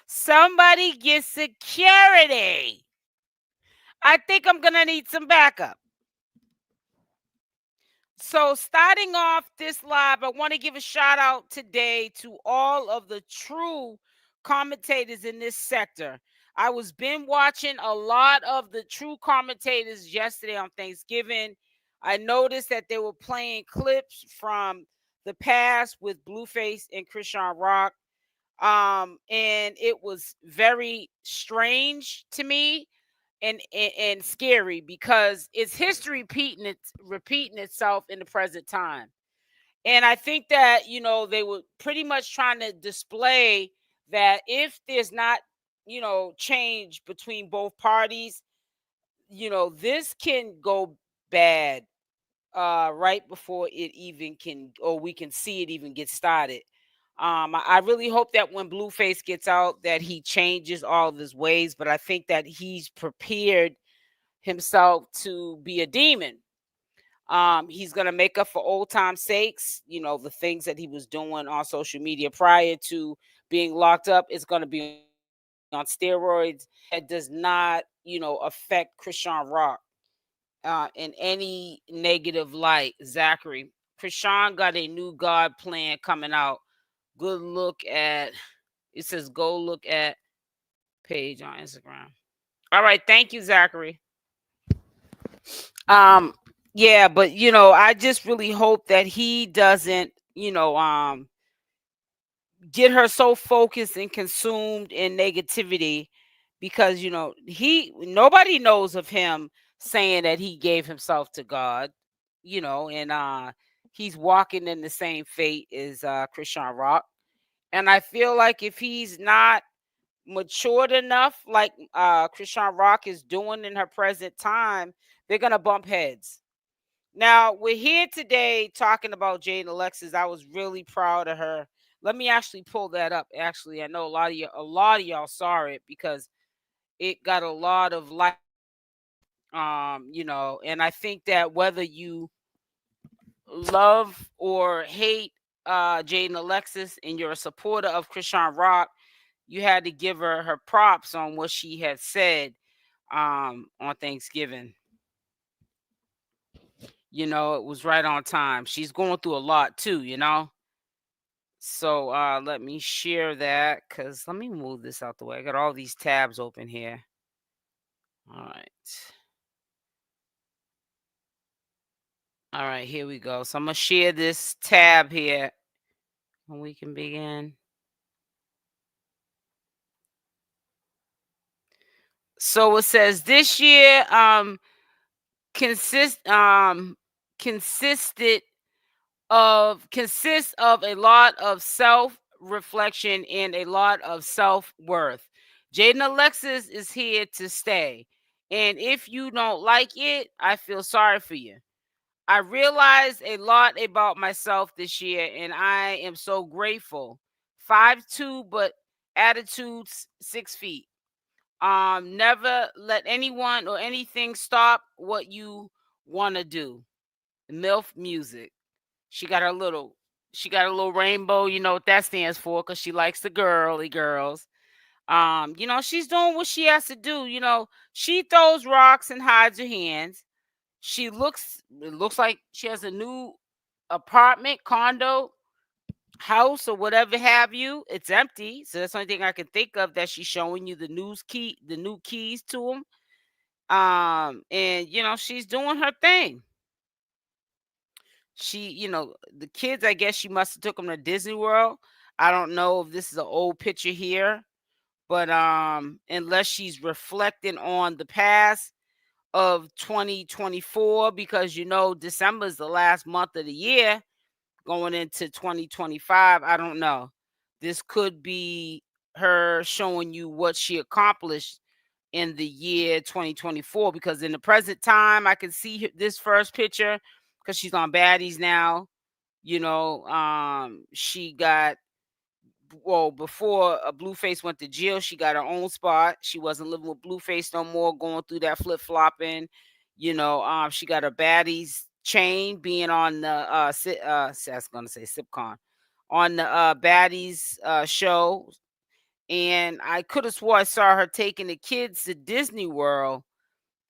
Somebody get security. I think I'm going to need some backup. So starting off this live, I want to give a shout out today to all of the true commentators in this sector. I was been watching a lot of the true commentators yesterday on Thanksgiving. I noticed that they were playing clips from the past with Blueface and Chrisean Rock. And it was very strange to me and scary because it's history repeating itself in the present time. And I think that, they were pretty much trying to display that if there's not, change between both parties, this can go bad right before it even can, or we can see it even get started. I really hope that when Blueface gets out, that he changes all of his ways, but I think that he's prepared himself to be a demon. He's going to make up for old time's sakes. The things that he was doing on social media prior to being locked up is going to be on steroids. That does not, affect Chrisean Rock in any negative light. Zachary, Chrisean got a new God plan coming out. Good look at, it says go look at page on Instagram. All right, thank you, Zachary. Yeah, but I just really hope that he doesn't, get her so focused and consumed in negativity, because nobody knows of him saying that he gave himself to God, and he's walking in the same fate as Chrisean Rock. And I feel like if he's not matured enough, like Chrisean Rock is doing in her present time, they're gonna bump heads. Now we're here today talking about Jaidyn Alexis. I was really proud of her. Let me actually pull that up. Actually, I know a lot of y'all saw it because it got a lot of like, and I think that whether you love or hate Jaidyn Alexis and you're a supporter of Chrisean Rock, you had to give her props on what she had said on Thanksgiving. It was right on time. She's going through a lot too, So let me share that, because let me move this out the way. I got all these tabs open here. All right. All right, here we go. So I'm going to share this tab here and we can begin. So it says this year consists of a lot of self-reflection and a lot of self-worth. Jaidyn Alexis is here to stay. And if you don't like it, I feel sorry for you. I realized a lot about myself this year, and I am so grateful. 5'2", but attitude 6 feet. Never let anyone or anything stop what you want to do. MILF music. She got a little rainbow, you know what that stands for, because she likes the girly girls. She's doing what she has to do. She throws rocks and hides her hands. It looks like she has a new apartment, condo, house, or whatever have you. It's empty, so that's the only thing I can think of, that she's showing you the new keys to them. And she's doing her thing. She, the kids, I guess she must have took them to Disney World. I don't know if this is an old picture here, but unless she's reflecting on the past of 2024, because December is the last month of the year going into 2025. I don't know. This could be her showing you what she accomplished in the year 2024, because in the present time I can see this first picture because she's on Baddies now. She got, well, before Blueface went to jail, she got her own spot. She wasn't living with Blueface no more, going through that flip-flopping. She got her Baddies chain being on the I was gonna say Sipcon, on the Baddies show, and I could have swore I saw her taking the kids to Disney World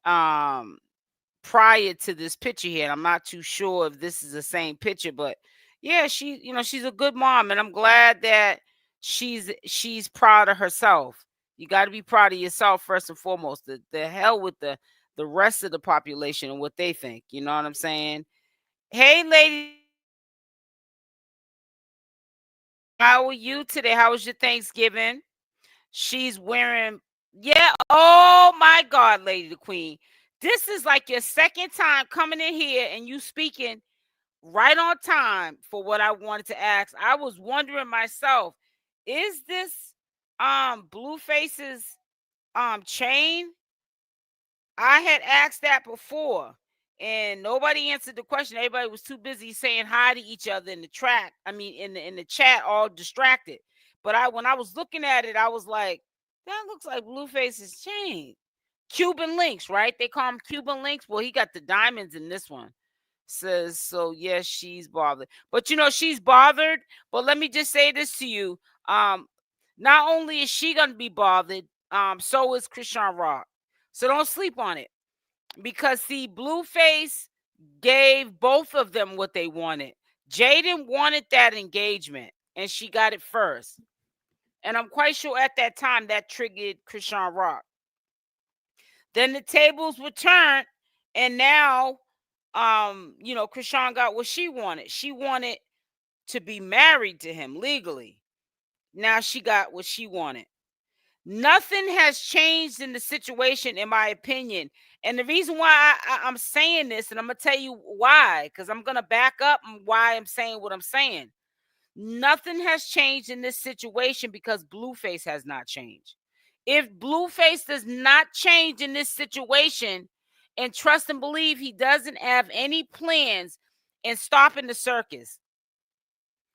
prior to this picture here. And I'm not too sure if this is the same picture, but yeah, she's a good mom, and I'm glad that she's proud of herself. You got to be proud of yourself first and foremost. The hell with the rest of the population and what they think. You know what I'm saying? Hey, lady, how are you today? How was your Thanksgiving? She's wearing, yeah. Oh my God, Lady the Queen. This is like your second time coming in here and you speaking right on time for what I wanted to ask. I was wondering myself, is this Blueface's chain? I had asked that before and nobody answered the question. Everybody was too busy saying hi to each other in the track. I mean in the chat, all distracted. But when I was looking at it, I was like, that looks like Blueface's chain. Cuban links, right? They call them Cuban links. Well, he got the diamonds in this one. Says so. Yes, she's bothered, but she's bothered. But let me just say this to you: not only is she gonna be bothered, so is Chrisean Rock. So don't sleep on it, because see, Blueface gave both of them what they wanted. Jaidyn wanted that engagement, and she got it first. And I'm quite sure at that time that triggered Chrisean Rock. Then the tables were turned, and now, Chrisean got what she wanted. She wanted to be married to him legally. Now she got what she wanted. Nothing has changed in the situation, in my opinion. And the reason why I'm saying this, and I'm going to tell you why, because I'm going to back up why I'm saying what I'm saying. Nothing has changed in this situation because Blueface has not changed. If Blueface does not change in this situation and trust and believe he doesn't have any plans in stopping the circus,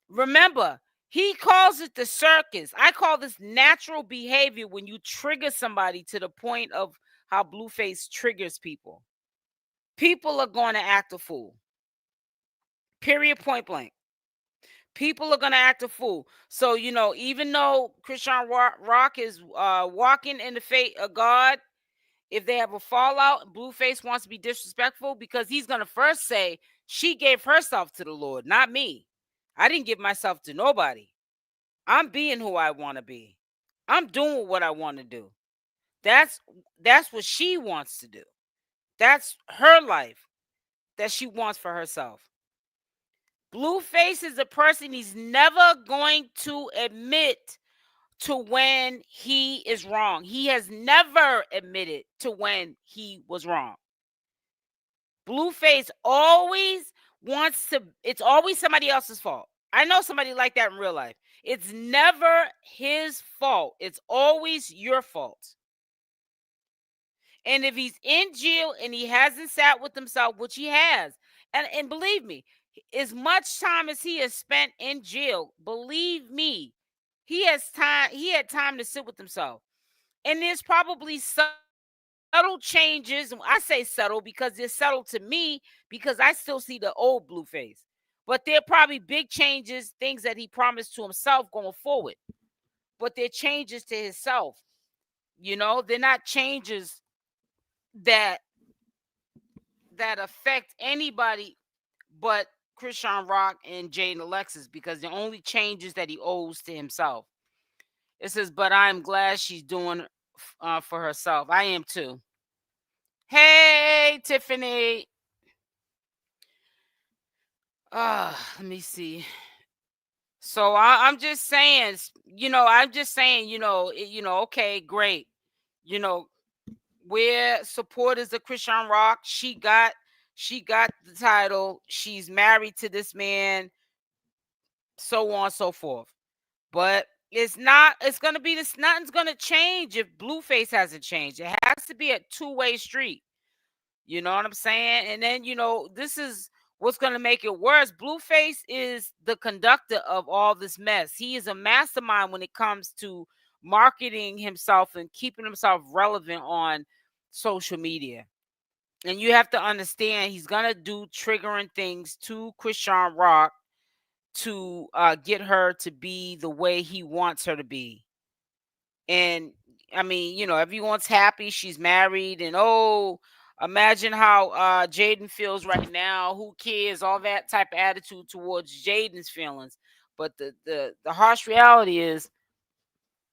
remember, he calls it the circus. I call this natural behavior when you trigger somebody to the point of how Blueface triggers people. People are going to act a fool. Period, point blank. People are going to act a fool. So, even though Chrisean Rock is walking in the fate of God, if they have a fallout, Blueface wants to be disrespectful, because he's going to first say, she gave herself to the Lord, not me. I didn't give myself to nobody. I'm being who I want to be. I'm doing what I want to do. That's what she wants to do. That's her life that she wants for herself. Blueface is a person he's never going to admit to when he is wrong. He has never admitted to when he was wrong. Blueface always it's always somebody else's fault. I know somebody like that in real life. It's never his fault. It's always your fault. And if he's in jail and he hasn't sat with himself, which he has, and believe me, as much time as he has spent in jail, believe me, he had time to sit with himself. And there's probably subtle changes. I say subtle because they're subtle to me, because I still see the old Blueface. But they're probably big changes, things that he promised to himself going forward. But they're changes to himself. They're not changes that affect anybody but Chrisean Rock and Jaidyn Alexis, because the only changes that he owes to himself. It says, but I'm glad she's doing for herself. I am too. Hey, Tiffany. Let me see. So I'm just saying, okay, great. We're supporters of Chrisean Rock. She got the title. She's married to this man, so on and so forth. But it's going to be this. Nothing's going to change if Blueface hasn't changed. It has to be a two-way street. You know what I'm saying? And then, this is what's going to make it worse. Blueface is the conductor of all this mess. He is a mastermind when it comes to marketing himself and keeping himself relevant on social media. And you have to understand, he's going to do triggering things to Chrisean Rock to get her to be the way he wants her to be. And I mean, everyone's happy she's married, and imagine how Jaden feels right now. Who cares? All that type of attitude towards Jaden's feelings. But the harsh reality is,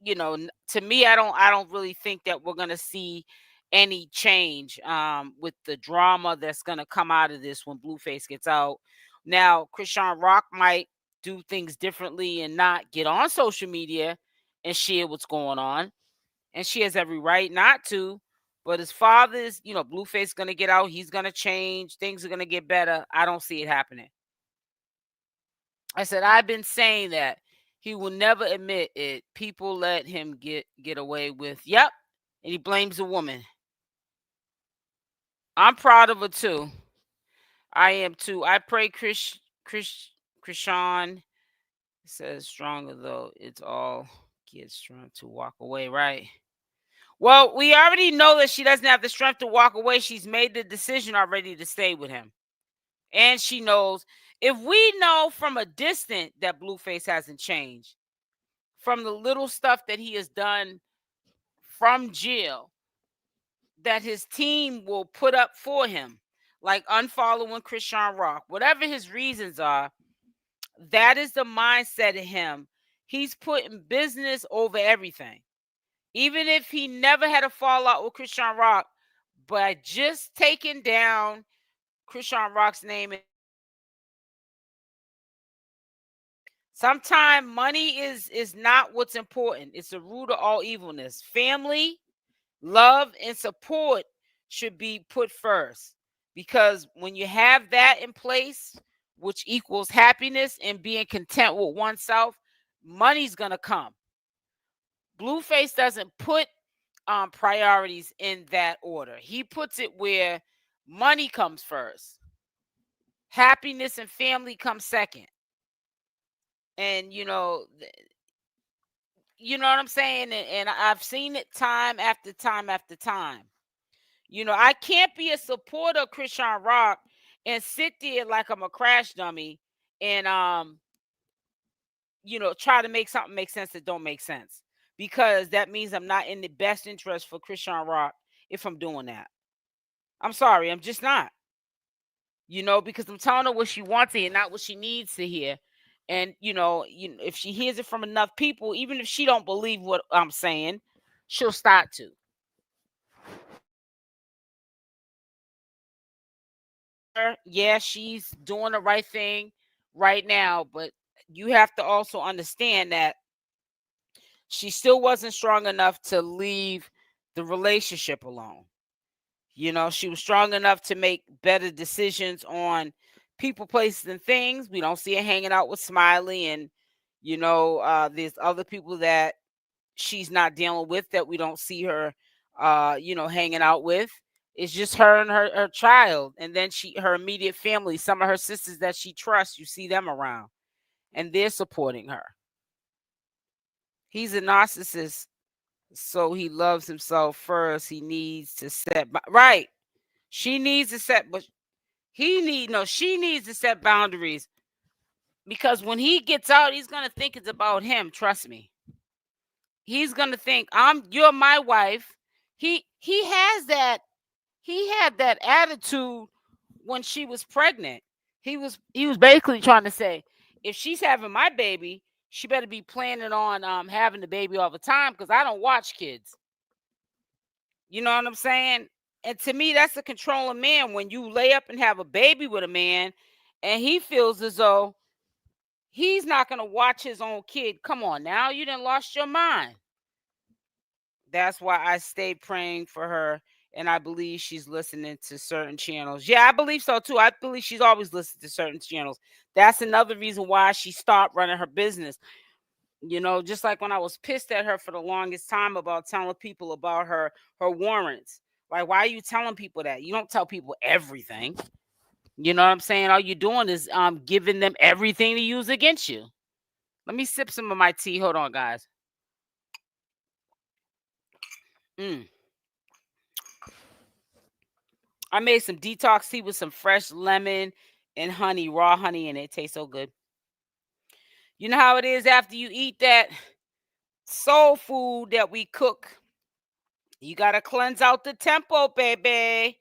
to me, I don't really think that we're gonna see any change with the drama that's gonna come out of this when Blueface gets out. Now, Chrisean Rock might do things differently and not get on social media and share what's going on, and she has every right not to. But his father's, Blueface gonna get out. He's gonna change. Things are gonna get better. I don't see it happening. I said I've been saying that he will never admit it. People let him get away with, yep, and he blames a woman. I'm proud of her too. I am too. I pray Chrisean says stronger though. It's all kids strength to walk away, right? Well, we already know that she doesn't have the strength to walk away. She's made the decision already to stay with him. And she knows, if we know from a distance that Blueface hasn't changed, from the little stuff that he has done from jail, that his team will put up for him, like unfollowing Chrisean Rock, whatever his reasons are, that is the mindset of him. He's putting business over everything. Even if he never had a fallout with Chrisean Rock, but just taking down Chrisean Rock's name. Sometimes money is not what's important. It's the root of all evilness. Family, love, and support should be put first, because when you have that in place, which equals happiness and being content with oneself, money's gonna come. Blueface doesn't put priorities in that order. He puts it where money comes first, happiness and family come second. And you know what I'm saying? And I've seen it time after time after time. I can't be a supporter of Chrisean Rock and sit there like I'm a crash dummy and try to make something make sense that don't make sense, because that means I'm not in the best interest for Chrisean Rock if I'm doing that. I'm sorry, I'm just not. Because I'm telling her what she wants to hear, not what she needs to hear. And if she hears it from enough people, even if she don't believe what I'm saying, she'll start to. Yeah, she's doing the right thing right now, but you have to also understand that she still wasn't strong enough to leave the relationship alone. She was strong enough to make better decisions on people, places, and things. We don't see her hanging out with Smiley, and there's other people that she's not dealing with that we don't see her hanging out with. It's just her and her child, and then her immediate family, some of her sisters that she trusts, you see them around, and they're supporting her. He's a narcissist, so he loves himself first. He needs to set right. She needs to set, but she needs to set boundaries, because when he gets out, he's gonna think it's about him. Trust me. He's gonna think you're my wife. He had that attitude when she was pregnant. He was basically trying to say, if she's having my baby, she better be planning on having the baby all the time, because I don't watch kids. You know what I'm saying? And to me, that's a controlling man. When you lay up and have a baby with a man, and he feels as though he's not going to watch his own kid. Come on now, you done lost your mind. That's why I stay praying for her, and I believe she's listening to certain channels. Yeah, I believe so too. I believe she's always listened to certain channels. That's another reason why she stopped running her business. Just like when I was pissed at her for the longest time about telling people about her warrants. Like, why are you telling people that? You don't tell people everything. You know what I'm saying? All you're doing is giving them everything to use against you. Let me sip some of my tea. Hold on, guys. I made some detox tea with some fresh lemon and honey, raw honey, and it tastes so good. You know how it is after you eat that soul food that we cook. You got to cleanse out the temple, baby.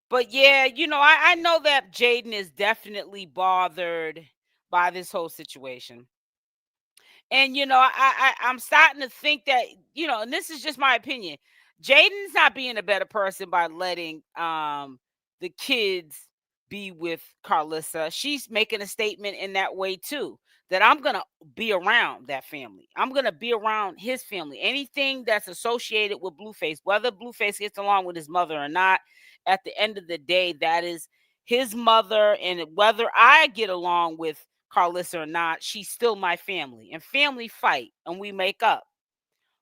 But yeah, I know that Jaden is definitely bothered by this whole situation. And I'm starting to think that, and this is just my opinion. Jaden's not being a better person by letting the kids be with Carlissa. She's making a statement in that way too. That I'm gonna be around that family. I'm gonna be around his family. Anything that's associated with Blueface, whether Blueface gets along with his mother or not, at the end of the day, that is his mother, and whether I get along with Carlissa or not, she's still my family. And family fight and we make up.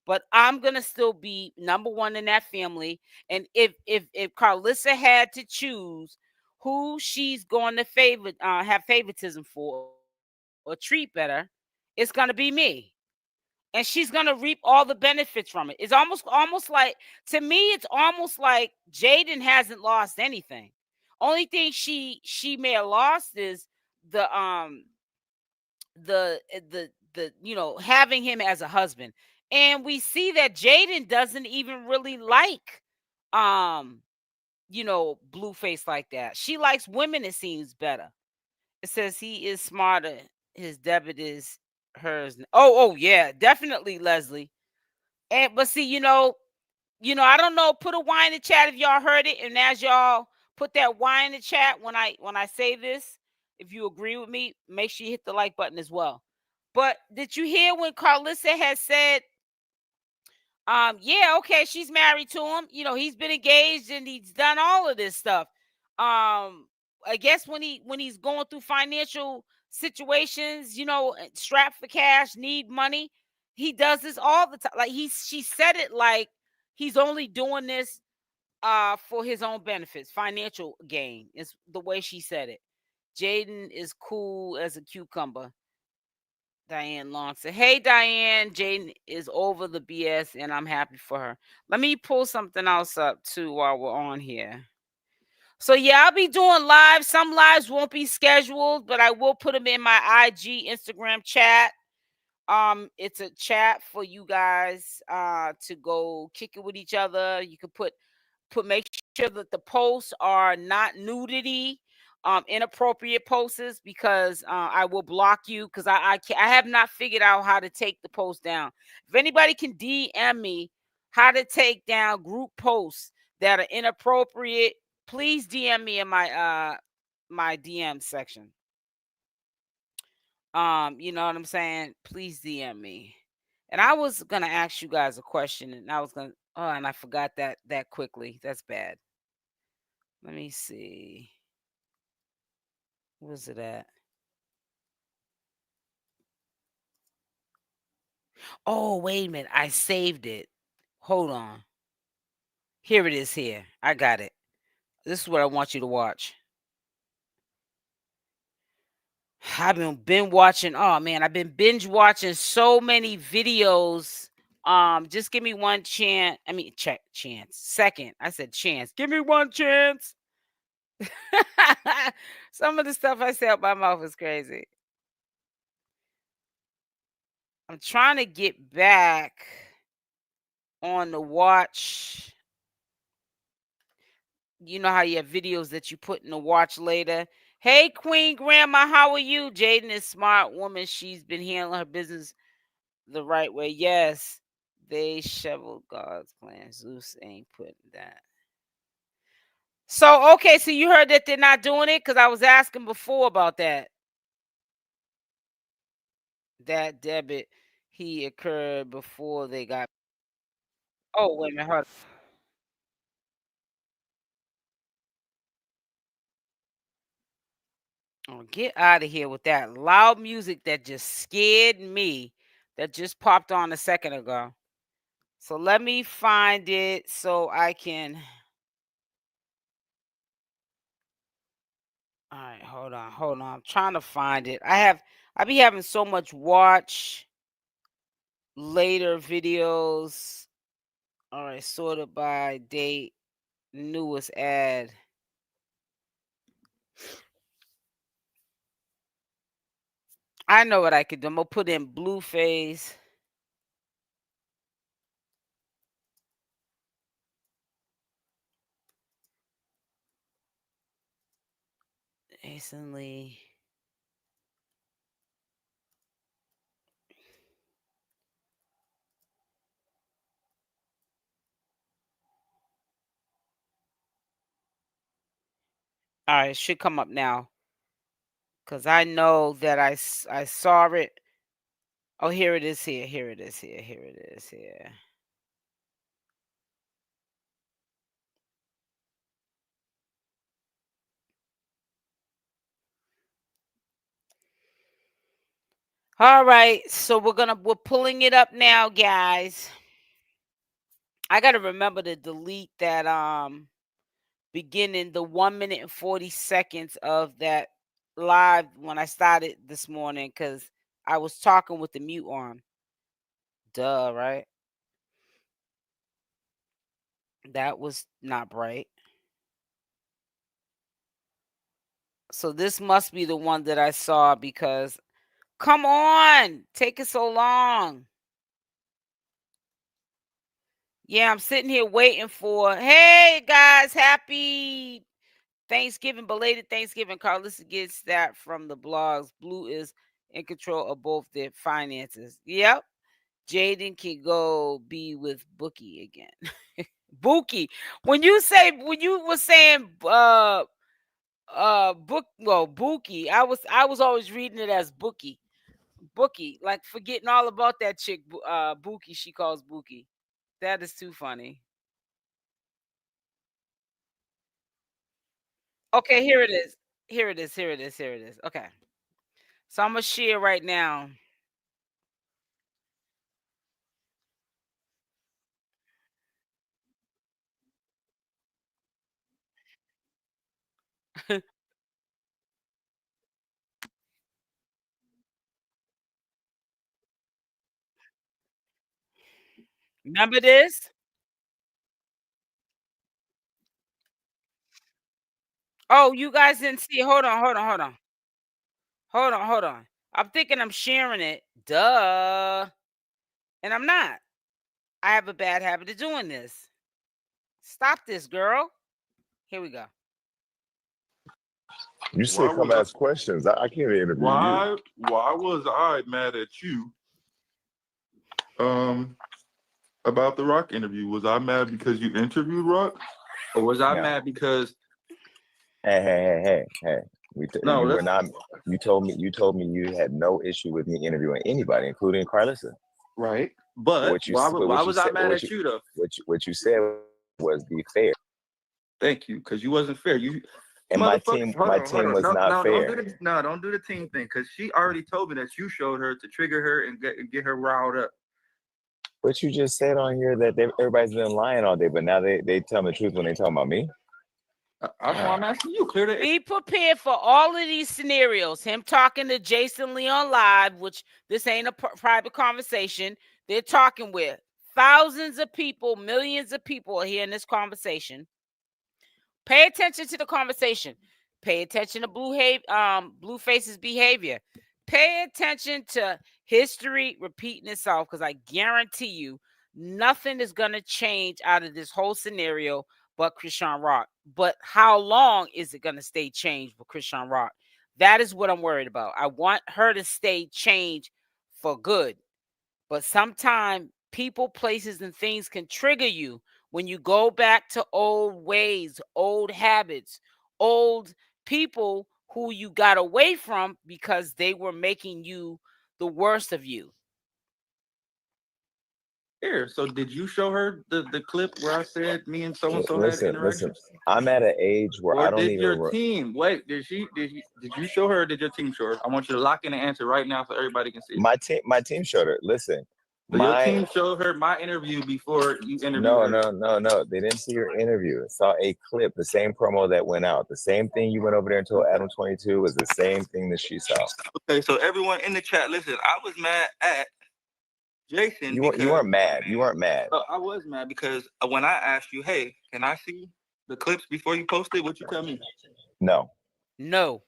But I'm gonna still be number one in that family. And if Carlissa had to choose who she's going to have favoritism for or treat better, it's gonna be me. And she's gonna reap all the benefits from it. It's almost like, to me, it's almost like Jaden hasn't lost anything. Only thing she may have lost is the having him as a husband. And we see that Jaden doesn't even really like Blueface like that. She likes women, it seems, better. It says he is smarter. His debit is hers. Oh yeah, definitely, Leslie. But see, I don't know. Put a Y in the chat if y'all heard it, and as y'all put that Y in the chat when I say this, if you agree with me, make sure you hit the like button as well. But did you hear when Carlissa has said, yeah, okay, she's married to him. He's been engaged and he's done all of this stuff. I guess when he's going through financial situations, strapped for cash, need money, he does this all the time. Like she said it like he's only doing this for his own benefits, financial gain is the way she said it. Jaden is cool as a cucumber. Diane Long said, "Hey Diane, Jaden is over the BS and I'm happy for her." Let me pull something else up too while we're on here. So yeah, I'll be doing live. Some lives won't be scheduled, but I will put them in my IG, Instagram chat. It's a chat for you guys to go kick it with each other. You can make sure that the posts are not nudity, inappropriate posts, because I will block you, because I have not figured out how to take the post down. If anybody can DM me how to take down group posts that are inappropriate, please DM me in my DM section. You know what I'm saying? Please DM me. And I was gonna ask you guys a question, and and I forgot that quickly. That's bad. Let me see. Where's it at? Oh, wait a minute. I saved it. Hold on. Here it is here. I got it. This is what I want you to watch. I've been watching. Oh man, I've been binge watching so many videos. Just give me one chance. I mean, chance. Second. I said chance. Give me one chance. Some of the stuff I say out my mouth is crazy. I'm trying to get back on the watch. You know how you have videos that you put in the watch later. Hey, Queen Grandma, how are you? Jaden is smart woman. She's been handling her business the right way. Yes, they shoveled God's plan. Zeus ain't putting that. So, okay, so you heard that they're not doing it? Because I was asking before about that. That debit he occurred before they got. Oh, wait a minute. Hold on. Oh, get out of here with that loud music that just scared me. That just popped on a second ago. So let me find it so I can. All right, hold on. I'm trying to find it. I be having so much watch later videos. All right, sorted by date, newest ad. I know what I could do. I'm gonna put in Blueface. Recently. All right, it should come up now. Because I know that I saw it. Oh, here it is here. Here it is here. Here it is here. All right, so we're pulling it up now, guys. I gotta remember to delete that beginning the 1 minute and 40 seconds of that live when I started this morning because I was talking with the mute on. Duh, right? That was not bright. So this must be the one that I saw because come on, taking so long. Yeah, I'm sitting here waiting for, hey guys, happy Thanksgiving, belated Thanksgiving. Carlissa gets that from the blogs. Blue is in control of both their finances. Yep. Jaden can go be with Bookie again. Bookie. When you were saying Bookie, I was always reading it as Bookie. Bookie, like forgetting all about that chick, Bookie, she calls Bookie. That is too funny. Okay, here it is. Here it is. Here it is. Here it is. Okay. So I'm gonna share right now. Remember this? Oh, you guys didn't see. Hold on, hold on, hold on. Hold on, hold on. I'm thinking I'm sharing it. Duh. And I'm not. I have a bad habit of doing this. Stop this, girl. Here we go. You said come ask questions. I can't interview you. Why was I mad at you about the Rock interview? Was I mad because you interviewed Rock? Or was I mad because Hey. No, you were not. You told me you had no issue with me interviewing anybody, including Carlissa. Right. But why was I mad at you though? What you said was be fair. Thank you, because you wasn't fair. And my team was not fair. Don't do the team thing, because she already told me that you showed her to trigger her and get her riled up. But you just said on here that everybody's been lying all day, but now they tell the truth when they talk about me. I'm asking you, clear the. Be prepared for all of these scenarios. Him talking to Jason Leon live, which this ain't a private conversation. They're talking with thousands of people, millions of people are hearing this conversation. Pay attention to the conversation. Pay attention to Blueface's behavior. Pay attention to history repeating itself, because I guarantee you nothing is going to change out of this whole scenario but Chrisean Rock. But how long is it going to stay changed with Chrisean Rock? That is what I'm worried about. I want her to stay changed for good. But sometimes people, places, and things can trigger you when you go back to old ways, old habits, old people who you got away from because they were making you the worst of you. Here, so did you show her the clip where I said me and so and so had interactions? Listen, I'm at an age where I don't even. Or did your team? Wait, did you show her? Or did your team show her? I want you to lock in the answer right now so everybody can see. My team showed her. Listen. Your team showed her my interview before you interviewed her. No. They didn't see your interview. Saw a clip, the same promo that went out. The same thing you went over there and told Adam 22 was the same thing that she saw. Okay, so everyone in the chat, listen, I was mad at Jason. You weren't mad. You weren't mad. I was mad because when I asked you, hey, can I see the clips before you post it? What you tell me? No.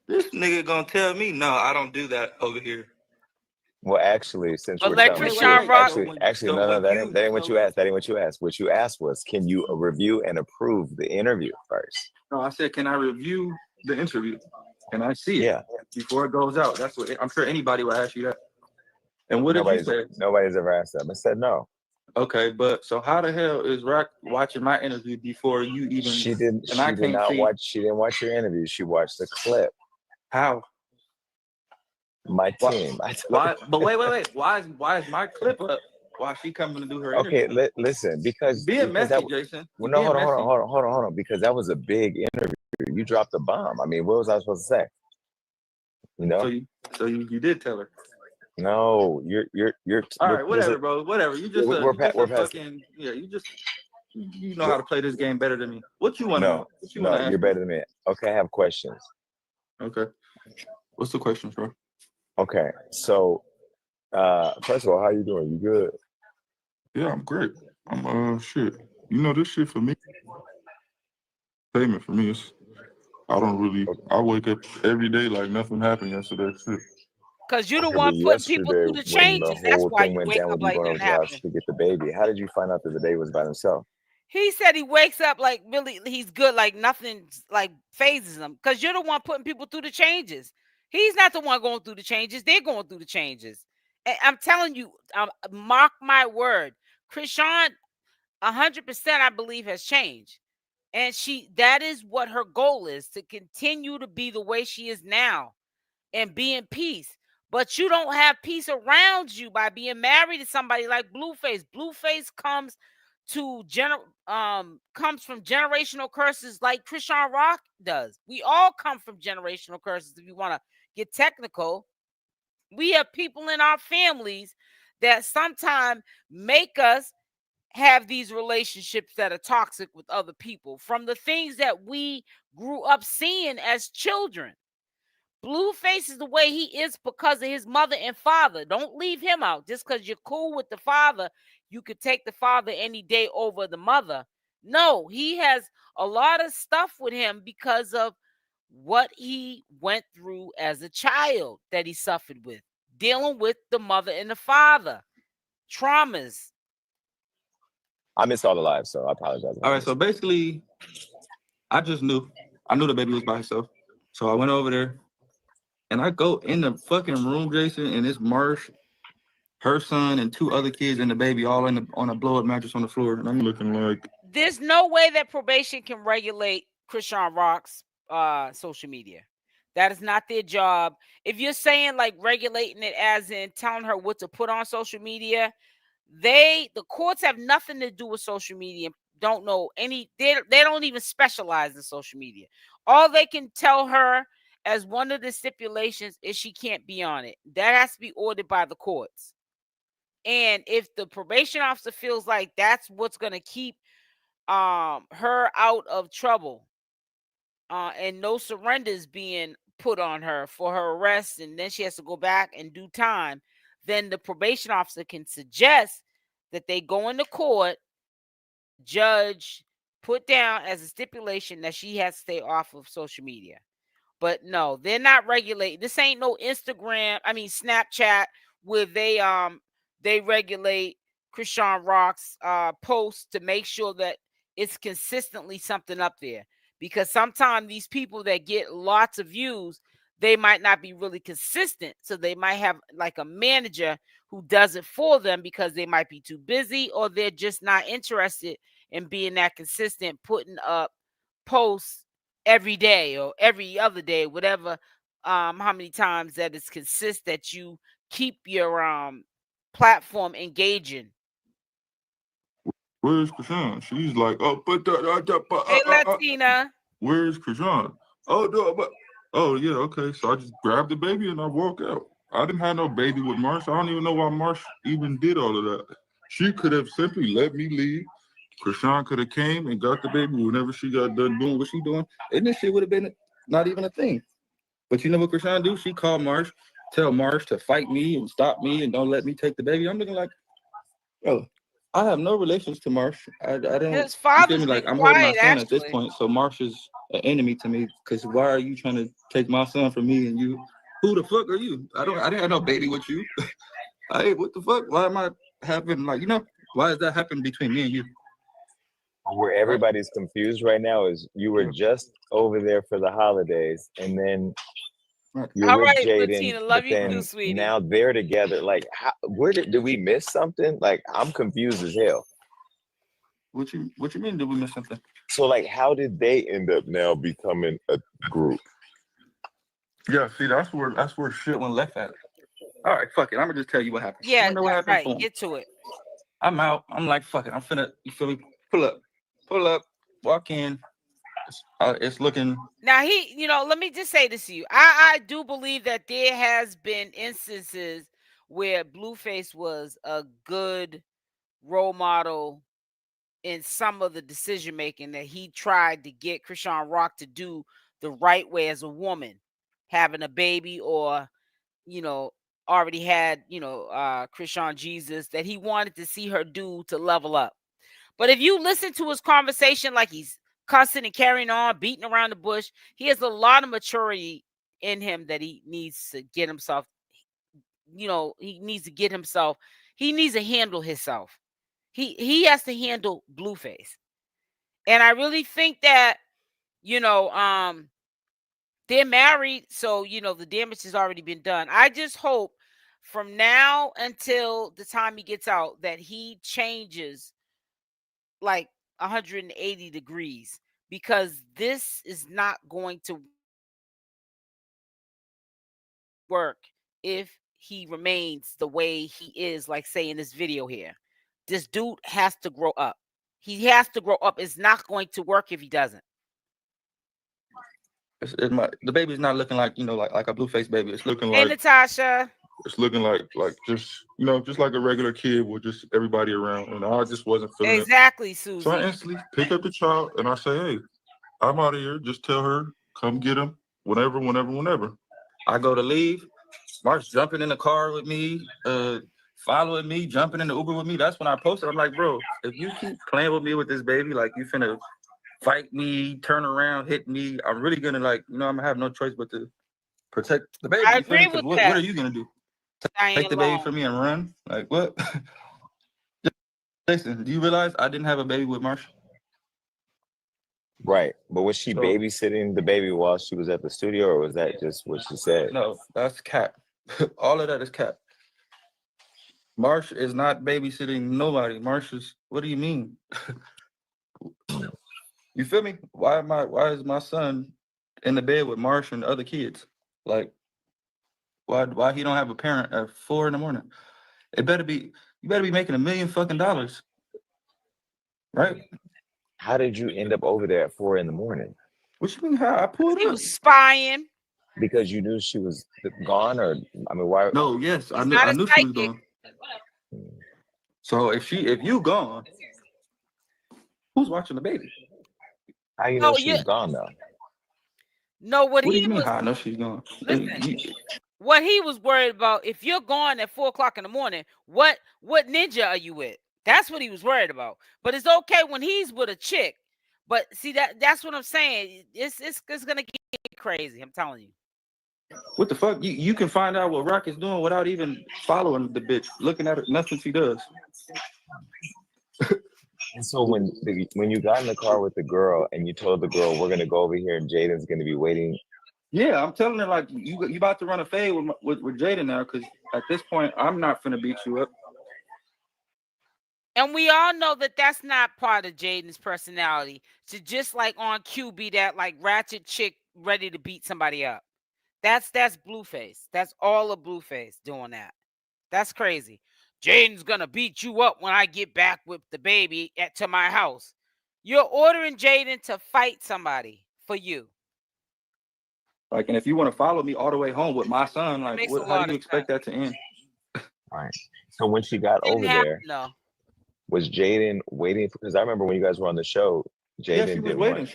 This nigga gonna tell me, no, I don't do that over here. Well, actually, since But we're let telling the Chrisean truth, Rock. actually, no, that ain't what you asked. That ain't what you asked. What you asked was, can you review and approve the interview first? No, I said, can I review the interview? Can I see it before it goes out? That's what I'm sure anybody will ask you that. And what did you say? Nobody's ever asked that. I said no. Okay, but so how the hell is Rock watching my interview before you even? She didn't. She did not watch. She didn't watch your interview. She watched the clip. How? My team. Why? But wait. Why is my clip up? Why is she coming to do her interview? Okay, listen. Because messy, Jason. Well, no, hold on. Because that was a big interview. You dropped the bomb. I mean, what was I supposed to say? You know. So you did tell her. No, you're. All right, whatever, bro. Whatever. You just we're past. You know how to play this game better than me. What you want to know? No, you're better than me. Okay, I have questions. Okay. What's the question, bro? Okay, so first of all, how you doing? You good? Yeah, I'm great. I'm shit. You know, this shit for me. Payment for me is I wake up every day like nothing happened yesterday. Shit. Because you're the one putting people through the changes. That's why you wake up like nothing happened. To get the baby. How did you find out that the baby was by himself? He said he wakes up like really he's good, like nothing like phases him. Because you're the one putting people through the changes. He's not the one going through the changes. They're going through the changes. And I'm telling you, mark my word, Chrisean 100% I believe has changed. And that is what her goal is, to continue to be the way she is now and be in peace. But you don't have peace around you by being married to somebody like Blueface. Blueface comes from generational curses like Chrisean Rock does. We all come from generational curses. If you want to get technical, we have people in our families that sometimes make us have these relationships that are toxic with other people from the things that we grew up seeing as children. Blueface is the way he is because of his mother and father. Don't leave him out. Just because you're cool with the father, you could take the father any day over the mother. No, he has a lot of stuff with him because of what he went through as a child that he suffered with, dealing with the mother and the father, traumas. I missed all the lives, so I apologize. All right, so basically, I knew the baby was by herself. So I went over there. And I go in the fucking room, Jason, and it's Marsh, her son, and 2 other kids and the baby all on a blow-up mattress on the floor. And I'm looking like... There's no way that probation can regulate Chrisean Rock's social media. That is not their job. If you're saying like regulating it as in telling her what to put on social media, the courts have nothing to do with social media. Don't know they don't even specialize in social media. All they can tell her as one of the stipulations is she can't be on it. That has to be ordered by the courts. And if the probation officer feels like that's what's going to keep her out of trouble and no surrenders being put on her for her arrest, and then she has to go back and do time, then the probation officer can suggest that they go into court, judge, put down as a stipulation that she has to stay off of social media. But no, they're not regulating. This ain't no Snapchat where they regulate Chrisean Rock's posts to make sure that it's consistently something up there. Because sometimes these people that get lots of views, they might not be really consistent. So they might have like a manager who does it for them because they might be too busy, or they're just not interested in being that consistent, putting up posts every day or every other day, whatever, how many times that it's consistent that you keep your platform engaging. Where's Chrisean? She's like, hey, Latina. Where's Chrisean? Oh, yeah, okay. So I just grabbed the baby and I walk out. I didn't have no baby with Marsh. I don't even know why Marsh even did all of that. She could have simply let me leave. Chrisean could have came and got the baby whenever she got done doing what she doing. And this shit would have been not even a thing. But you know what Chrisean do? She called Marsh, tell Marsh to fight me and stop me and don't let me take the baby. I'm looking like, yo, I have no relations to Marsh. I don't. His father's like, I'm quiet, holding my son actually. at this point, so Marsh is an enemy to me. Because why are you trying to take my son from me and you Who the fuck are you? I didn't have no baby with you. Hey, what the fuck? Why am I having like, why is that happening between me and you? Where everybody's confused right now is you were just over there for the holidays, and then you're All with right, Jaden, Latina, but love you then too, sweetie. now they're together. Like, where did we miss something? Like, I'm confused as hell. What you mean? Did we miss something? So, like, how did they end up now becoming a group? Yeah, see, that's where shit went left at. All right, fuck it. I'm gonna just tell you what happened. Yeah, You know what happened? right. Boom. Get to it. I'm out. I'm like, fuck it. I'm finna, you feel me? Pull up, walk in. It's looking. Now let me just say this to you. I do believe that there has been instances where Blueface was a good role model in some of the decision making that he tried to get Chrisean Rock to do the right way as a woman, having a baby or, already had, 𝗪𝗛𝗓𝗧 that he wanted to see her do to level up. But if you listen to his conversation, like he's cussing and carrying on, beating around the bush, he has a lot of maturity in him that he needs to get himself, he needs to handle himself. He has to handle Blueface. And I really think that, they're married, so the damage has already been done. I just hope from now until the time he gets out that he changes like 180 degrees, because this is not going to work if he remains the way he is, like say in this video here. This dude has to grow up. He has to grow up. It's not going to work if he doesn't. The baby's not looking like, like a Blueface baby. It's looking Hey, like Natasha. It's looking like just just like a regular kid with just everybody around, and I just wasn't feeling exactly, it. Susie. So I instantly pick up the child and I say, "Hey, I'm out of here. Just tell her come get him whenever." I go to leave. Mark's jumping in the car with me, following me, jumping in the Uber with me. That's when I posted. I'm like, bro, if you keep playing with me with this baby, like you finna fight me, turn around, hit me, I'm really gonna I'm gonna have no choice but to protect the baby. I agree with what, that. What are you gonna do? Take the baby from me and run? Like what? Listen, do you realize I didn't have a baby with Marsha? Right, but was she babysitting the baby while she was at the studio, or was that just what she said? No, that's cap. All of that is cap. Marsha is not babysitting nobody. Marsha's. What do you mean? You feel me? Why is my son in the bed with Marsha and the other kids? Like, why he don't have a parent at 4 a.m? You better be making $1 million fucking dollars, right? How did you end up over there at 4 a.m? What you mean? How I pulled He up? was spying. Because you knew she was gone, or I mean, why? No, yes, I knew she was gone. So if you gone, who's watching the baby? How you know she's gone though? No, what do you mean? How I know she's gone? Listen, what he was worried about, if you're gone at 4 o'clock in the morning, what ninja are you with? That's what he was worried about. But it's okay when he's with a chick. But see, that's what I'm saying. It's gonna get crazy. I'm telling you. What the fuck? You can find out what Rock is doing without even following the bitch, looking at her, nothing she does. And so when you got in the car with the girl and you told the girl, we're gonna go over here and Jaden's gonna be waiting. Yeah, I'm telling her like you about to run a fade with Jaden now, because at this point I'm not finna beat you up. And we all know that that's not part of Jaden's personality. To just like on cue be that like ratchet chick ready to beat somebody up. That's Blueface. That's all of Blueface doing that. That's crazy. Jaden's gonna beat you up when I get back with the baby to my house. You're ordering Jaden to fight somebody for you. Like, and if you want to follow me all the way home with my son, like, how do you expect that to end? Right. So when she got over there, was Jaden waiting? Because I remember when you guys were on the show, Jaden she was waiting.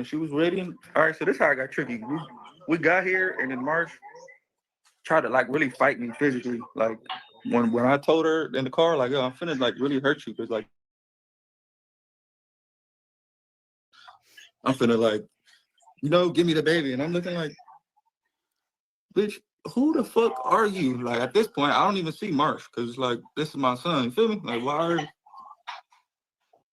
She was waiting. All right, so this is how I got tricky. We got here, and then Marsh tried to like really fight me physically. Like when I told her in the car, like, yo, I'm finna like really hurt you, because like I'm finna like, give me the baby, and I'm looking like, bitch, who the fuck are you? Like at this point, I don't even see Marsh because it's like this is my son. You feel me? Like why are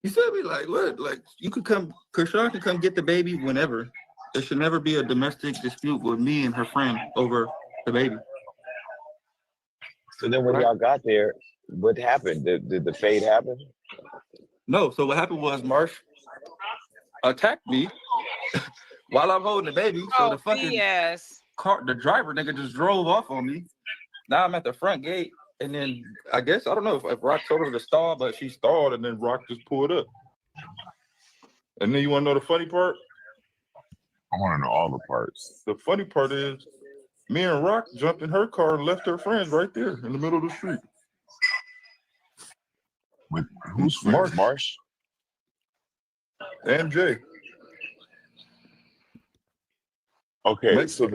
you feel me? Like what? Like you could come, Chrisean can come get the baby whenever. There should never be a domestic dispute with me and her friend over the baby. So then when y'all got there, what happened? Did the fade happen? No. So what happened was Marsh attacked me while I'm holding the baby. So the fucking car, the driver nigga just drove off on me. Now I'm at the front gate, and then I guess I don't know if Rock told her to stall, but she stalled, and then Rock just pulled up. And then you want to know the funny part? I want to know all the parts. The funny part is, me and Rock jumped in her car and left her friends right there in the middle of the street. With who's friends? Marsh and Jay. Okay, so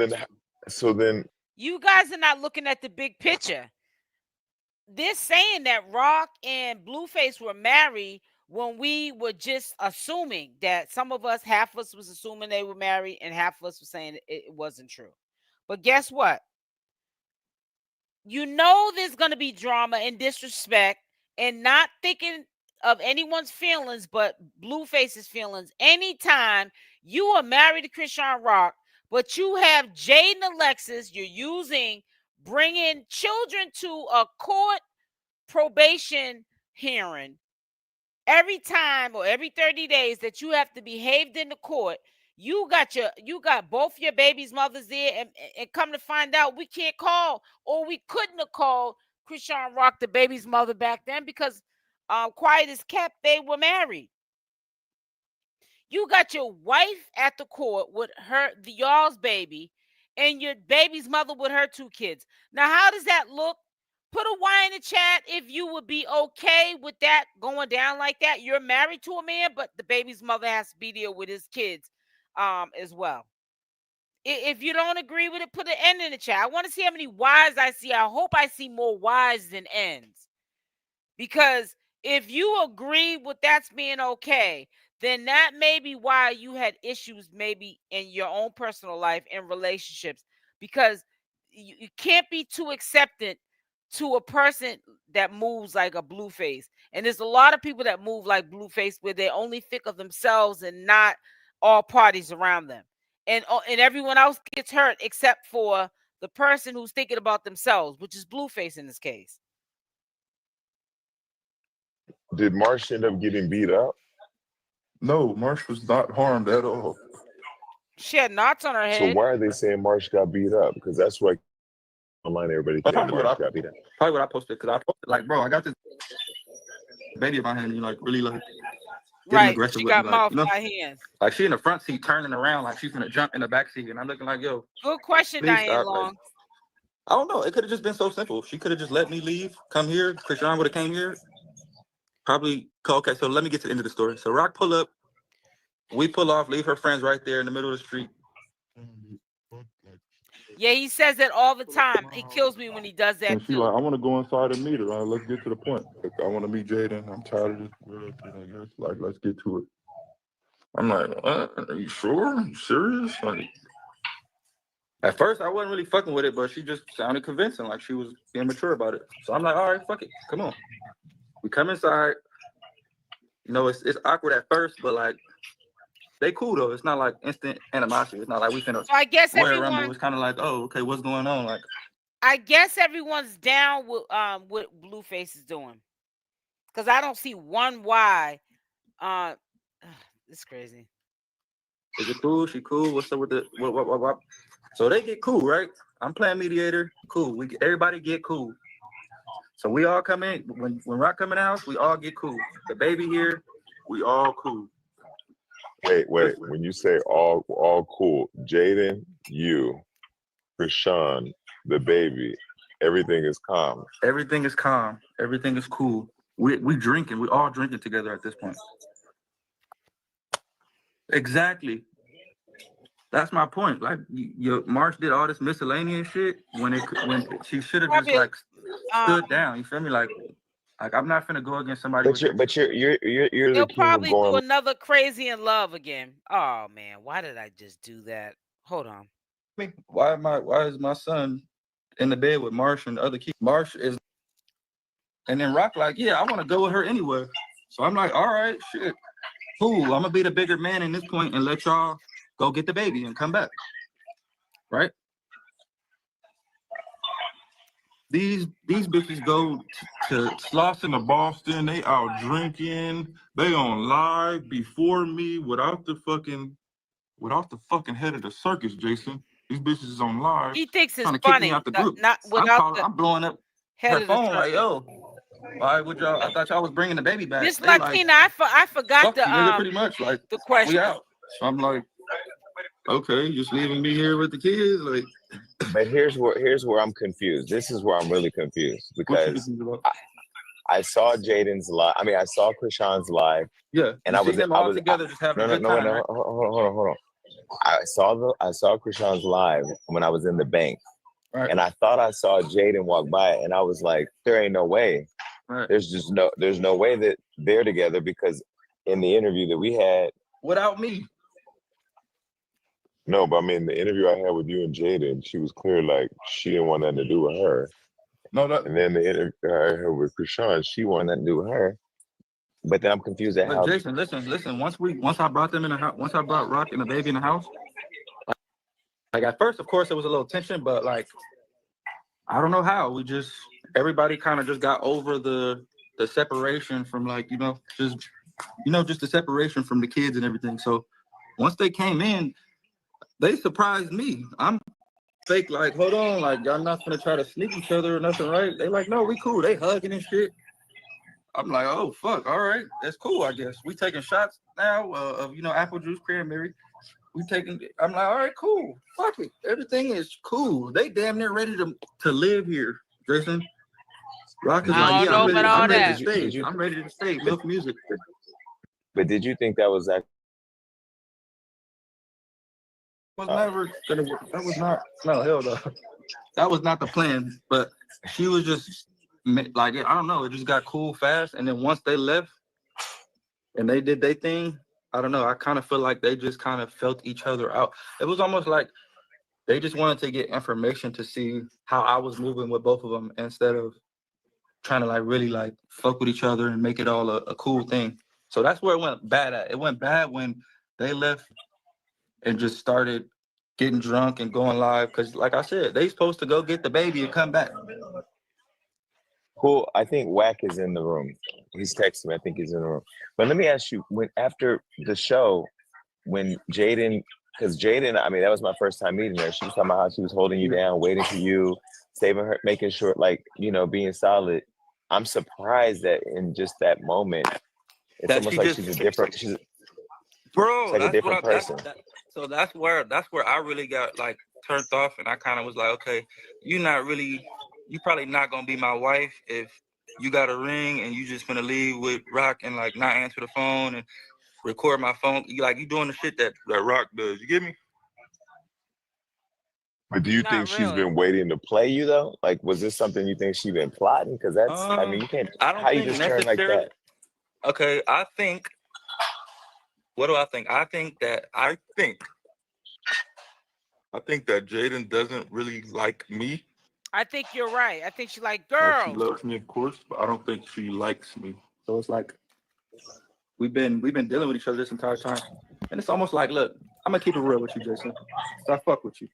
then you guys are not looking at the big picture. They're saying that Rock and Blueface were married when we were just assuming that some of us, half of us was assuming they were married and half of us were saying it wasn't true. But guess what? You know there's going to be drama and disrespect and not thinking of anyone's feelings but Blueface's feelings. Anytime you are married to Chrisean Rock, but you have Jaidyn Alexis, you're bringing children to a court probation hearing every time or every 30 days that you have to behave in the court. You got both your baby's mothers there, and come to find out we can't call, or we couldn't have called Chrisean Rock, the baby's mother, back then because quiet as kept, they were married. You got your wife at the court with the Yall's baby, and your baby's mother with her 2 kids. Now, how does that look? Put a Y in the chat if you would be okay with that going down like that. You're married to a man, but the baby's mother has to be there with his kids as well. If you don't agree with it, put an N in the chat. I want to see how many Y's I see. I hope I see more Y's than N's. Because if you agree with that's being okay, then that may be why you had issues maybe in your own personal life and relationships. Because you can't be too acceptant to a person that moves like a Blueface. And there's a lot of people that move like Blueface where they only think of themselves and not all parties around them. And everyone else gets hurt except for the person who's thinking about themselves, which is Blueface in this case. Did Marsh end up getting beat up? No, Marsh was not harmed at all. She had knots on her head. So why are they saying Marsh got beat up? Because that's what online everybody saying Marsh got beat up. Probably what I posted, because I posted like, bro, I got this baby in my hand, and like really like right. Aggressive She with got me, mouth like, by hands. Like she in the front seat turning around like she's gonna jump in the back seat, and I'm looking like, yo. Good question, Diane Long. Like, I don't know. It could have just been so simple. She could have just let me leave, come here. Chrisean would have came here. Probably. Okay, so let me get to the end of the story. So Rock pull up. We pull off, leave her friends right there in the middle of the street. Yeah, he says that all the time. He kills me when he does that. And she like, I want to go inside and meet her. Right? Let's get to the point. Like, I want to meet Jaden. I'm tired of this girl. Like, let's get to it. I'm like, are you sure? Are you serious? Like, at first, I wasn't really fucking with it, but she just sounded convincing, like she was being mature about it. So I'm like, all right, fuck it, come on. We come inside. You know, it's awkward at first, but like, they cool though. It's not like instant animosity. It's not like we finna. So I guess everyone. It's kind of like, oh, okay, what's going on? Like, I guess everyone's down with what Blueface is doing, because I don't see one why. It's crazy. Is it cool? She cool? What's up with the what? So they get cool, right? I'm playing mediator. Cool. Everybody get cool. So we all come in when Rock come in the house. We all get cool. The baby here, we all cool. Wait. When you say all cool, Jaden, you, Chrisean, the baby, everything is calm. Everything is calm. Everything is cool. We drinking. We all drinking together at this point. Exactly. That's my point. Like, Marsh did all this miscellaneous shit when she should have just like stood down. You feel me? Like I'm not finna go against somebody. But you're They'll probably do another Crazy in Love again. Oh man, why did I just do that? Hold on. Why is my son in the bed with Marsh and the other kids. Marsh is, and then Rock like, yeah, I want to go with her anywhere. So I'm like, all right, shit, cool. I'm gonna be the bigger man in this point and let y'all go get the baby and come back, right? These bitches go to Slauson to Boston. They out drinking. They on live before me without the fucking head of the circus, Jason. These bitches is on live. He thinks it's trying to kick funny, me out the group. not without I'm blowing up head her of the phone like, circus. yo, why would y'all? I thought y'all was bringing the baby back. This They like, Latina, I forgot fuck the you, nigga, pretty much like the question. we out. So I'm like, okay, just leaving me here with the kids, like. But here's where I'm confused. This is where I'm really confused because I saw Jaden's live. I mean, I saw Chrisean's live. Yeah, and I was together just having a good time. No, hold on. I saw Chrisean's live when I was in the bank, right. And I thought I saw Jaden walk by, and I was like, there ain't no way. Right. There's no way that they're together because in the interview that we had without me. No, but I mean the interview I had with you and Jaden, she was clear like she didn't want nothing to do with her. No, and then the interview I had with Chrisean, she wanted nothing to do with her. But then I'm confused at how. Jason, listen. Once I brought them in the house, once I brought Rock and the baby in the house, like at first, of course, there was a little tension, but like I don't know how everybody kind of just got over the separation from like just the separation from the kids and everything. So once they came in, they surprised me. I'm fake like, hold on, like y'all not gonna try to sneak each other or nothing, right? They like, no, we cool. They hugging and shit. I'm like, oh fuck, all right, that's cool. I guess we taking shots now of apple juice, cranberry. I'm like, all right, cool. Fuck it, everything is cool. They damn near ready to live here, Jason. Rock is like, yeah, I'm ready to stay. I'm ready to stay. Milk music. But did you think that was that? Was never gonna work. That was not. No, hell no. That was not the plan. But she was just like, I don't know. It just got cool fast. And then once they left and they did their thing, I don't know. I kind of feel like they just kind of felt each other out. It was almost like they just wanted to get information to see how I was moving with both of them instead of trying to like really like fuck with each other and make it all a cool thing. So that's where it went bad at. It went bad when they left and just started getting drunk and going live. Because like I said, they supposed to go get the baby and come back. Cool. I think Wack is in the room. He's texting me. I think he's in the room. But let me ask you, when after the show, when Jaden, because Jaden, I mean, that was my first time meeting her. She was talking about how she was holding you down, waiting for you, saving her, making sure, like, being solid. I'm surprised that in just that moment, it's almost like she's a different, bro, like a different person. So that's where I really got like turned off, and I kind of was like, okay, you probably not gonna be my wife if you got a ring and you just gonna leave with Rock and like not answer the phone and record my phone. You doing the shit that Rock does. You get me? But do you think she's been waiting to play you though? Like, was this something you think she's been plotting? Because that's, I mean, you can't. I don't how think you just turn like that? Okay, I think. What do I think? I think that Jaden doesn't really like me. I think you're right. I think she's like, girl. She loves me, of course, but I don't think she likes me. So it's like we've been dealing with each other this entire time, and it's almost like, look, I'm gonna keep it real with you, Jason. So I fuck with you.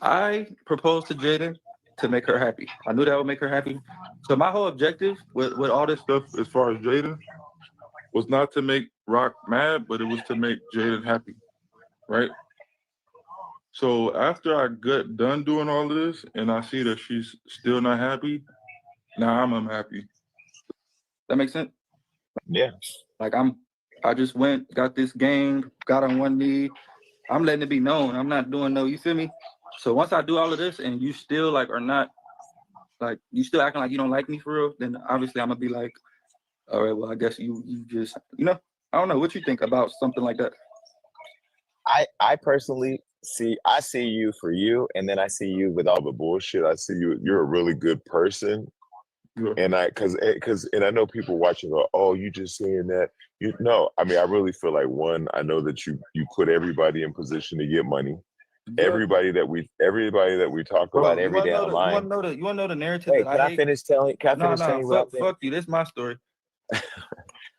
I proposed to Jaden to make her happy. I knew that would make her happy. So my whole objective with all this stuff, as far as Jaden, was not to make Rock mad, but it was to make Jaden happy, right? So after I got done doing all of this and I see that she's still not happy, now I'm unhappy. That makes sense? Yeah. Like I just went, got this game, got on one knee. I'm letting it be known. I'm not doing no, you feel me? So once I do all of this and you still like are not, like you still acting like you don't like me for real, then obviously I'm gonna be like, all right, well, I guess you just, I don't know what you think about something like that. I personally see you for you, and then I see you with all the bullshit. I see you're a really good person. Yeah. And I know people watching go, oh, you just saying that. I mean, I really feel like, one, I know that you put everybody in position to get money. everybody that we talk Bro, about you every wanna day know online. you wanna know the narrative Wait, that can I I hate? finish telling? Can I finish telling you what I think? Fuck you. This is my story.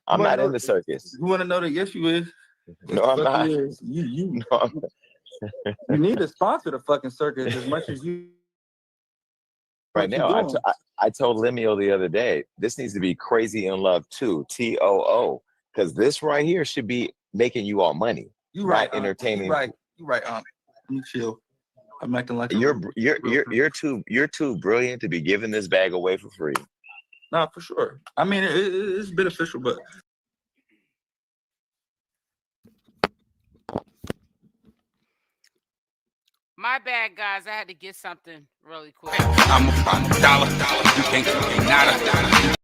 I'm wanna not know- in the circus. You want to know that? Yes, you is. No, I'm Fuck not. you is. You No, I'm you need to sponsor the fucking circus as much as you. right now. I told Lemuel the other day, this needs to be Crazy in Love 2, TOO, because this right here should be making you all money. You right, not entertaining. You right. Let me chill. I'm acting like you're too brilliant to be giving this bag away for free. Nah, for sure. I mean, it's beneficial, but My bad, guys. I had to get something really quick. I'm about $1. You can't tell me nada.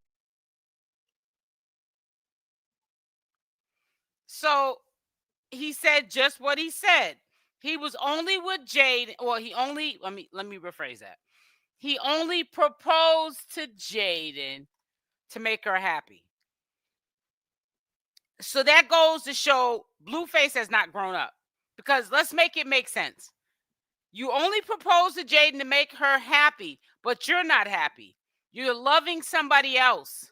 So he said just what he said. He was only with Jaden. Well, let me rephrase that. He only proposed to Jaden to make her happy. So that goes to show Blueface has not grown up. Because let's make it make sense. You only propose to Jaden to make her happy, but you're not happy. You're loving somebody else.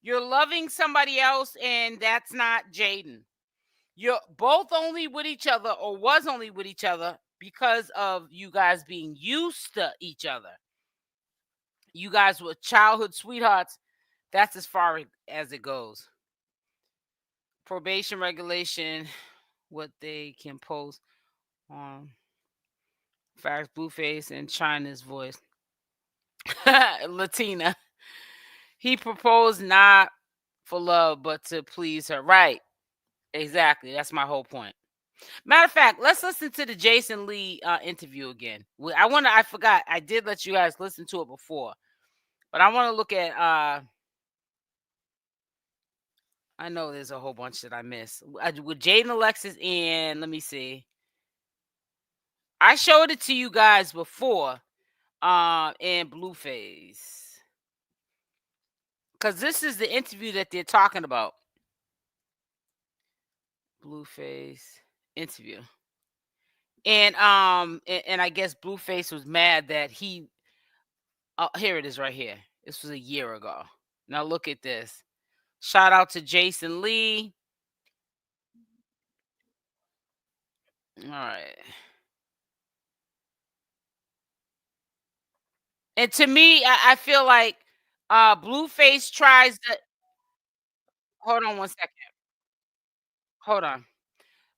You're loving somebody else, and that's not Jaden. You're both only with each other, or was only with each other, because of you guys being used to each other. You guys were childhood sweethearts. That's as far as it goes. Probation regulation, what they can post on facts, Blueface, and China's voice. Latina. He proposed not for love, but to please her. Right. Exactly. That's my whole point. Matter of fact, let's listen to the Jason Lee interview again. I forgot. I did let you guys listen to it before. But I want to look at I know there's a whole bunch that I missed. With Jaden Alexis and let me see. I showed it to you guys before in Blueface. Because this is the interview that they're talking about. Blueface interview. And I guess Blueface was mad that he here it is right here. This was a year ago. Now look at this. Shout out to Jason Lee. All right. And to me, I feel like Blueface tries to hold on one second. Hold on.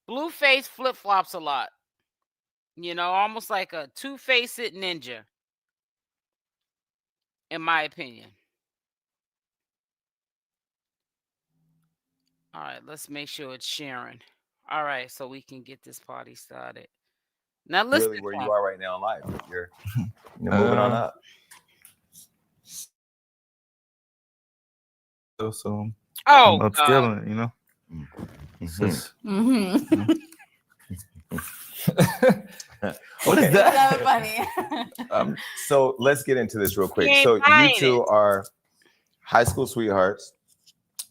Blueface flip-flops a lot. You know, almost like a two-faced ninja, in my opinion. All right, let's make sure it's sharing. All right, so we can get this party started. Now listen. Really, where you are right now in life, you're moving on up. So I'm upskilling, you know. What is that? Funny. So let's get into this real quick. He ain't So you buying two it. are high school sweethearts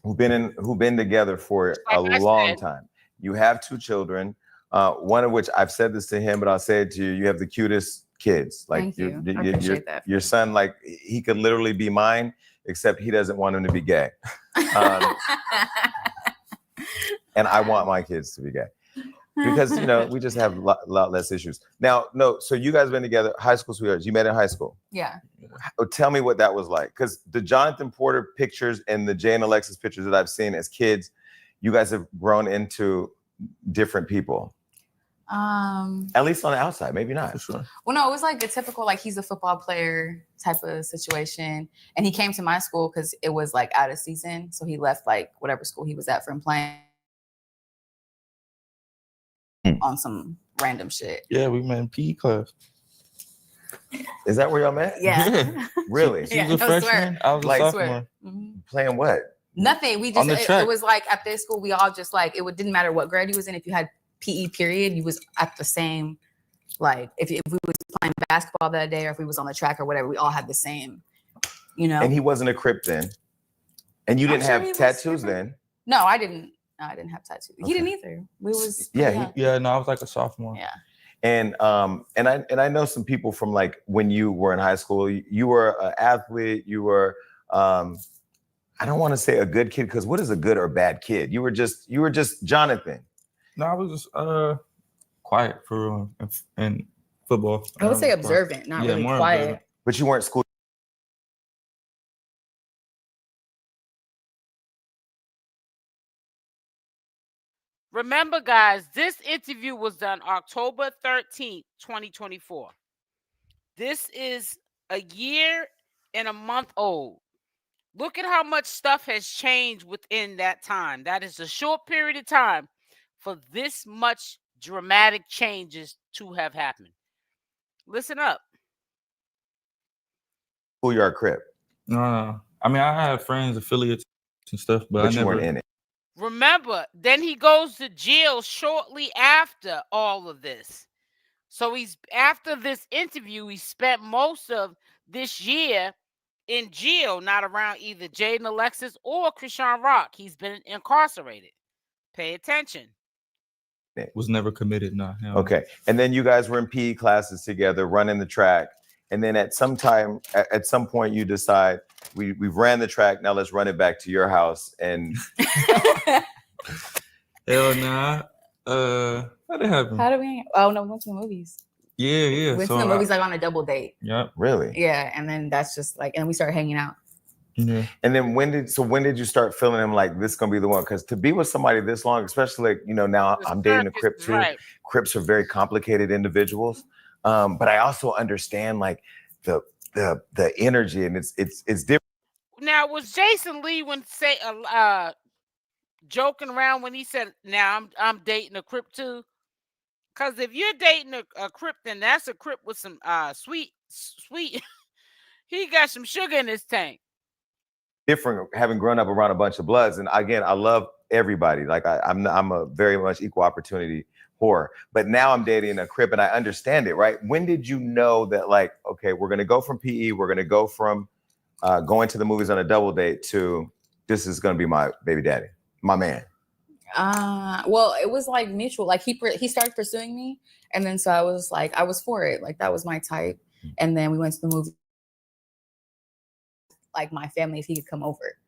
who've been together for a Like I long said. time. You have two children, one of which I've said this to him, but I'll say it to you. You have the cutest kids. Like Thank you. I appreciate that. Your son, like he could literally be mine, except he doesn't want him to be gay. And I want my kids to be gay. Because, you know, we just have a lot less issues. Now, no, so you guys have been together, high school sweethearts. You met in high school. Yeah. Tell me what that was like. Because the Jonathan Porter pictures and the Jaidyn Alexis pictures that I've seen as kids, you guys have grown into different people. At least on the outside, maybe not. For sure. Well, no, it was like a typical, like he's a football player type of situation. And he came to my school because it was like out of season. So he left like whatever school he was at from playing on some random shit. Yeah, we met in PE class. Is that where y'all met? Yeah. Really? She was a freshman. I was a Like, sophomore. Playing what? Nothing. We On just, the track. it was like at this school, we all just like, didn't matter what grade you was in. If you had PE period, you was at the same, like if we was playing basketball that day or if we was on the track or whatever, we all had the same, you know. And he wasn't a Crip then. And you didn't I'm sure have he was tattoos Crip. then. No, I didn't. No, I didn't have tattoos. Okay. He didn't either. We was Yeah, young. Yeah, no, I was like a sophomore. Yeah. And I know some people from like when you were in high school. You were an athlete. You were I don't want to say a good kid, because what is a good or bad kid? You were just Jonathan. No, I was just quiet for in football. I would say observant, not really more quiet. observant. But you weren't school. Remember, guys, this interview was done October 13th, 2024. This is a year and a month old. Look at how much stuff has changed within that time. That is a short period of time for this much dramatic changes to have happened. Listen up. Schoolyard crib. No. I mean, I had friends, affiliates and stuff, but I you never weren't in it. Remember, then he goes to jail shortly after all of this. So after this interview, he spent most of this year in jail, not around either Jaidyn Alexis or Chrisean Rock. He's been incarcerated. Pay attention. Was never committed. No. Okay. And then you guys were in PE classes together, running the track. And then at some point, you decide we've ran the track. Now let's run it back to your house. And hell nah. How did it happen? How did we? Oh no, we went to the movies. Yeah. We went to the movies like on a double date. Yeah. Really? Yeah, and then that's just like, and we started hanging out. Yeah. And then when did you start feeling him like this is gonna be the one? Because to be with somebody this long, especially like, now I'm dating a Crip too. Right. Crips are very complicated individuals. But I also understand like the energy, and it's different. Now, was Jason Lee joking around when he said, "Now I'm dating a Crip too"? Because if you're dating a Crip, then that's a Crip with some sweet. He got some sugar in his tank. Different having grown up around a bunch of Bloods, and again, I love everybody. Like I'm a very much equal opportunity whore, but now I'm dating a Crip, and I understand it. Right? When did you know that? Like, okay, we're gonna go from PE, we're gonna go from going to the movies on a double date to this is gonna be my baby daddy, my man. Well, it was like mutual. Like he started pursuing me, and then so I was for it. Like that was my type, and then we went to the movie. Like my family, if he could come over,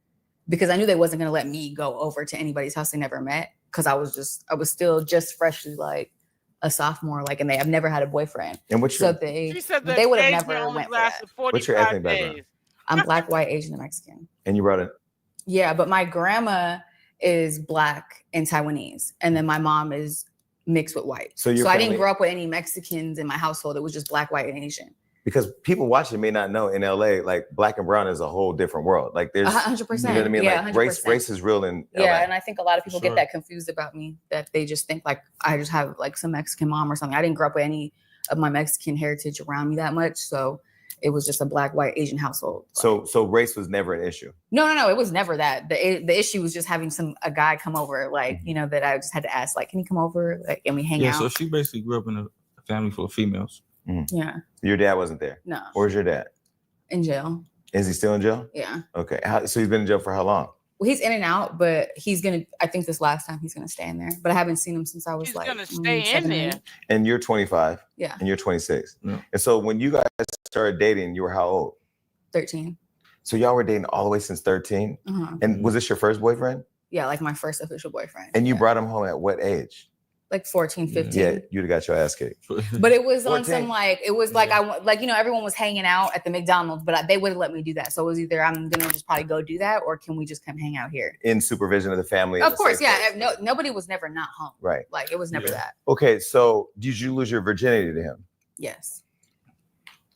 because I knew they wasn't gonna let me go over to anybody's house they never met, because I was still just freshly like a sophomore, like, and I've never had a boyfriend. And what's your? She said they would have never only went for lasted that. 45 What's your ethnic days. background? I'm Black, white, Asian, and Mexican. And you brought it. Yeah, but my grandma is Black and Taiwanese, and then my mom is mixed with white. So I didn't grow up with any Mexicans in my household. It was just Black, white, and Asian. Because people watching may not know, in LA, like Black and brown is a whole different world. Like there's 100%. You know what I mean? Yeah, like 100%. race is real in LA. Yeah, and I think a lot of people get that confused about me, that they just think like I just have like some Mexican mom or something. I didn't grow up with any of my Mexican heritage around me that much, so it was just a Black, white, Asian household. So race was never an issue. No, it was never that. The issue was just having a guy come over, like, that I just had to ask, like, can he come over, like, and we hang out. Yeah, so she basically grew up in a family full of females. Mm-hmm. Yeah. Your dad wasn't there? No. Where's your dad? In jail. Is he still in jail? Yeah. Okay. So he's been in jail for how long? Well, he's in and out, but I think this last time he's gonna stay in there. But I haven't seen him since I was He's like gonna stay in 17. there. And you're 25. Yeah. And you're 26. Yeah. And so when you guys started dating, you were how old? 13. So y'all were dating all the way since 13? Uh-huh. And was this your first boyfriend? Yeah, like my first official boyfriend. And you brought him home at what age? Like 14, 15. Yeah, you'd have got your ass kicked. But it was 14. on some everyone was hanging out at the McDonald's, but they wouldn't let me do that. So it was either I'm gonna just probably go do that, or can we just come hang out here? In supervision of the family. Of course, yeah. Nobody was never not home. Right. Like it was never that. Okay, so did you lose your virginity to him? Yes.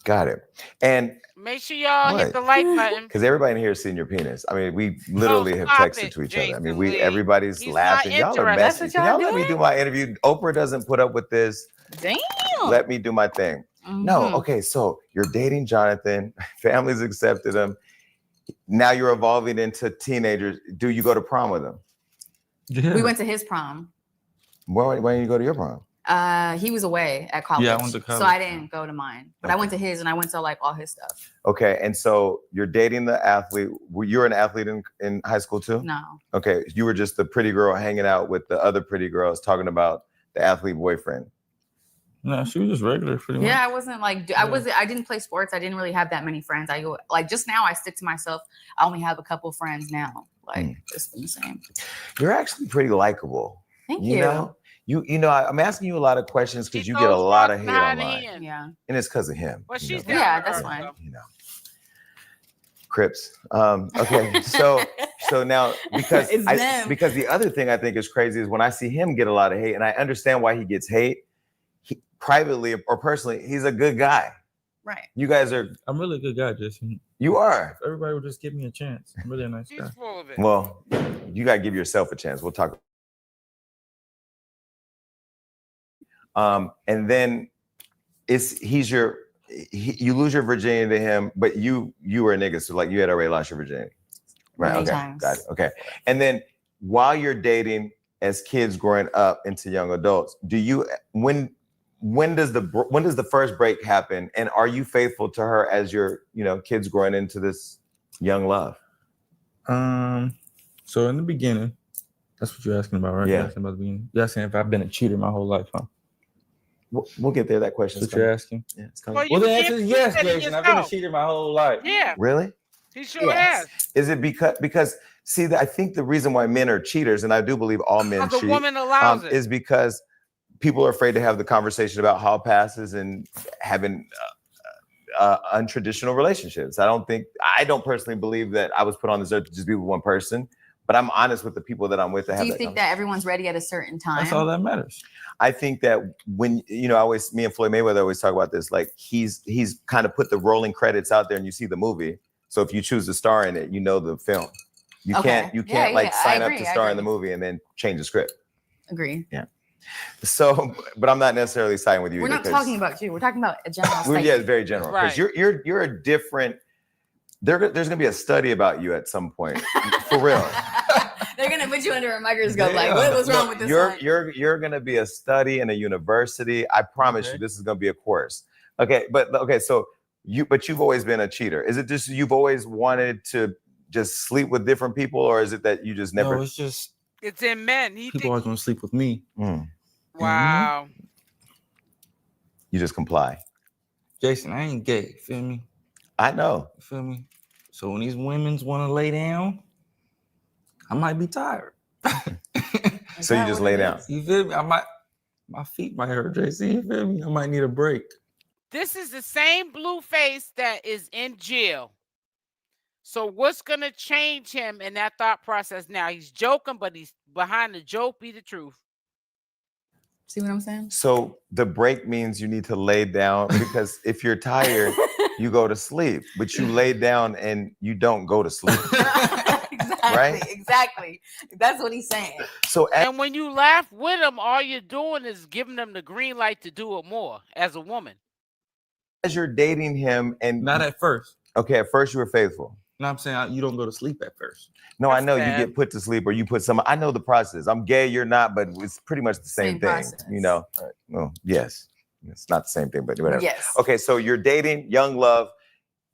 Got it. And make sure y'all hit the like button. Because everybody in here has seen your penis. I mean, we literally have stop texted it, to each other. I mean, Jason Lee. everybody's He's laughing. not Y'all are interested. messy. Can y'all let me do my interview? Oprah doesn't put up with this. Damn. Let me do my thing. Mm-hmm. No, okay, so you're dating Jonathan. Family's accepted him. Now you're evolving into teenagers. Do you go to prom with him? Yeah. We went to his prom. Why didn't you go to your prom? He was away at college. Yeah, I went to college. So I didn't go to mine. But I went to his, and I went to like all his stuff. Okay, and so you're dating the athlete. You're an athlete in high school too? No. Okay, you were just the pretty girl hanging out with the other pretty girls talking about the athlete boyfriend. No, she was just regular, pretty much. Yeah, I wasn't like I didn't play sports. I didn't really have that many friends. I go like just now I stick to myself. I only have a couple friends now. Like it's been the same. You're actually pretty likable. Thank you. You know, I'm asking you a lot of questions because you get a lot of hate online. Yeah. And it's because of him. Well, she's that's fine. You know. Crips. Okay, so now because because the other thing I think is crazy is when I see him get a lot of hate, and I understand why he gets hate. Privately or personally, he's a good guy. Right. You guys are. I'm really a good guy, Jason. You are. Everybody would just give me a chance. I'm really a nice guy. He's full of it. Well, you gotta give yourself a chance. We'll talk. And then you lose your virginity to him, but you were a nigga, so like you had already lost your virginity. Right. Many Okay. times. Got it. Okay. And then while you're dating as kids growing up into young adults, when does the first break happen? And are you faithful to her as your, kids growing into this young love? So in the beginning, that's what you're asking about, right? Yeah. You're asking about the beginning. You're asking if I've been a cheater my whole life, huh? We'll get there. That question. That's what you're asking. Yeah, it's coming. Well, the answer is yes, Jason. I've been a cheater my whole life. Yeah. Really? He sure has. Is it because see, I think the reason why men are cheaters, and I do believe all men cheat, the woman allows it, is because people are afraid to have the conversation about hall passes and having untraditional relationships. I don't personally believe that I was put on this earth to just be with one person, but I'm honest with the people that I'm with. Do you think that everyone's ready at a certain time? That's all that matters. I think that when, me and Floyd Mayweather always talk about this, like he's kind of put the rolling credits out there and you see the movie. So if you choose to star in it, you know the film. You can't sign up to star in the movie and then change the script. Agree. Yeah. So, but I'm not necessarily siding with you. We're not talking about you. We're talking about a general statement. Yeah, very general. Because you're a different. There's gonna be a study about you at some point, for real. They're gonna put you under a microscope. Like, what was wrong with this one? You're gonna be a study in a university. I promise you, this is gonna be a course. Okay, so you've always been a cheater. Is it just you've always wanted to just sleep with different people, or is it that you just never? No, it's just it's in men. People always want to sleep with me. Wow. You just comply. Jason, I ain't gay. Feel me? I know. Feel me? So when these women's want to lay down, I might be tired. So you just lay down. You feel me? My feet might hurt, Jason. You feel me? I might need a break. This is the same Blueface that is in jail. So what's gonna change him in that thought process now? He's joking, but he's behind the joke be the truth. See what I'm saying? So the break means you need to lay down, because if you're tired, you go to sleep, but you lay down and you don't go to sleep. Exactly. That's what he's saying. So and when you laugh with him, all you're doing is giving them the green light to do it more as a woman. As you're dating him, and not at first. Okay, at first you were faithful. No, I'm saying you don't go to sleep at first. No, I know you get put to sleep, or you put some. I know the process. I'm gay, you're not, but it's pretty much the same thing. Process. Well, yes, it's not the same thing, but whatever. Yes. Okay, so you're dating, young love.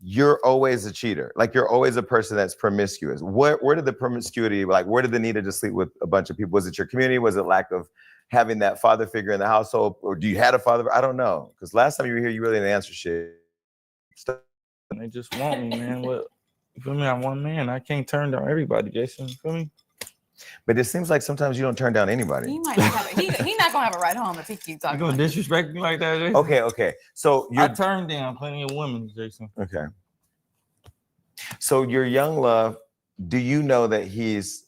You're always a cheater. Like you're always a person that's promiscuous. Where did the promiscuity? Like where did the need to just sleep with a bunch of people? Was it your community? Was it lack of having that father figure in the household, or do you had a father? I don't know, because last time you were here, you really didn't answer shit. They just want me, man. What? You feel me? I'm one man. I can't turn down everybody, Jason. You feel me? But it seems like sometimes you don't turn down anybody. He might not have he's not gonna have a ride home if he keeps talking. You gonna disrespect me like that, Jason? Okay. So I turned down plenty of women, Jason. Okay. So your young love, do you know that he's?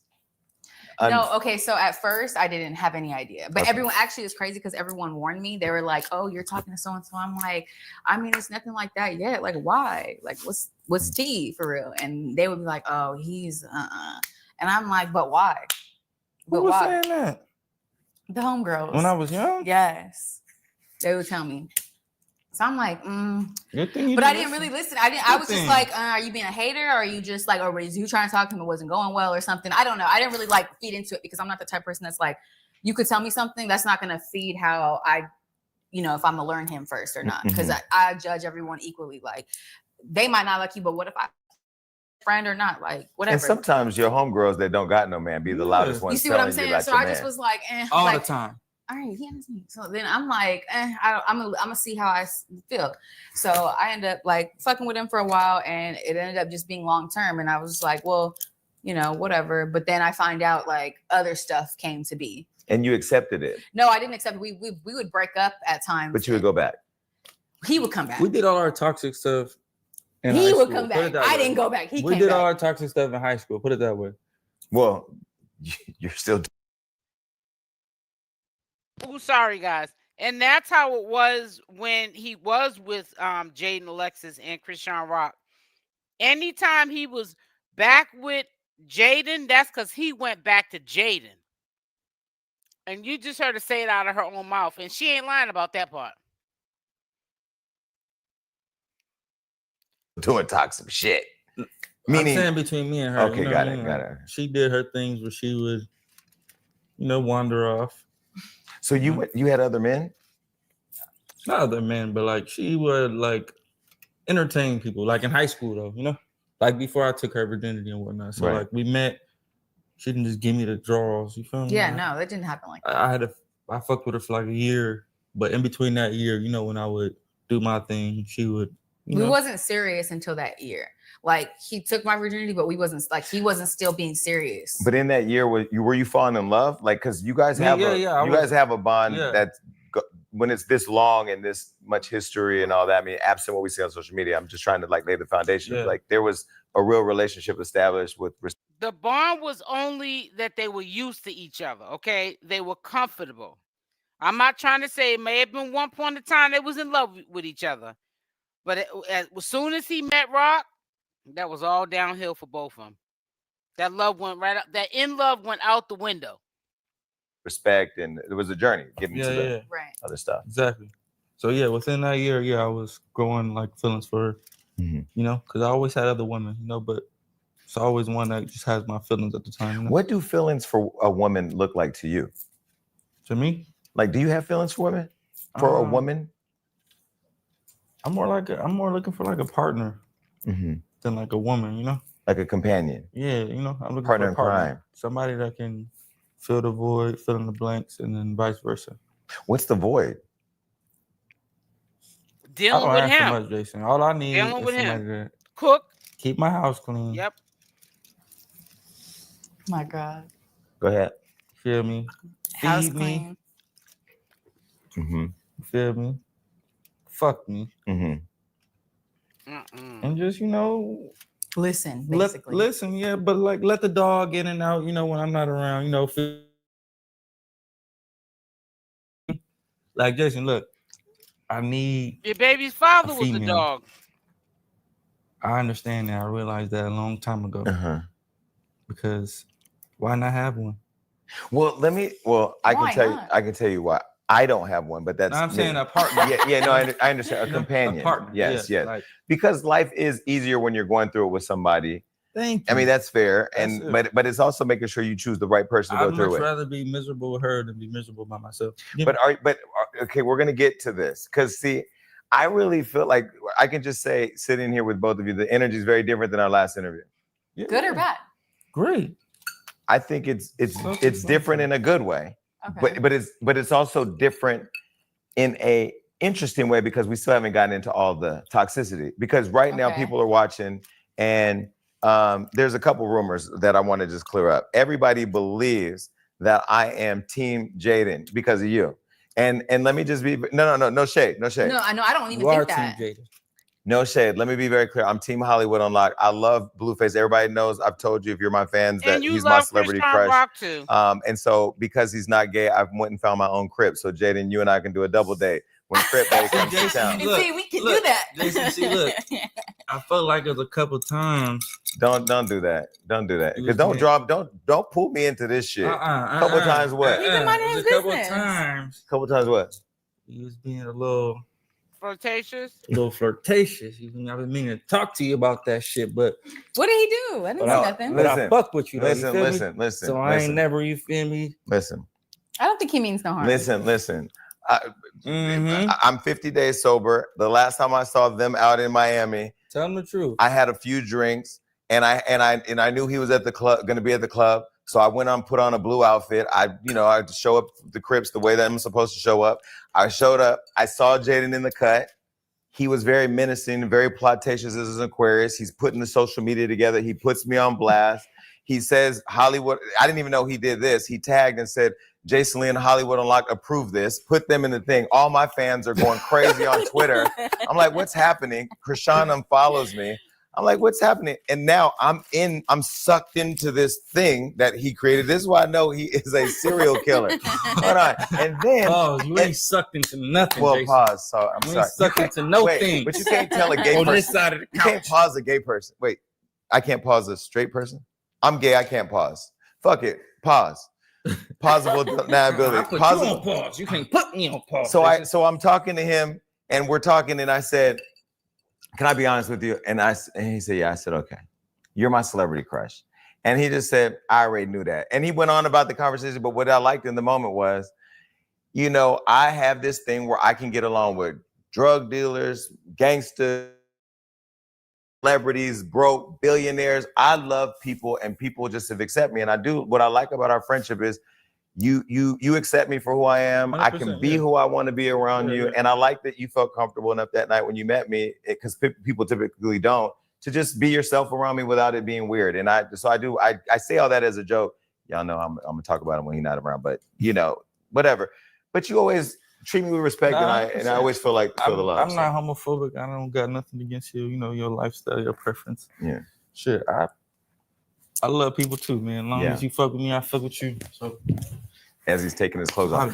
No. Okay. So at first I didn't have any idea, but everyone actually is crazy because everyone warned me. They were like, "Oh, you're talking to so and so." I'm like, "I mean, it's nothing like that yet. Like, why? Like, what's tea for real?" And they would be like, "Oh, he's And I'm like, "But why? Who was saying that? The homegirls. When I was young? Yes. They would tell me. So I'm like, Good thing you but I didn't really listen. I was just like, are you being a hater? Or are you just like, or was you trying to talk to him? It wasn't going well or something. I don't know. I didn't really like feed into it because I'm not the type of person that's like, you could tell me something that's not going to feed how I, if I'm going to learn him first or not. Because I judge everyone equally. Like they might not like you, but what if I friend or not, like whatever. And sometimes your homegirls that don't got no man be the loudest ones. You see what I'm saying? So I just was like, all the time. all right, he asked me. So then I'm like, I'm gonna see how I feel. So I end up like fucking with him for a while, and it ended up just being long term. And I was just like, well, you know, whatever. But then I find out like other stuff came to be. And you accepted it. No, I didn't accept it. We would break up at times. But you would go back. He would come back. We did all our toxic stuff. He would come back. I didn't go back. We did all our toxic stuff in high school. Put it that way. Well, you're still. Oh, sorry, guys. And that's how it was when he was with Jaidyn Alexis and Chrisean Rock. Anytime he was back with Jaden, that's because he went back to Jaden. And you just heard her say it out of her own mouth. And she ain't lying about that part. Doing toxic shit. Meaning, I'm saying between me and her. Okay, got it. She did her things where she would, you know, wander off. So you had other men? Not other men, but like she would like entertain people. Like in high school though, you know? Like before I took her virginity and whatnot. So like we met, she didn't just give me the draws. You feel me? Yeah, no, that didn't happen like that. I fucked with her for like a year, but in between that year, you know, when I would do my thing, she would. We wasn't serious until that year. Like he took my virginity, but he wasn't still being serious. But in that year, were you falling in love? Like, because you guys have guys have a bond that's when it's this long and this much history and all that. I mean, absent what we see on social media, I'm just trying to like lay the foundation. Yeah. Like there was a real relationship established with. The bond was only that they were used to each other. Okay, they were comfortable. I'm not trying to say it may have been one point in time they was in love with each other, but as soon as he met Rock, that was all downhill for both of them. That love went right up. That in love went out the window. Respect, and it was a journey getting to the other stuff. Exactly. So yeah, within that year, I was growing like feelings for her. You know, because I always had other women, you know, but it's always one that just has my feelings at the time. You know? What do feelings for a woman look like to you? To me, like, do you have feelings for women? For a woman? I'm more looking for like a partner than like a woman, you know, like a companion. Yeah, you know, I'm looking partner for a partner, in crime. Somebody that can fill the void, fill in the blanks, and then vice versa. What's the void? Dealing with him. So much, Jason. All I need dealing is with somebody him. to Cook. Keep my house clean. Yep. My God. Go ahead. Feel me? House Feed clean. me. Feel me? Fuck me. And just, you know, listen, basically. Listen, yeah, but like let the dog in and out, you know, when I'm not around, you know. Like Jason, look, I need your baby's father was a dog. I understand that. I realized that a long time ago. Because why not have one? Well, I can tell you why. I don't have one, but that's. No, I'm saying a partner. I understand. A companion. A partner. Yes. Like, because life is easier when you're going through it with somebody. Thank you. I mean, that's fair. But it's also making sure you choose the right person to go through it. I'd much rather be miserable with her than be miserable by myself. But okay, we're gonna get to this because see, I really feel like I can just say, sitting here with both of you, the energy is very different than our last interview. Yeah. Good or bad? Great. I think it's different in a good way. Okay. But it's also different in a interesting way because we still haven't gotten into all the toxicity. Because right now people are watching, and there's a couple rumors that I want to just clear up. Everybody believes that I am Team Jaden because of you. And let me just be no shade. No, I know I don't even think that. Team Jaden. No shade. Let me be very clear. I'm Team Hollywood Unlocked. I love Blueface. Everybody knows. I've told you if you're my fans that he's my celebrity crush. Rock too. And so because he's not gay, I went and found my own crib. So Jaden, you and I can do a double date when Crip Day comes to town. See, we can do that. Jason, see, look. I felt like it was a couple times. Don't do that. Don't do that. Because don't pull me into this shit. Couple times what? A couple times. Couple times what? He was being a little flirtatious. I've been meaning to talk to you about that shit, but what did he do? I didn't say nothing. But I fuck with you. Listen. So I ain't never, you feel me? Listen. I don't think he means no harm. Listen. I'm 50 days sober. The last time I saw them out in Miami, tell them the truth. I had a few drinks, and I knew he was at the club, going to be at the club. So I went on, put on a blue outfit. I had to show up the Crips the way that I'm supposed to show up. I showed up. I saw Jaden in the cut. He was very menacing, very flirtatious as an Aquarius. He's putting the social media together. He puts me on blast. He says, Hollywood, I didn't even know he did this. He tagged and said, Jason Lee and Hollywood Unlocked approve this. Put them in the thing. All my fans are going crazy on Twitter. I'm like, what's happening? Chrisean unfollows me. I'm like, what's happening? And now I'm sucked into this thing that he created. This is why I know he is a serial killer. Hold on. And then you ain't sucked into nothing. Well, Jason. pause. So I'm You sorry. ain't sucked into no wait, thing. But you can't tell a gay on person. this side of the You couch. can't pause a gay person. Wait, I can't pause a straight person? I'm gay, I can't pause. Fuck it. Pause. Pausable deniability. I put you on pause. You can't put me on pause. So I'm talking to him and we're talking and I said, can I be honest with you? And he said, yeah. I said, okay. You're my celebrity crush. And he just said, I already knew that. And he went on about the conversation, but what I liked in the moment was, I have this thing where I can get along with drug dealers, gangsters, celebrities, broke, billionaires. I love people and people just have accept me. And what I like about our friendship is you accept me for who I am. I can be who I want to be around you. And I like that you felt comfortable enough that night when you met me, because people typically don't, to just be yourself around me without it being weird. And I say all that as a joke. Y'all know I'm gonna talk about him when he's not around, but whatever. But you always treat me with respect, and I always feel the love. I'm not homophobic. I don't got nothing against you. Your lifestyle, your preference. Yeah. Shit, I love people too, man. As long as you fuck with me, I fuck with you. So as he's taking his clothes off.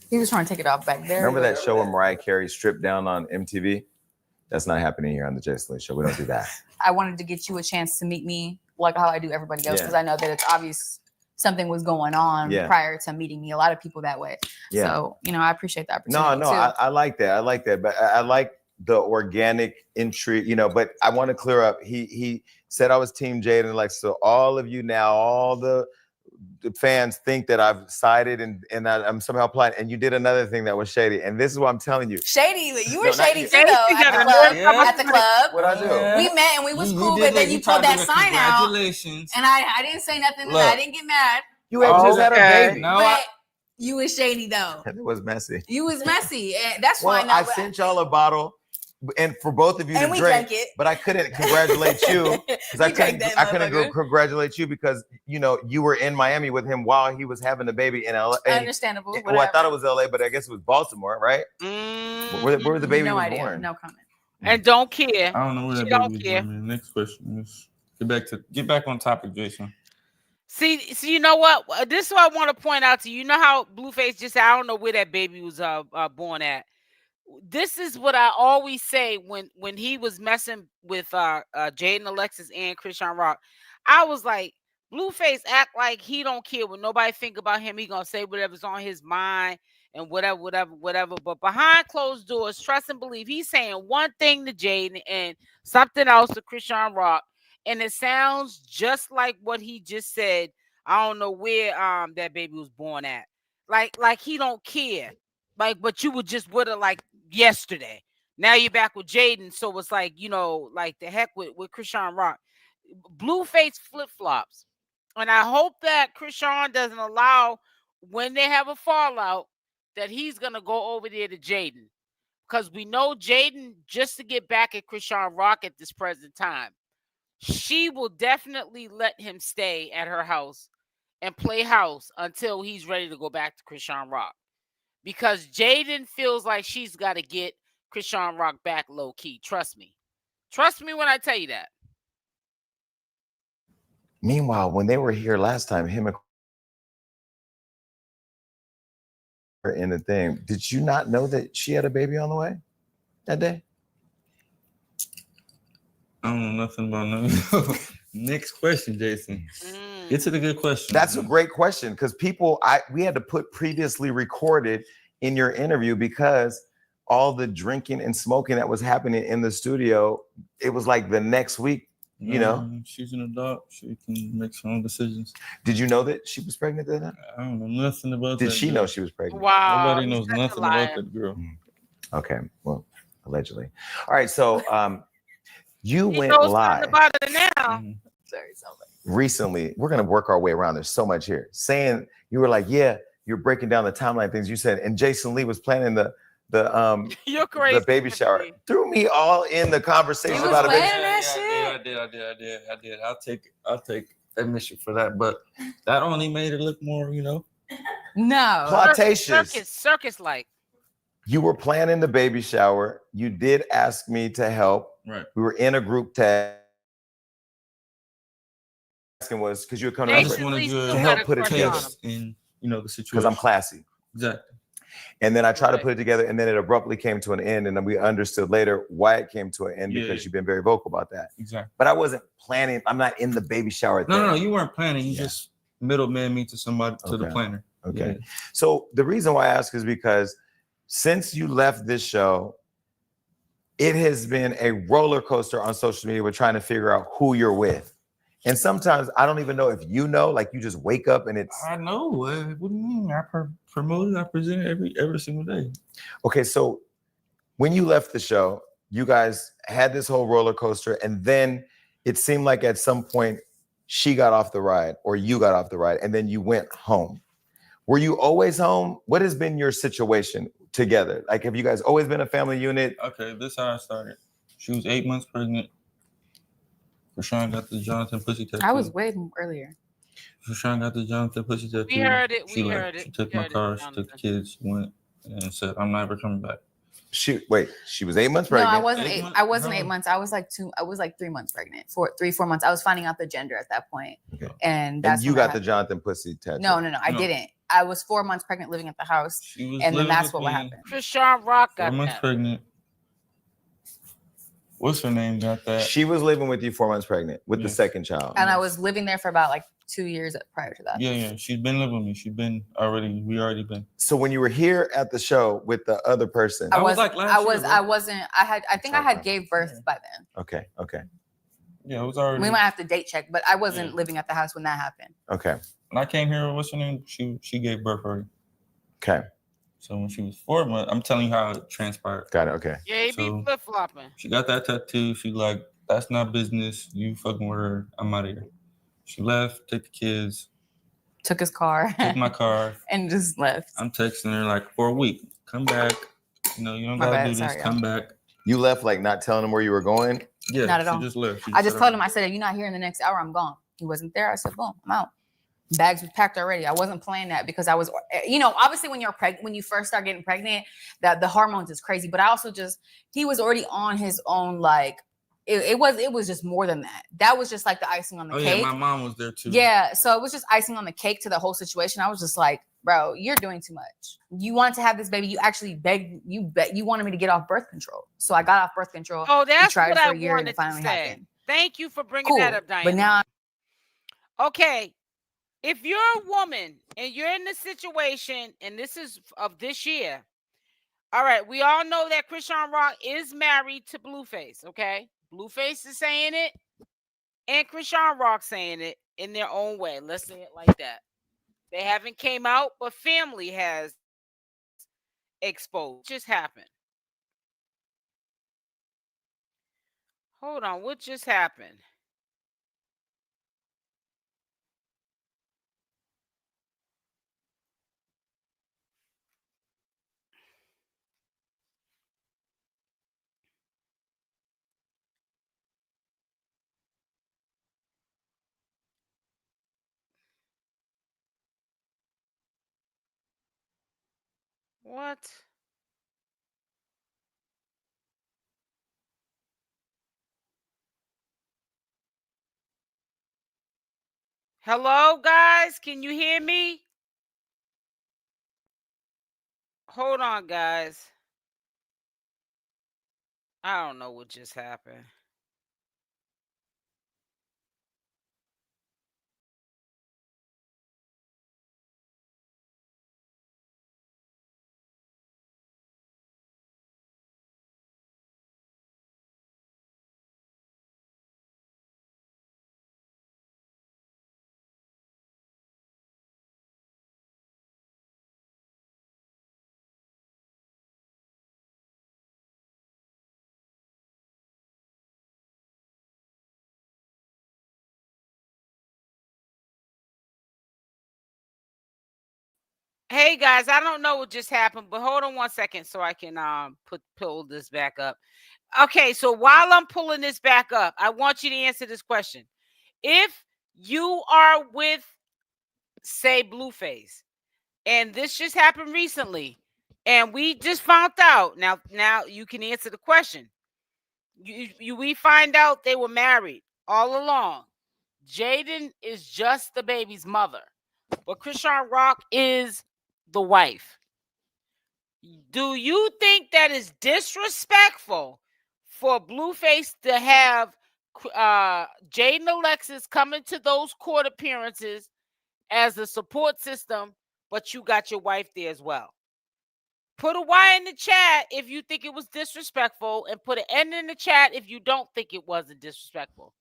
He was trying to take it off back there. Remember that show where Mariah Carey stripped down on MTV? That's not happening here on the Jason Lee Show. We don't do that. I wanted to get you a chance to meet me like how I do everybody else, because I know that it's obvious something was going on prior to meeting me. A lot of people that way. Yeah. So, I appreciate the opportunity. No, I like that. I like that. But I like the organic intrigue, but I want to clear up. He said I was Team Jaden Alexis. So all of you now, all the fans think that I've sided and I'm somehow plotting. And you did another thing that was shady. And this is what I'm telling you. Shady? You were shady too, though, at the club. What'd I do? We met and we was cool, but then you pulled that sign out. Congratulations. And I didn't say nothing and I didn't get mad. You had just had a baby. No, but you was shady, though. It was messy. You was messy. And that's why I sent y'all a bottle. And for both of you to drink, but I couldn't congratulate you because I couldn't congratulate you because you were in Miami with him while he was having the baby in LA. Understandable. Well, I thought it was LA, but I guess it was Baltimore, right? Where the baby was born. No comment. And don't care. I don't know where that baby was born. Next question is get back on topic, Jason. See, you know what? This is what I want to point out to you. You know how Blueface just said, I don't know where that baby was born at. This is what I always say when he was messing with Jaidyn Alexis and Chrisean Rock. I was like, Blueface act like he don't care what nobody think about him. He gonna say whatever's on his mind and whatever. But behind closed doors, trust and believe, he's saying one thing to Jaden and something else to Chrisean Rock, and it sounds just like what he just said. I don't know where that baby was born at. Like he don't care. But you were just with her like yesterday. Now you're back with Jaden, so it's like like the heck with Chrisean Rock. Blueface flip-flops, and I hope that Chrisean doesn't allow when they have a fallout that he's gonna go over there to Jaden, because we know Jaden, just to get back at Chrisean Rock at this present time, she will definitely let him stay at her house and play house until he's ready to go back to Chrisean Rock. Because Jaden feels like she's got to get Chrisean Rock back low key. Trust me. Trust me when I tell you that. Meanwhile, when they were here last time, him and in the thing, did you not know that she had a baby on the way that day? I don't know nothing about nothing. Next question, Jason. It's a good question. That's a great question because we had to put previously recorded in your interview because all the drinking and smoking that was happening in the studio, it was like the next week, She's an adult. She can make her own decisions. Did you know that she was pregnant then? I don't know nothing about that. Did she know she was pregnant? Wow. Nobody knows nothing about that girl. Okay. Well, allegedly. All right. So you went knows live. about it now. Sorry, somebody. recently, we're going to work our way around. There's so much here. Saying you were like, yeah, you're breaking down the timeline things you said, and Jason Lee was planning the You're crazy, the baby shower. Tiffany. Threw me all in the conversation You was about a baby. planning that I did. I'll take admission for that, but that only made it look more, No. Plotacious. Circus like. You were planning the baby shower. You did ask me to help. Right. We were in a group text. Asking was because you were coming I over just wanted you to help put it together in, the situation. because I'm classy. Exactly. And then I tried to put it together, and then it abruptly came to an end. And then we understood later why it came to an end because you've been very vocal about that. Exactly. But I wasn't planning. I'm not in the baby shower. No, you weren't planning. You just middleman me to somebody, to the planner. Okay. Yeah. So the reason why I ask is because since you left this show, it has been a roller coaster on social media. We're trying to figure out who you're with. And sometimes I don't even know if you know, like you just wake up and it's. I know. What do you mean? I promote it. I present it every single day. Okay, so when you left the show, you guys had this whole roller coaster, and then it seemed like at some point she got off the ride or you got off the ride, and then you went home. Were you always home? What has been your situation together? Like, have you guys always been a family unit? Okay, this is how I started. She was 8 months pregnant. Chrisean got the Jonathan pussy tattoo. I was way earlier. Chrisean got the Jonathan pussy tattoo. We heard it. She took my car. She took the kids. Went and said, "I'm never coming back." She was 8 months pregnant. No, I wasn't eight. I wasn't 8 months. I was like 3 months pregnant. 4 months. I was finding out the gender at that point. Okay. And that's you got the Jonathan pussy tattoo. No, I didn't. I was 4 months pregnant, living at the house, and then that's what happened. Chrisean Rock got 4 months pregnant. What's her name? Got that? She was living with you 4 months pregnant with the second child. And I was living there for about like 2 years prior to that. Yeah. She's been living with me. We already been. So when you were here at the show with the other person, I think I had gave birth by then. Okay. Yeah, it was already. We might have to date check, but I wasn't living at the house when that happened. Okay. When I came here, what's her name? She gave birth already. Okay. So when she was 4 months, I'm telling you how it transpired. Got it. Okay. Yeah, he be flip-flopping. She got that tattoo. She like, that's not business. You fucking with her. I'm out of here. She left, took the kids. Took his car. Took my car. And just left. I'm texting her like for a week. Come back. You don't gotta do this. Come back. You left like not telling him where you were going? Yeah. Not at all. She just left. I just told him, I said, if you're not here in the next hour, I'm gone. He wasn't there. I said, boom, I'm out. Bags was packed already. I wasn't playing that because I was, obviously when you're pregnant, when you first start getting pregnant, that the hormones is crazy. But I also he was already on his own, like it was just more than that. That was just like the icing on the cake. Yeah, my mom was there too. Yeah, so it was just icing on the cake to the whole situation. I was just like, bro, you're doing too much. You wanted to have this baby. You actually you wanted me to get off birth control. So I got off birth control. Oh, that's tried what for I a year wanted and it finally to say. happened. Thank you for bringing that up, Diana. But now, okay, if you're a woman and you're in the situation, and this is of this year, all right, we all know that Chrisean Rock is married to Blueface, okay? Blueface is saying it, and Chrisean Rock saying it in their own way. Let's say it like that. They haven't came out, but family has exposed. What just happened? Hold on, what just happened? What? Hello, guys. Can you hear me? Hold on, guys. I don't know what just happened. Hey guys, I don't know what just happened, but hold on 1 second so I can pull this back up. Okay, so while I'm pulling this back up, I want you to answer this question. If you are with, say, Blueface, and this just happened recently, and we just found out, now you can answer the question. We find out they were married all along. Jaden is just the baby's mother, but Chrisean Rock is the wife. Do you think that is disrespectful for Blueface to have Jaidyn Alexis coming to those court appearances as a support system, but you got your wife there as well? Put a Y in the chat if you think it was disrespectful, and put an N in the chat if you don't think it wasn't disrespectful.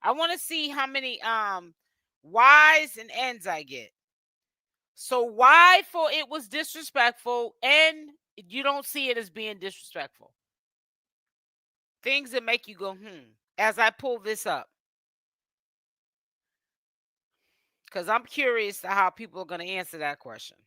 I want to see how many Y's and N's I get. So Y for it was disrespectful, and you don't see it as being disrespectful. Things that make you go, as I pull this up. Because I'm curious to how people are going to answer that question.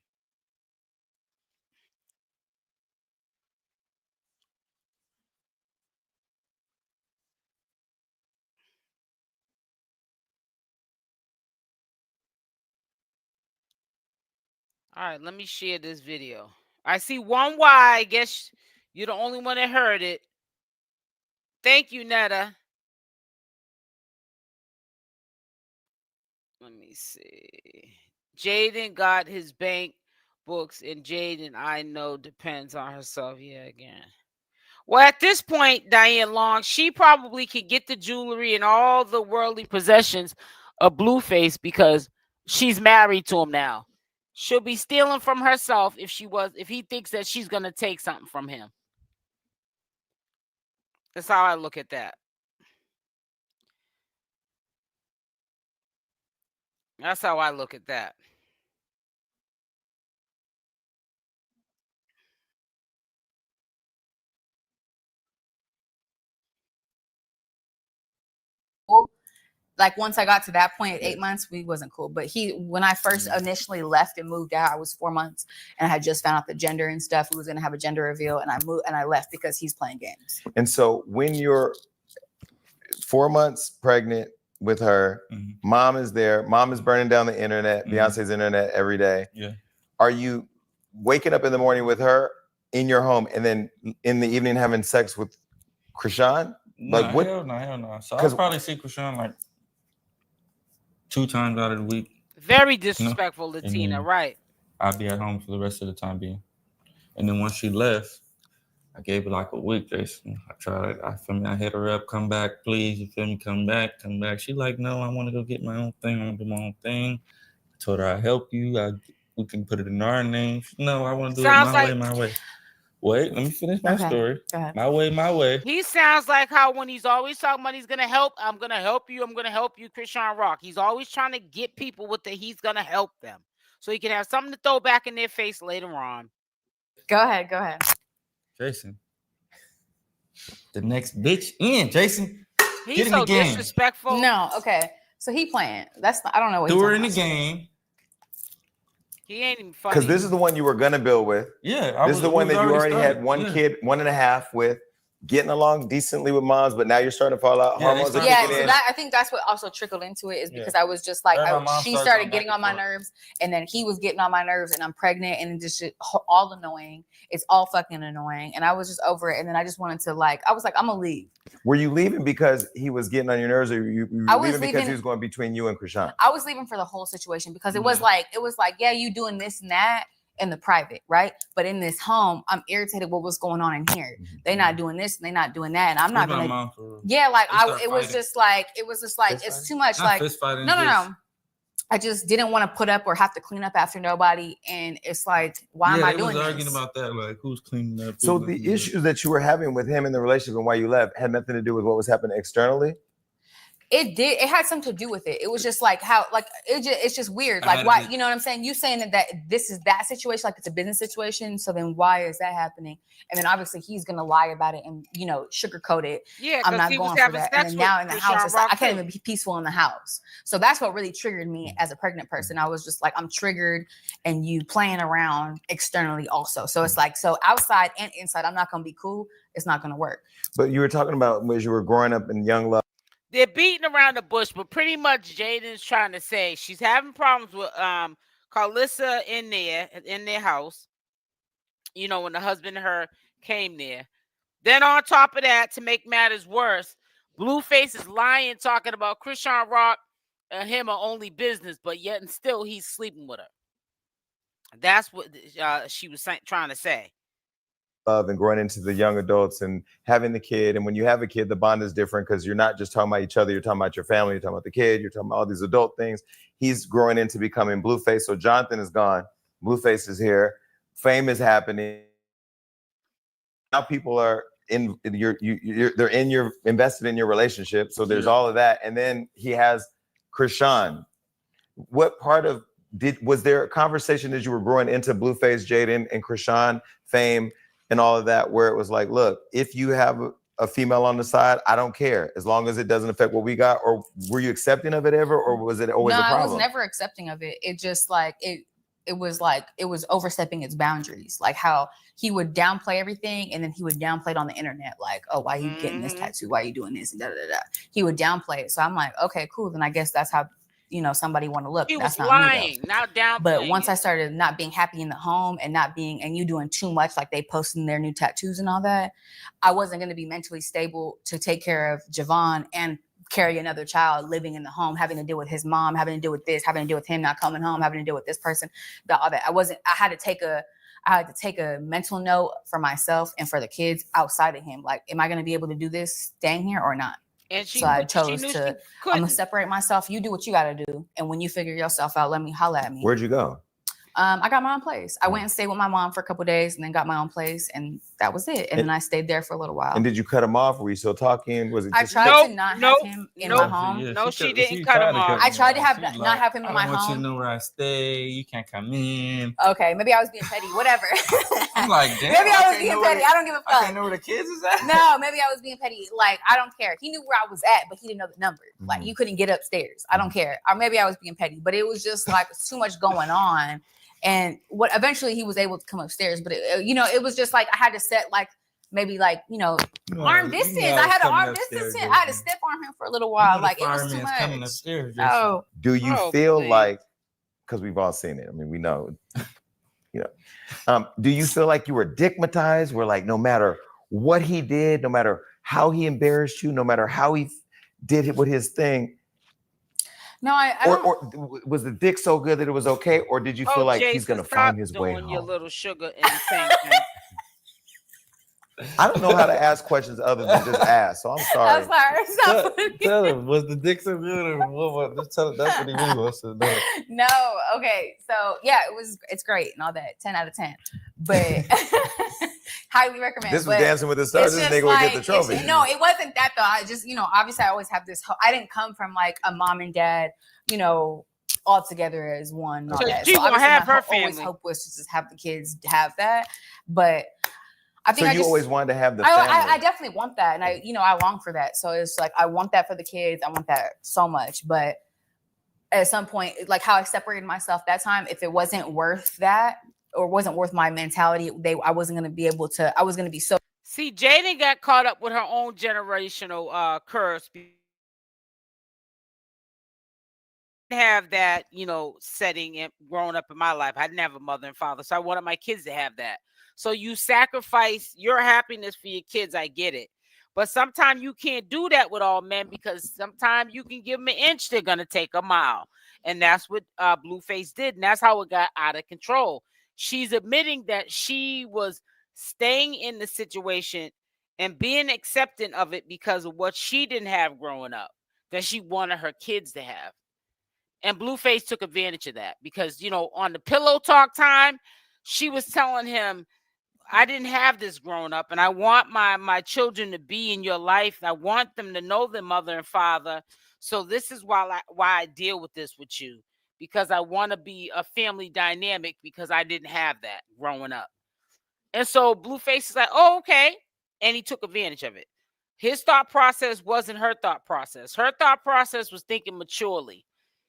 All right, let me share this video. I see one Y. I guess you're the only one that heard it. Thank you, Netta. Let me see. Jaden got his bank books, and Jaden, I know, depends on herself. Yeah, again. Well, at this point, Diane Long, she probably could get the jewelry and all the worldly possessions of Blueface because she's married to him now. She'll be stealing from herself if he thinks that she's going to take something from him. That's how I look at that. That's how I look at that. Like once I got to that point at 8 months, we wasn't cool. But when I first initially left and moved out, I was 4 months and I had just found out the gender and stuff. We was gonna have a gender reveal, and I left because he's playing games. And so when you're 4 months pregnant with her, mom is there, mom is burning down the internet, Beyonce's internet every day. Yeah. Are you waking up in the morning with her in your home and then in the evening having sex with Chrisean? Like what? Hell no. So I'll probably see Chrisean like 2 times out of the week. Very disrespectful, Latina, right? I'll be at home for the rest of the time being. And then once she left, I gave her like a week. I tried, I hit her up, come back, please. You feel me? Come back. She like, no, I want to go get my own thing. I want to do my own thing. I told her I'll help you. We can put it in our name. No, I want to do it my way. Wait, let me finish my story. My way. He sounds like how when he's always talking about he's going to help, I'm going to help you, Chrisean Rock. He's always trying to get people with he's going to help them. So he can have something to throw back in their face later on. Go ahead. Jason. The next bitch in, Jason. He's so disrespectful. No, okay. So he playing. I don't know what threw her in the game. He ain't even funny. Because this is the one you were gonna build with. Yeah. This is the one that you already had one kid, 1.5 with, getting along decently with moms, but now you're starting to fall out. Hormones are kicking in. I think that's what also trickled into it is because I was just like, she started getting on my nerves, and then he was getting on my nerves, and I'm pregnant, and just all annoying. It's all fucking annoying, and I was just over it, and then I just wanted to I was like, I'm gonna leave. Were you leaving because he was getting on your nerves, or you leaving because he was going between you and Chrisean? I was leaving for the whole situation because it was like, yeah, you doing this and that in the private, right? But in this home, I'm irritated with what's going on in here. They not doing this and they not doing that, and I'm not gonna. Yeah, it was just like it's too much. Like no. I just didn't want to put up or have to clean up after nobody, and it's like, why am I doing this? Arguing about that, like who's cleaning up. So the issues that you were having with him in the relationship and why you left had nothing to do with what was happening externally. It did. It had something to do with it. It was just like how, like it's just weird. Like why, you know what I'm saying? You saying that this is that situation, like it's a business situation. So then why is that happening? And then obviously he's gonna lie about it and sugarcoat it. Yeah, I'm not going for that. And then now in the house, it's like, I can't even be peaceful in the house. So that's what really triggered me as a pregnant person. I was just like, I'm triggered, and you playing around externally also. So it's like, so outside and inside, I'm not gonna be cool. It's not gonna work. But you were talking about as you were growing up in young love. They're beating around the bush, but pretty much Jaidyn's trying to say she's having problems with 𝗪𝗪𝗧 in their house. When the husband and her came there. Then on top of that, to make matters worse, Blueface is lying, talking about Chrisean Rock and him are only business, but yet and still he's sleeping with her. That's what she was trying to say. Love and growing into the young adults and having the kid. And when you have a kid, the bond is different because you're not just talking about each other. You're talking about your family. You're talking about the kid. You're talking about all these adult things. He's growing into becoming Blueface. So Jonathan is gone. Blueface is here. Fame is happening. Now people are they're invested in your relationship. So there's all of that. And then he has Chrisean. What part of was there a conversation as you were growing into Blueface, Jaidyn, and Chrisean fame and all of that, where it was like, look, if you have a female on the side, I don't care, as long as it doesn't affect what we got? Or were you accepting of it ever, or was it always a problem? No, I was never accepting of it. It just like it was like it was overstepping its boundaries. Like how he would downplay everything, and then he would downplay it on the internet, like, oh, why are you getting this tattoo? Why are you doing this? And He would downplay it. So I'm like, okay, cool. Then I guess that's how somebody want to look. He That's was not lying, me, not down. But once I started not being happy in the home and you doing too much, like they posting their new tattoos and all that, I wasn't going to be mentally stable to take care of Javon and carry another child living in the home, having to deal with his mom, having to deal with this, having to deal with him not coming home, having to deal with this person, all that. I had to take a mental note for myself and for the kids outside of him. Like, am I going to be able to do this staying here or not? And so I chose to, I'm going to separate myself. You do what you got to do. And when you figure yourself out, let me holla at me. Where'd you go? I got my own place. I went and stayed with my mom for a couple of days and then got my own place. And that was it. And then I stayed there for a little while. And did you cut him off? Were you still talking? Was it I tried to not have him in my home. Yeah, she didn't cut him off. I tried to not have him in my home. I want you to know where I stay. You can't come in. Okay, maybe I was being petty. Whatever. I'm like, damn. Maybe I was being petty. I don't give a fuck. I can't know where the kids is at. No, maybe I was being petty. Like, I don't care. He knew where I was at, but he didn't know the number. Like, you couldn't get upstairs. I don't care. Or maybe I was being petty, but it was just like too much going on. And what eventually he was able to come upstairs, but it was just like I had to set like maybe like arm distance. I had to arm distance. I had to step on him for a little while. Like, it was too much. Coming upstairs, oh, do you feel like, because we've all seen it? I mean, we know. Do you feel like you were digmatized? Where like no matter what he did, no matter how he embarrassed you, no matter how he did it with his thing. No, or was the dick so good that it was okay, or did you feel like he's gonna find his way home? Your little sugar and I don't know how to ask questions other than just ask, so I'm sorry. I'm sorry. Tell him, was the dick so good, or what? Just tell him that's what he really wants to know. No, okay, so yeah, it's great and all that, 10 out of 10, but highly recommend. This was Dancing with the Stars. This nigga would get the trophy. No, it wasn't that though. I just, obviously I always have this. I didn't come from like a mom and dad, all together as one. So that. she won't have her family. Always hope was to just have the kids have that, but I think so. Always wanted to have the family. I definitely want that, and I long for that. So it's like I want that for the kids. I want that so much, but at some point, like how I separated myself that time, if it wasn't worth that or wasn't worth my mentality, I wasn't going to be able to. I was going to be so. See, Jaidyn got caught up with her own generational curse. Have that, setting and growing up in my life. I didn't have a mother and father, so I wanted my kids to have that. So you sacrifice your happiness for your kids. I get it. But sometimes you can't do that with all men, because sometimes you can give them an inch, they're going to take a mile. And that's what Blueface did. And that's how it got out of control. She's admitting that she was staying in the situation and being accepting of it because of what she didn't have growing up, that she wanted her kids to have. And Blueface took advantage of that because, on the pillow talk time, she was telling him, I didn't have this growing up, and I want my children to be in your life. I want them to know their mother and father. So this is why I deal with this with you, because I want to be a family dynamic, because I didn't have that growing up. And so Blueface is like, oh, okay. And he took advantage of it. His thought process wasn't her thought process. Her thought process was thinking maturely.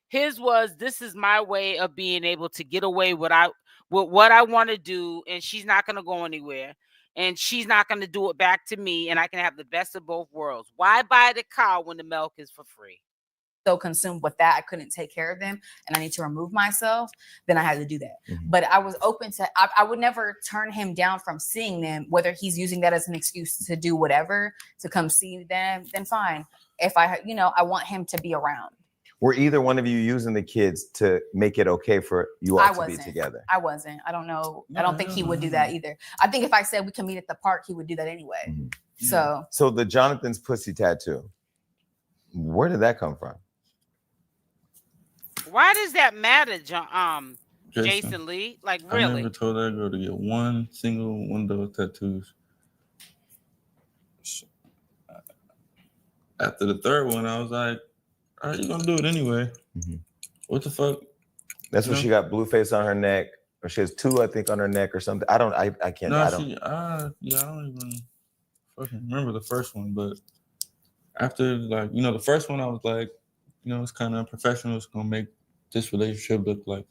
His was, this is my way of being able to get away with what I want to do, and she's not going to go anywhere, and she's not going to do it back to me, and I can have the best of both worlds. Why buy the cow when the milk is for free? So consumed with that, I couldn't take care of them, and I need to remove myself, then I had to do that. But I was open to, I would never turn him down from seeing them, whether he's using that as an excuse to do whatever, to come see them, then fine. If I want him to be around. Were either one of you using the kids to make it okay for you all to be together? I wasn't. I don't know. I don't think he would do that either. I think if I said we can meet at the park, he would do that anyway. So the Jonathan's pussy tattoo, where did that come from? Why does that matter, Jason Lee? Like, really? I never told that girl to get one single one of those tattoos. After the third one, I was like, all right, you're gonna do it anyway. What the fuck? That's when she got Blueface on her neck, or she has two, I think, on her neck or something. I can't. No, I don't even fucking remember the first one, but after, like, the first one, I was like, it's kind of unprofessional. It's gonna make this relationship look like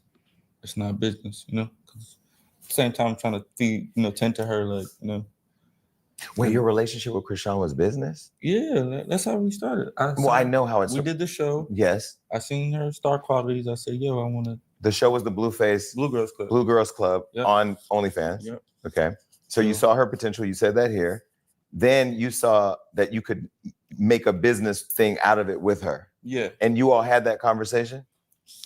it's not business, because at the same time, I'm trying to feed, tend to her, like, Wait, your relationship with Chrisean was business? Yeah, that's how we started. I know how it's. We did the show. Yes. I seen her star qualities. I said, yo, I want to. The show was the Blueface Blue Girls Club. Blue Girls Club on OnlyFans. Yep. Okay. So you saw her potential. You said that here. Then you saw that you could make a business thing out of it with her. Yeah. And you all had that conversation?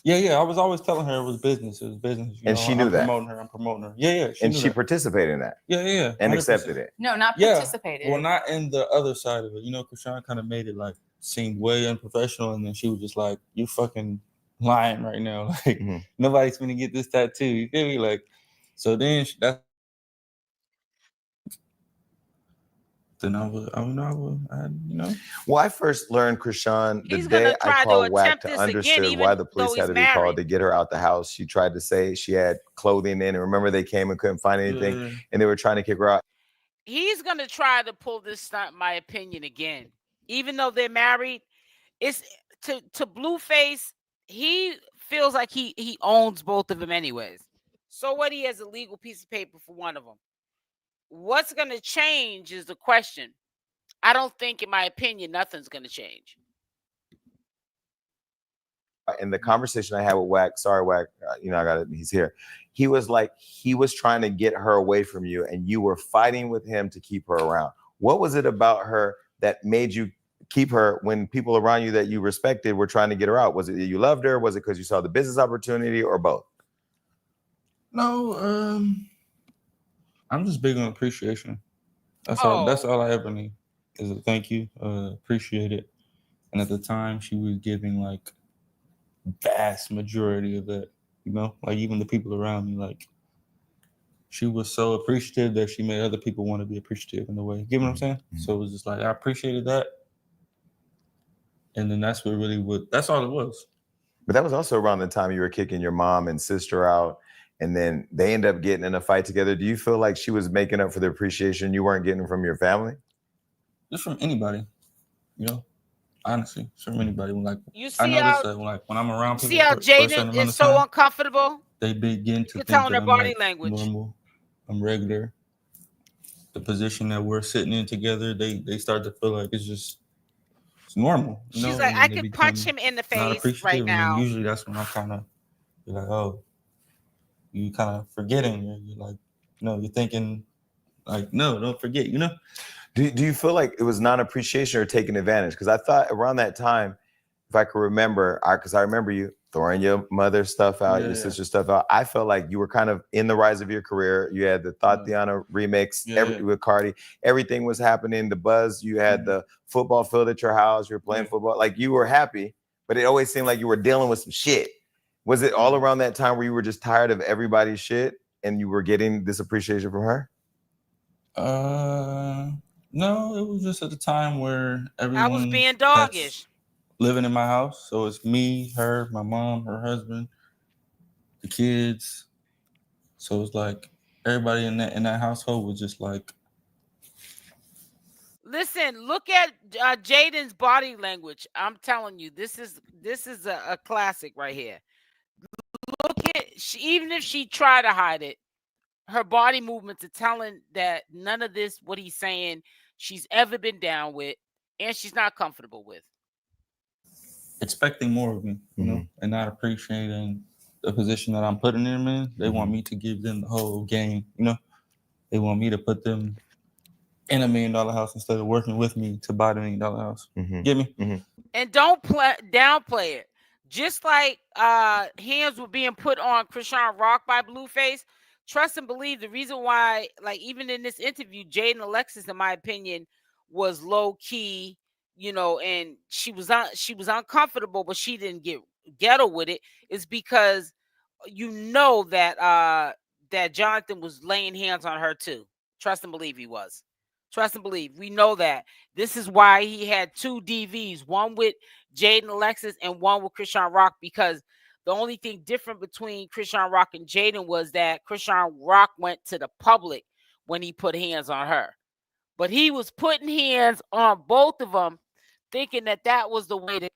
Yeah. I was always telling her it was business. It was business. And she knew that. I'm promoting her. Yeah. She participated in that. Yeah. And 100%. accepted it. No, not participated. Well, not in the other side of it. Chrisean kind of made it like seem way unprofessional, and then she was just like, "You fucking lying right now. Like nobody's gonna get this tattoo." You feel me? Like, so then that's. Then Well, I first learned Chrisean the He's day I called Wack to this understand again, why the police though had to be he's called to get her out the house. She tried to say she had clothing in, and remember they came and couldn't find anything, and they were trying to kick her out. He's gonna try to pull this stunt, my opinion, again. Even though they're married, it's to Blueface. He feels like he owns both of them anyways. So what? He has a legal piece of paper for one of them. What's going to change is the question. I don't think, in my opinion, nothing's going to change. In the conversation I had with Wack, sorry, Wack, he's here. He was like, he was trying to get her away from you, and you were fighting with him to keep her around. What was it about her that made you keep her when people around you that you respected were trying to get her out? Was it that you loved her? Was it because you saw the business opportunity, or both? No, I'm just big on appreciation. That's all I ever need is a thank you, appreciate it. And at the time, she was giving like vast majority of that, like even the people around me, like she was so appreciative that she made other people want to be appreciative in a way. You know what I'm saying? So it was just like, I appreciated that. And then that's all it was. But that was also around the time you were kicking your mom and sister out, and then they end up getting in a fight together. Do you feel like she was making up for the appreciation you weren't getting from your family? Just from anybody, honestly, from anybody. You see how, when I'm around people, see how Jaden is so uncomfortable? They begin to think telling that their body I'm language. Normal, I'm regular. The position that we're sitting in together, they start to feel like it's normal. She's like, I could punch him in the face right now. Usually that's when I kind of be like, oh, you kind of forgetting. You're like, no, you're thinking like, no, don't forget, Do you feel like it was non-appreciation or taking advantage? Because I thought around that time, if I could remember, because I remember you throwing your mother's stuff out, your sister's stuff out. I felt like you were kind of in the rise of your career. You had the 𝗡𝗘𝗫𝗧 remix with Cardi. Everything was happening. The buzz. You had the football field at your house. You were playing football. Like you were happy, but it always seemed like you were dealing with some shit. Was it all around that time where you were just tired of everybody's shit and you were getting this appreciation from her? No, it was just at the time where everyone. I was being doggish. living in my house. So it's me, her, my mom, her husband, the kids. So it's like everybody in that household was just like. Listen, look at Jaden's body language. I'm telling you, this is a classic right here. Look at even if she tried to hide it, her body movements are telling that none of this, what he's saying, she's ever been down with, and she's not comfortable with. Expecting more of me, you know, and not appreciating the position that I'm putting them in. They want me to give them the whole game, you know. They want me to put them in $1 million house instead of working with me to buy the $1 million house. Get me? And don't downplay it. Just like hands were being put on Chrisean Rock by Blueface, trust and believe the reason why, like even in this interview, Jaidyn Alexis, in my opinion, was low key, you know, and she was uncomfortable, but she didn't get ghetto with it, is because you know that that Jonathan was laying hands on her too. Trust and believe he was. Trust and believe. We know that. This is why he had 2 DVs, one with Jaidyn Alexis and one with Chrisean Rock, because the only thing different between Chrisean Rock and Jaden was that Chrisean Rock went to the public when he put hands on her. But he was putting hands on both of them, thinking that that was the way to.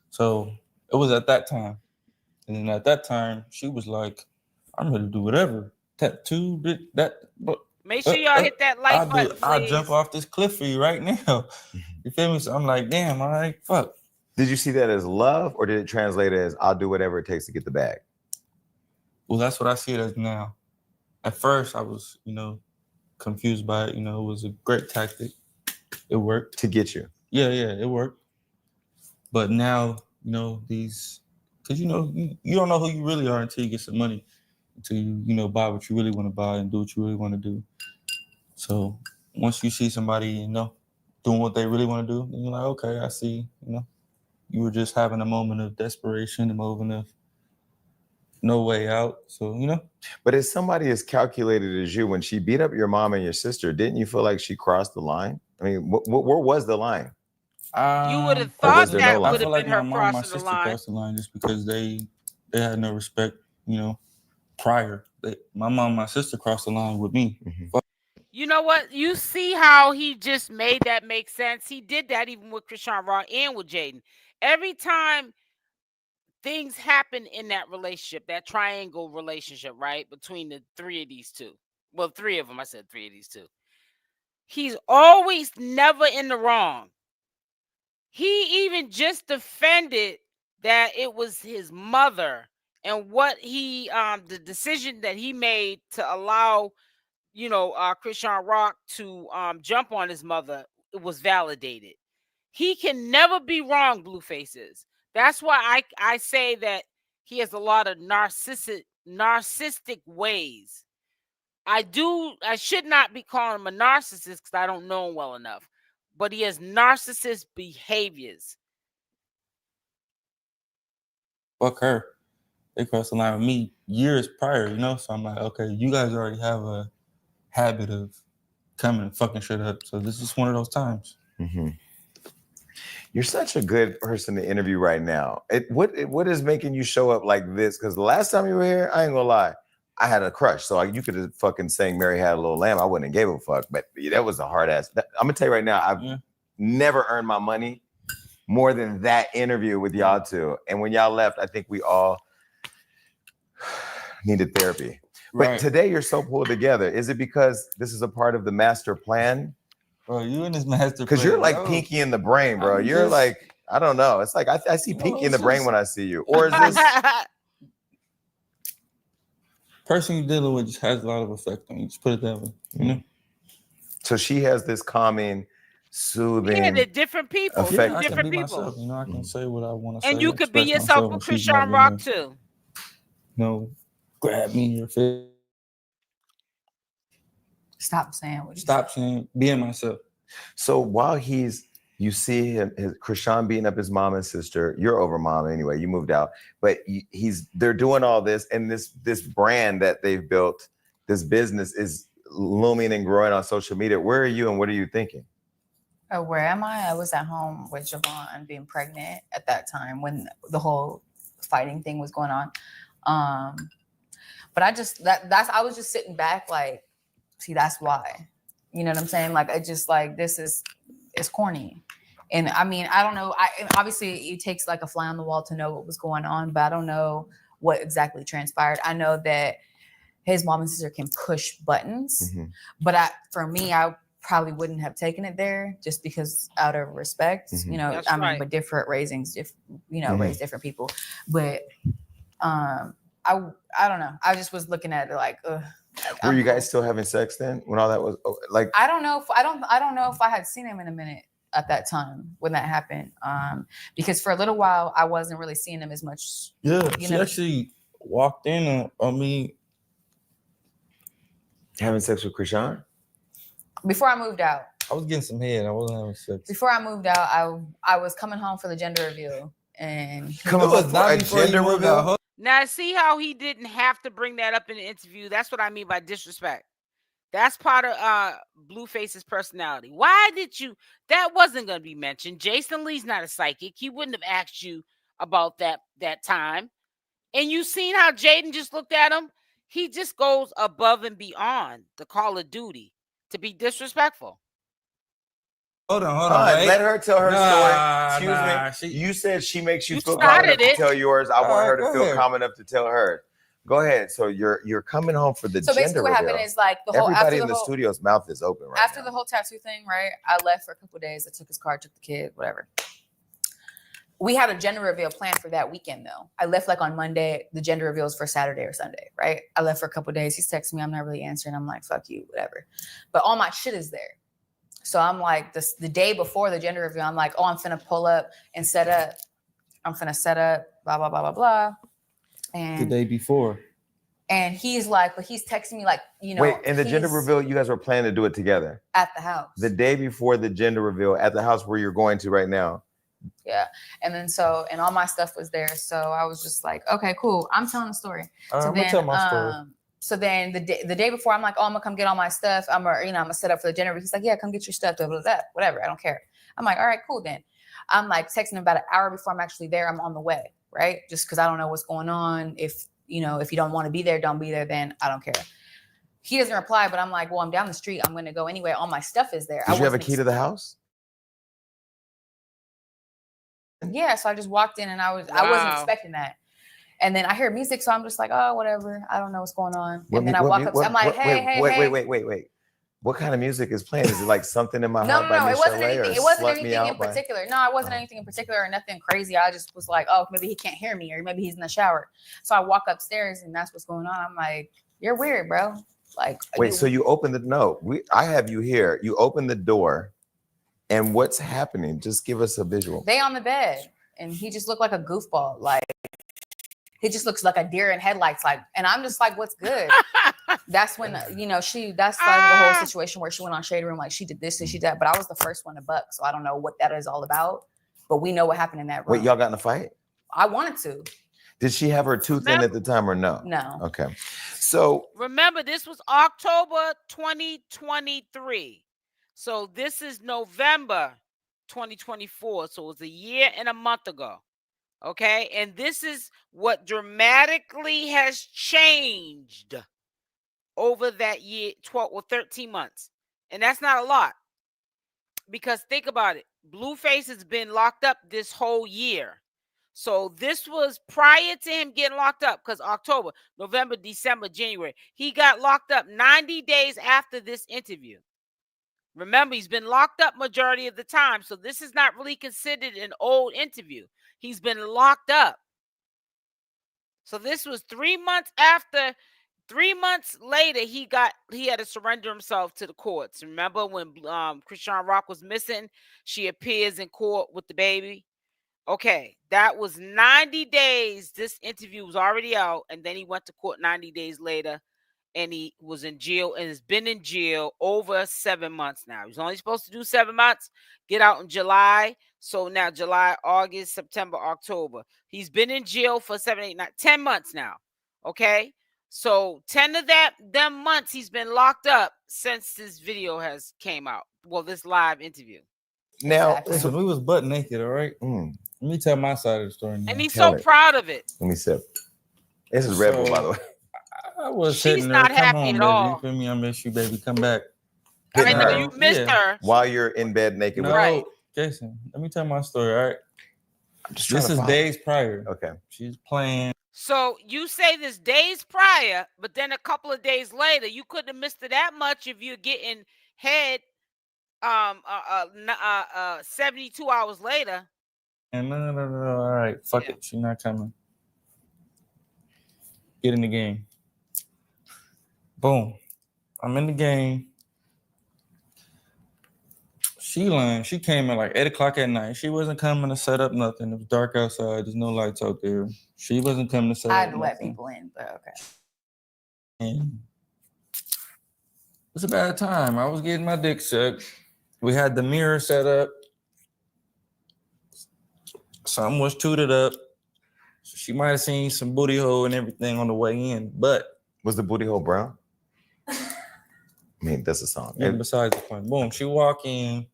So it was at that time. And then at that time, she was like, I'm ready to do whatever. Tattoo, that. But make sure y'all hit that like button, I'll jump off this cliff for you right now. You feel me? So I'm like, damn, all right, fuck. Did you see that as love, or did it translate as I'll do whatever it takes to get the bag? Well, that's what I see it as now. At first, I was, you know, confused by it. You know, it was a great tactic. It worked. To get you. Yeah, it worked. But now, you know, because, you know, you don't know who you really are until you get some money. Until you know, buy what you really want to buy and do what you really want to do. So once you see somebody, you know, doing what they really want to do, then you're like, okay, I see, you know, you were just having a moment of desperation, a moment of no way out. So, you know. But as somebody as calculated as you, when she beat up your mom and your sister, didn't you feel like she crossed the line? I mean, where was the line? You would have thought that no would have been her crossing the line. Crossed the line just because they had no respect, you know, prior. My mom and my sister crossed the line with me. You know what? You see how he just made that make sense? He did that even with Chrisean Rock and with Jaden. Every time things happen in that relationship, that triangle relationship, right? Between the 3 of these two. Well, 3 of them. I said 3 of these two. He's always never in the wrong. He even just defended that it was his mother and what he the decision that he made to allow, you know, Chrisean Rock to jump on his mother, it was validated. He can never be wrong, Bluefaces. That's why I say that he has a lot of narcissistic ways. I should not be calling him a narcissist because I don't know him well enough, but he has narcissist behaviors. Fuck her. They crossed the line with me years prior, you know? So I'm like, okay, you guys already have a habit of coming and fucking shit up. So this is one of those times. You're such a good person to interview right now. What is making you show up like this? Because the last time you were here, I ain't gonna lie, I had a crush. So you could have fucking sang Mary Had a Little Lamb. I wouldn't have gave a fuck. But that was a hard ass. I'm gonna tell you right now, I've never earned my money more than that interview with y'all two. And when y'all left, I think we all needed therapy. But today you're so pulled together. Is it because this is a part of the master plan? Bro, you in this master plan. Because you're like Pinky in the Brain, bro. You're like, I don't know. It's like I see Pinky in the Brain when I see you. Or is this person you're dealing with just has a lot of effect on you. Just put it that way. You know? So she has this calming, soothing. Yeah, they're different people. Effect. I Different can be people. myself. You know, I can say what I want to say. And you could be yourself with Chrisean Rock too. No, grab me in your face. Stop saying what you Stop saying, being myself. So while you see him, Chrisean beating up his mom and sister. You're over mom anyway. You moved out, but they're doing all this, and this brand that they've built, this business is looming and growing on social media. Where are you, and what are you thinking? Where am I? I was at home with Javon being pregnant at that time when the whole fighting thing was going on. But I just I was just sitting back like, see, that's why. You know what I'm saying? Like, I just like, it's corny. And I mean, I don't know. Obviously it takes like a fly on the wall to know what was going on, but I don't know what exactly transpired. I know that his mom and sister can push buttons, but for me, I probably wouldn't have taken it there just because out of respect, you know. That's I mean, right. but different raisings, raise different people. But I don't know. I just was looking at it like, ugh. Were you guys still having sex then when all that was like? I don't know if I had seen him in a minute at that time when that happened. Because for a little while I wasn't really seeing him as much. Yeah, she actually walked in on me Having sex with Chrisean? Before I moved out. I was getting some head. I wasn't having sex. Before I moved out, I was coming home for the gender reveal, and coming home for a gender reveal. Now, see how he didn't have to bring that up in the interview? That's what I mean by disrespect. That's part of Blueface's personality. Why did you? That wasn't going to be mentioned. Jason Lee's not a psychic. He wouldn't have asked you about that time. And you seen how Jaden just looked at him? He just goes above and beyond the call of duty to be disrespectful. Hold on. Wait. Let her tell her story. Excuse me. You said she makes you feel calm enough to tell yours. I want her to feel calm enough to tell her. Go ahead. So you're coming home for the so gender basically what reveal. happened is like everybody in the studio's mouth is open right after now. the whole tattoo thing, right? I left for a couple of days. I took his car, took the kid, whatever. We had a gender reveal planned for that weekend though. I left like on Monday. The gender reveal is for Saturday or Sunday, right? I left for a couple of days. He's texting me. I'm not really answering. I'm like, fuck you, whatever. But all my shit is there. So I'm like, the day before the gender reveal, I'm like, oh, I'm finna pull up and set up. I'm finna set up, blah, blah, blah, blah, blah. And the day before. And he's like, but he's texting me like, you know. Wait, and the gender reveal, you guys were planning to do it together? At the house. The day before the gender reveal at the house where you're going to right now. Yeah. And then and all my stuff was there. So I was just like, okay, cool. I'm telling the story. I'm gonna tell my story. So then the day before, I'm like, oh, I'm gonna come get all my stuff. I'm gonna set up for the gender. He's like, yeah, come get your stuff. Blah, blah, blah, whatever. I don't care. I'm like, all right, cool then. I'm like texting him about an hour before I'm actually there. I'm on the way, right? Just because I don't know what's going on. If you don't want to be there, don't be there. Then I don't care. He doesn't reply, but I'm like, well, I'm down the street. I'm gonna go anyway. All my stuff is there. Did you have a key to the house? Yeah, so I just walked in and I wasn't expecting that. And then I hear music, so I'm just like, oh, whatever. I don't know what's going on. And then I walk up. I'm like, hey. Wait. What kind of music is playing? Is it like something in my heart by it wasn't Michelle anything. It wasn't anything in particular. No, it wasn't anything in particular or nothing crazy. I just was like, oh, maybe he can't hear me or maybe he's in the shower. So I walk upstairs and that's what's going on. I'm like, you're weird, bro. Like, wait, so you opened I have you here. You opened the door, and what's happening? Just give us a visual. They on the bed, and he just looked like a goofball. Like, he just looks like a deer in headlights. Like, and I'm just like, what's good? That's when, that's like the whole situation where she went on Shade Room. Like, she did this and she did that. But I was the first one to buck. So I don't know what that is all about. But we know what happened in that room. Wait, y'all got in a fight? I wanted to. Did she have her tooth in at the time or no? No. Okay. So remember, this was October 2023. So this is November 2024. So it was a year and a month ago. Okay. And this is what dramatically has changed over that year, 12 or 13 months. And that's not a lot. Because think about it. Blueface has been locked up this whole year. So this was prior to him getting locked up, because October, November, December, January. He got locked up 90 days after this interview. Remember, he's been locked up majority of the time. So this is not really considered an old interview. He's been locked up. So this was 3 months after. 3 months later, he had to surrender himself to the courts. Remember when Chrisean Rock was missing? She appears in court with the baby. Okay, that was 90 days. This interview was already out, and then he went to court 90 days later, and he was in jail and has been in jail over 7 months now. He's only supposed to do 7 months, get out in July. So now July, August, September, October. He's been in jail for 7, 8, 9, 10 months now. Okay, so 10 of them months he's been locked up since this video has came out. Well, this live interview. Now, Exactly. Listen, we was butt naked, all right? let Let me tell my side of the story now. And he's Tell so it. proud of it. me sip. This is Red Bull, by the way. I was She's sitting there, not come happy home, at baby. all. You feel me? I miss you, baby. Come back. I Hitting know her you missed her. while you're in bed naked. No, with Jason, let me tell my story, all right? I'm just trying This to is follow. days prior. Okay. She's playing. So you say this days prior, but then a couple of days later, you couldn't have missed it that much if you're getting head 72 hours later. And no. All right, fuck it. She's not coming. Get in the game. Boom. I'm in the game. She lying. She came at like 8 o'clock at night. She wasn't coming to set up nothing. It was dark outside. There's no lights out there. She wasn't coming to set I up had to let nothing. people in, but okay. And it was a bad time. I was getting my dick sucked. We had the mirror set up. Something was tooted up. So she might have seen some booty hole and everything on the way in, but Was the booty hole brown? I mean, that's a song. even besides the point, boom, she walk in.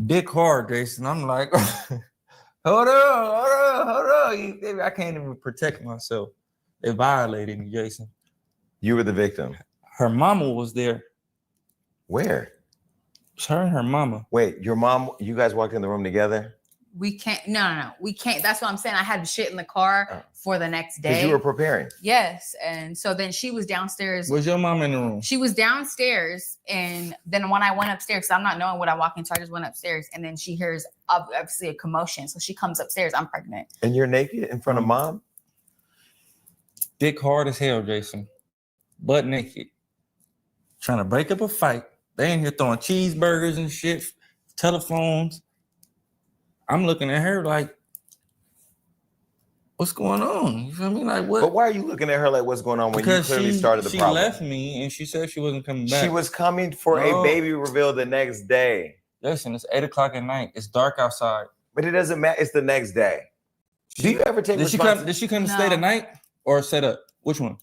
Dick hard, Jason. I'm like, hold on. You feel me? I can't even protect myself. They violated me, Jason. You were the victim. Her mama was there. Where? It's her and her mama. Wait, your mom, you guys walked in the room together? We can't. No. We can't. That's what I'm saying. I had shit in the car for the next day. Because you were preparing. Yes, and so then she was downstairs. Was your mom in the room? She was downstairs, and then when I went upstairs, so I'm not knowing what I walk into, I just went upstairs, and then she hears obviously a commotion, so she comes upstairs. I'm pregnant. And you're naked in front of mom? Dick hard as hell, Jason. Butt naked. Trying to break up a fight. They in here throwing cheeseburgers and shit, telephones. I'm looking at her like, what's going on? You feel me? Like what? But why are you looking at her like what's going on when Because you clearly started the she problem? left me and she said she wasn't coming back. She was coming for a baby reveal the next day. Listen, it's 8 o'clock at night. It's dark outside. But it doesn't matter. It's the next day. Do you ever take responsibility? Did she come to stay the night or set up? Which one?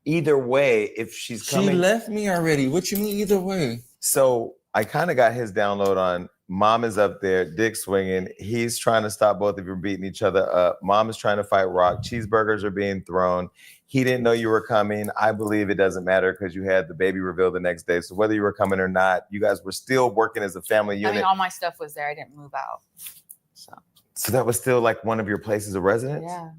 Either way, if she's coming. She left me already. What you mean either way? So I kind of got his download on mom is up there, dick swinging. He's trying to stop both of you from beating each other up. Mom is trying to fight Rock. Cheeseburgers are being thrown. He didn't know you were coming. I believe it doesn't matter because you had the baby reveal the next day. So whether you were coming or not, you guys were still working as a family unit. I mean, all my stuff was there. I didn't move out. So that was still like one of your places of residence? Yeah.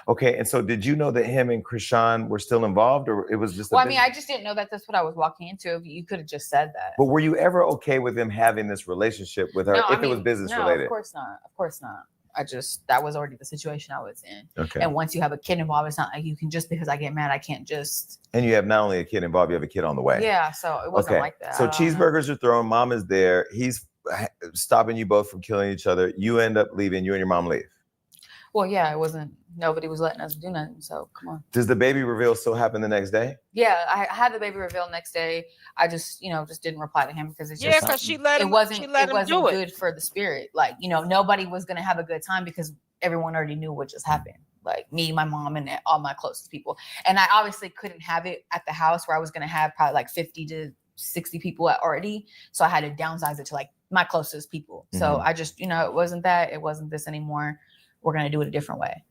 Okay, and so did you know that him and Chrisean were still involved, or it was just? Well, I mean, I just didn't know that that's what I was walking into. You could have just said that. But were you ever okay with him having this relationship with her if it was business related? Of course not. Of course not. That was already the situation I was in. Okay. And once you have a kid involved, it's not like you can just because I get mad, I can't just. And you have not only a kid involved, you have a kid on the way. Yeah, so it wasn't like that. So cheeseburgers are thrown. Mom is there. He's stopping you both from killing each other. You end up leaving. You and your mom leave. Well, yeah, it wasn't. Nobody was letting us do nothing. So come on. Does the baby reveal still happen the next day? Yeah, I had the baby reveal next day. I just, just didn't reply to him because it's just because she let him. It wasn't do good for the spirit. Like, nobody was gonna have a good time because everyone already knew what just happened. Like me, my mom, and all my closest people. And I obviously couldn't have it at the house where I was gonna have probably like 50 to 60 people already. So I had to downsize it to like my closest people. So I just, it wasn't that. It wasn't this anymore. We're gonna do it a different way.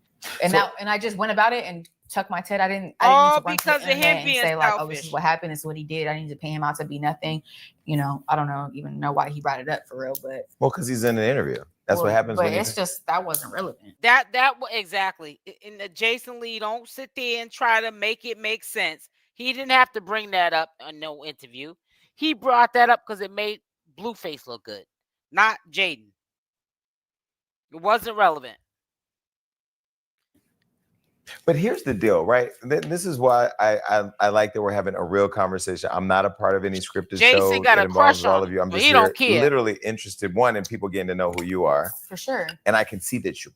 And I just went about it and tucked my tit. I didn't need to run because to the of him internet being and say like, selfish. oh, this is what happened. This is what he did. I need to pay him out to be nothing. I don't even know why he brought it up for real, but because he's in an interview. That's what happens. But it's just that wasn't relevant. That exactly. And the Jason Lee, don't sit there and try to make it make sense. He didn't have to bring that up in no interview. He brought that up because it made Blueface look good, not Jaden. It wasn't relevant. But here's the deal, right? This is why I like that we're having a real conversation. I'm not a part of any scripted show that involves all of you. I'm just literally interested, one, in people getting to know who you are. For sure. And I can see that you.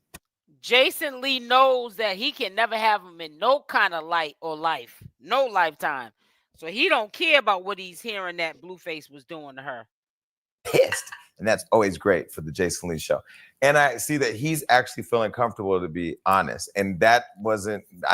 Jason Lee knows that he can never have him in no kind of light or life, no lifetime. So he don't care about what he's hearing that Blueface was doing to her. Pissed. And that's always great for the Jason Lee show. And I see that he's actually feeling comfortable, to be honest. And I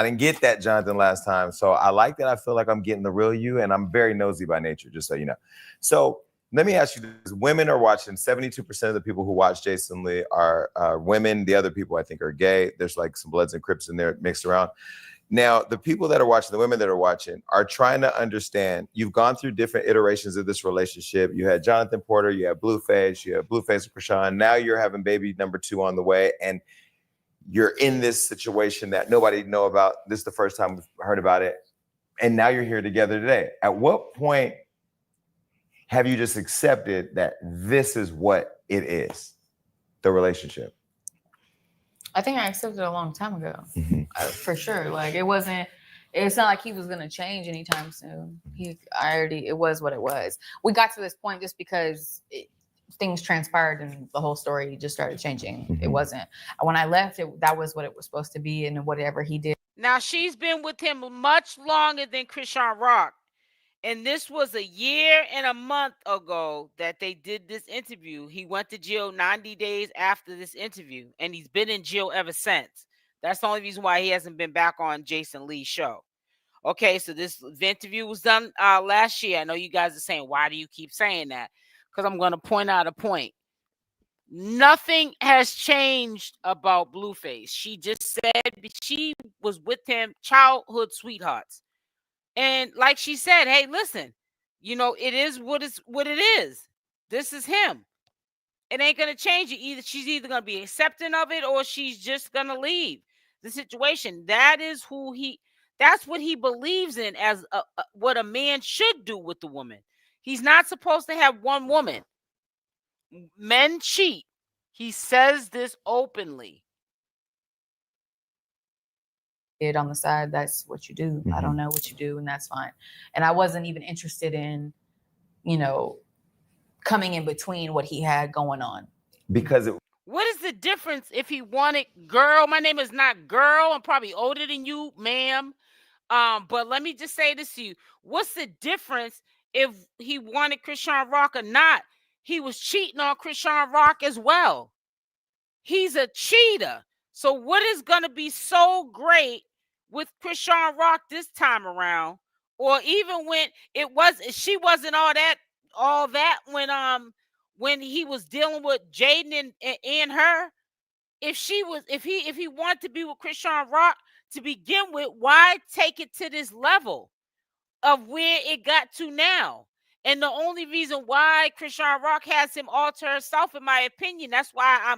didn't get that, Jonathan, last time. So I like that. I feel like I'm getting the real you, and I'm very nosy by nature, just so you know. So Let me ask you this. Women are watching. 72% of the people who watch Jason Lee are women. The other people, I think, are gay. There's like some Bloods and Crips in there mixed around. Now, the people that are watching, the women that are watching, are trying to understand. You've gone through different iterations of this relationship. You had Jonathan Porter, you had Blueface, you had Blueface with Chrisean. Now you're having baby number 2 on the way, and you're in this situation that nobody know about. This is the first time we've heard about it, and now you're here together today. At what point have you just accepted that this is what it is, the relationship? I think I accepted it a long time ago, for sure. Like it's not like he was gonna change anytime soon. It was what it was. We got to this point just because things transpired and the whole story just started changing. It wasn't, when I left, that was what it was supposed to be, and whatever he did. Now she's been with him much longer than Chrisean Rock. And this was a year and a month ago that they did this interview. He went to jail 90 days after this interview, and he's been in jail ever since. That's the only reason why he hasn't been back on Jason Lee's show. Okay, so this interview was done last year. I know you guys are saying, why do you keep saying that? Because I'm going to point out a point. Nothing has changed about Blueface. She just said she was with him, childhood sweethearts. And like she said, hey, listen, it is what it is. This is him. It ain't going to change it. She's either going to be accepting of it or she's just going to leave the situation. That's what he believes in as what a man should do with the woman. He's not supposed to have one woman. Men cheat. He says this openly. On the side, that's what you do. I don't know what you do, and that's fine. And I wasn't even interested in, coming in between what he had going on. Because what is the difference if he wanted, girl? My name is not girl. I'm probably older than you, ma'am. But let me just say this to you. What's the difference if he wanted Chrisean Rock or not? He was cheating on Chrisean Rock as well. He's a cheater. So what is going to be so great with Chrisean Rock this time around? Or even when she wasn't all that when he was dealing with Jaden and her. If he wanted to be with Chrisean Rock to begin with, why take it to this level of where it got to now? And the only reason why Chrisean Rock has him alter herself, in my opinion, that's why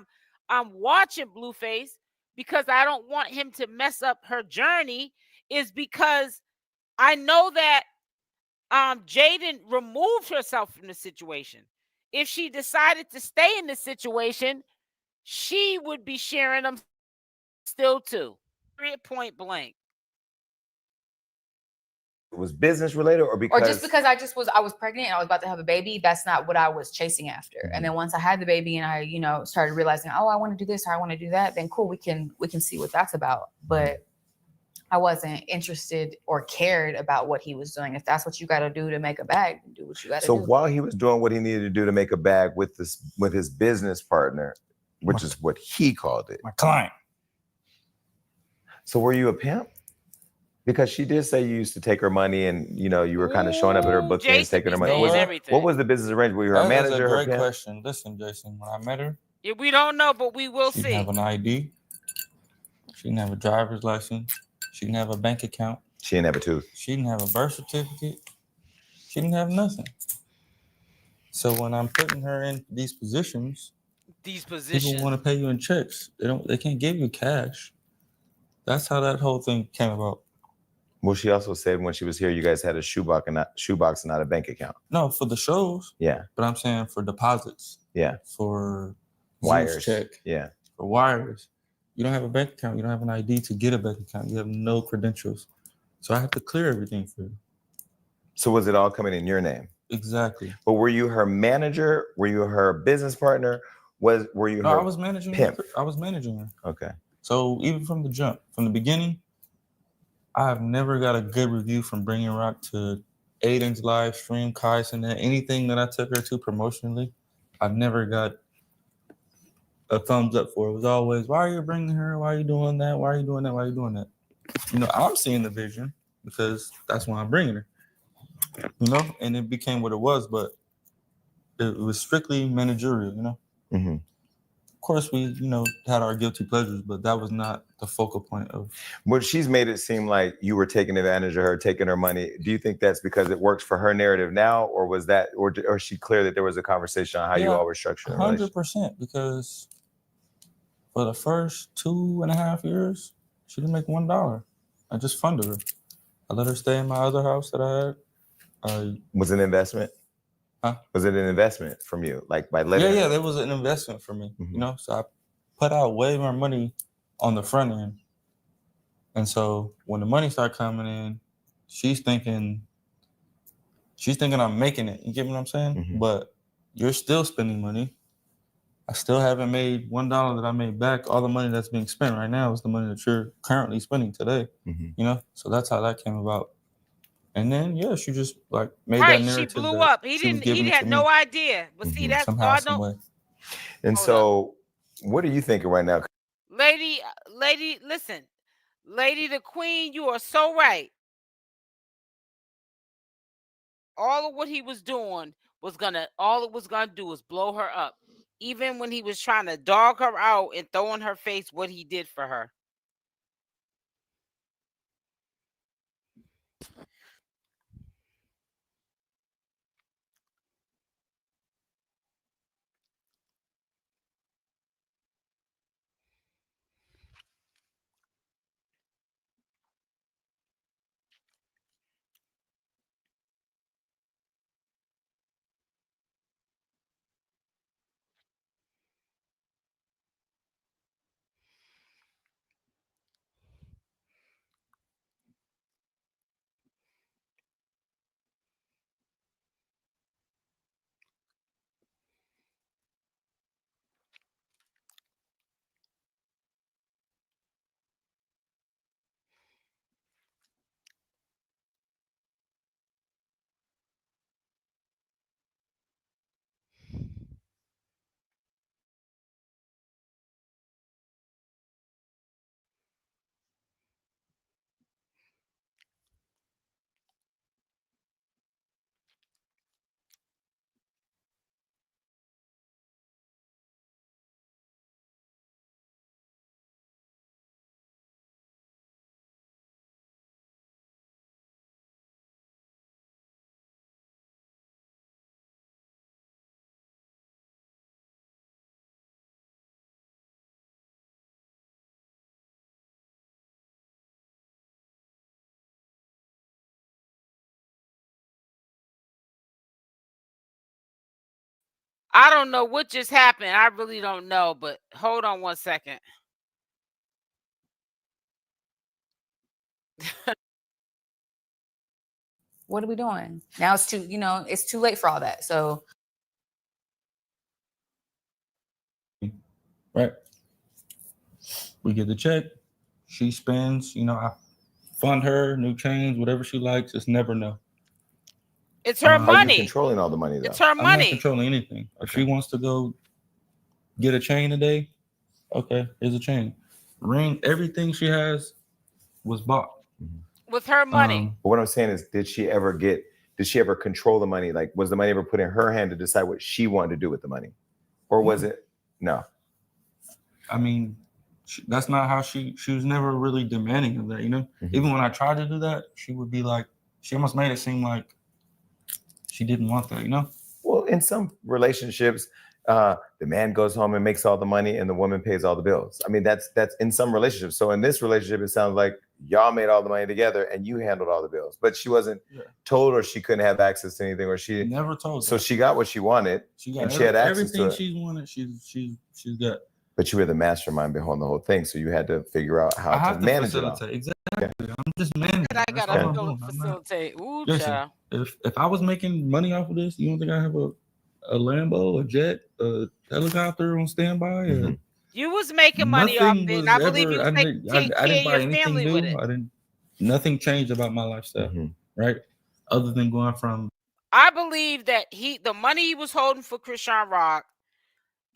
I'm watching Blueface, because I don't want him to mess up her journey, is because I know that Jaidyn removed herself from the situation. If she decided to stay in the situation, she would be sharing them still too. Point blank. It was business related, or just because I was pregnant and I was about to have a baby. That's not what I was chasing after. And then once I had the baby and I, started realizing, oh, I want to do this or I want to do that, then cool, we can see what that's about. But I wasn't interested or cared about what he was doing. If that's what you got to do to make a bag, do what you got to do. So while he was doing what he needed to do to make a bag with his business partner, which is what he called it, my client. So were you a pimp? Because she did say you used to take her money and, you were kind of showing up at her bookings, taking her money. What was the business arrangement? Were you her manager? That's a great question. Listen, Jason, when I met her. Yeah, we don't know, but we will see. She didn't have an ID. She didn't have a driver's license. She didn't have a bank account. She didn't have a tooth. She didn't have a birth certificate. She didn't have nothing. So when I'm putting her in these positions, people want to pay you in checks. They can't give you cash. That's how that whole thing came about. Well, she also said when she was here, you guys had a shoebox and not a bank account. No, for the shows. Yeah. But I'm saying for deposits. Yeah. For wires. Check. Yeah. For wires. You don't have a bank account. You don't have an ID to get a bank account. You have no credentials. So I have to clear everything for you. So was it all coming in your name? Exactly. But were you her manager? Were you her business partner? Were you her I was managing pimp? I was managing her. Okay. So even from the jump, from the beginning, I have never got a good review from Bringing Rock to Aiden's live stream, Kais, and anything that I took her to promotionally. I've never got a thumbs up for it. It was always, why are you bringing her? Why are you doing that? Why are you doing that? Why are you doing that? I'm seeing the vision because that's why I'm bringing her. And it became what it was. But it was strictly managerial, you know. Mm-hmm. Of course, we, you know, had our guilty pleasures, but that was not the focal point of. Well, she's made it seem like you were taking advantage of her, taking her money. Do you think that's because it works for her narrative now, or was that, or is she clear that there was a conversation on how you all were structuring the relationship? 100%, because for the first 2.5 years, she didn't make $1. I just funded her. I let her stay in my other house that I had. Was it an investment? Huh? Was it an investment from you? Like by letting Yeah, there was an investment for me, you know? So I put out way more money on the front end. And so when the money started coming in, she's thinking I'm making it. You get what I'm saying? Mm-hmm. But you're still spending money. I still haven't made $1 that I made back. All the money that's being spent right now is the money that you're currently spending today. Mm-hmm. You know? So that's how that came about. And then she just like made that narrative. She blew up. He had no idea. But see, that's somehow, God some way. And so what are you thinking right now? Lady, listen. Lady the Queen, you are so right. All of what he was doing all it was gonna do was blow her up. Even when he was trying to dog her out and throw in her face what he did for her. I don't know what just happened. I really don't know, but hold on one second. What are we doing? Now it's too late for all that. So right. We get the check. She spends, I fund her, new chains, whatever she likes. It's never no. It's her money. Are you controlling all the money, though? It's her money. I'm not controlling anything. Okay. If she wants to go get a chain today, okay, here's a chain. Ring, everything she has was bought. With her money. But what I'm saying is, did she ever control the money? Like, was the money ever put in her hand to decide what she wanted to do with the money? Or was it, no? I mean, that's not how she was never really demanding of that, Even when I tried to do that, she would be like, she almost made it seem like she didn't want that, Well, in some relationships, the man goes home and makes all the money and the woman pays all the bills. I mean, that's in some relationships. So in this relationship, it sounds like y'all made all the money together and you handled all the bills, but she wasn't told, or she couldn't have access to anything, or she never told. So she got what she wanted. She had access to everything she wanted. She's got. But you were the mastermind behind the whole thing, so you had to figure out how to manage it all. Exactly. I'm just managing. I gotta go facilitate. Ooh, child. If I was making money off of this, you don't think I have a Lambo, a jet, a helicopter on standby? You was making money off it, and I believe you was taking care of your family with it. Nothing changed about my lifestyle, right? Other than going from. I believe that the money he was holding for Chrisean Rock,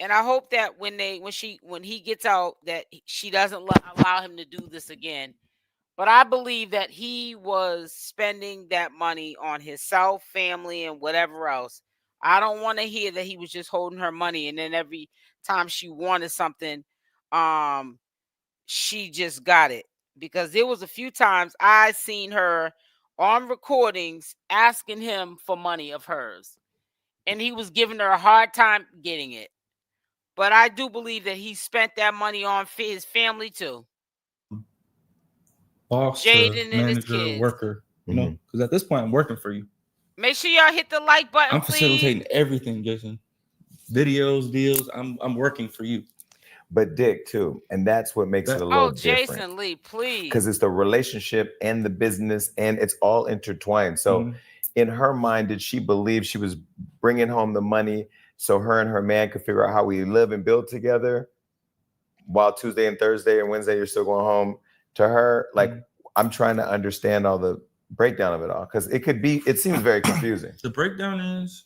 and I hope that when he gets out, that she doesn't allow him to do this again. But I believe that he was spending that money on himself, family, and whatever else. I don't want to hear that he was just holding her money, and then every time she wanted something, she just got it. Because there was a few times I seen her on recordings asking him for money of hers, and he was giving her a hard time getting it. But I do believe that he spent that money on his family too. Boss, Jaden and his manager, kids. worker. You know, because at this point I'm working for you. Make sure y'all hit the like button. I'm facilitating everything, Jason. Videos, deals. I'm working for you. But dick too, and that's what makes it a little different. Jason Lee, please. Because it's the relationship and the business, and it's all intertwined. So, in her mind, did she believe she was bringing home the money so her and her man could figure out how we live and build together? While Tuesday and Thursday and Wednesday you're still going home. To her, like I'm trying to understand all the breakdown of it all, because it seems very confusing. The breakdown is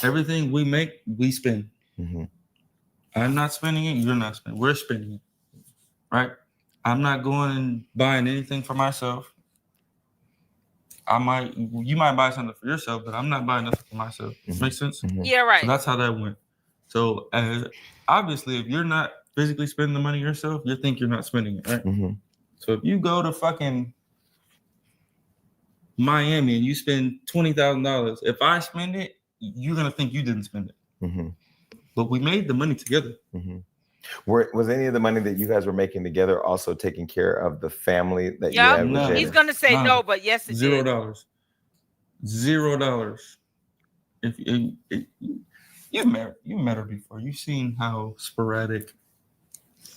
everything we make, we spend. I'm not spending it, you're not spending it. We're spending it, right? I'm not going and buying anything for myself. You might buy something for yourself, but I'm not buying nothing for myself. Makes sense? Yeah, right. So that's how that went. So obviously, if you're not physically spending the money yourself, you think you're not spending it, right? So if you go to fucking Miami and you spend $20,000, if I spend it, you're gonna think you didn't spend it. But we made the money together. Was any of the money that you guys were making together also taking care of the family that you had with Jaden? He's gonna say no, but yes, it $0. did. $0. If you met her before, you've seen how sporadic.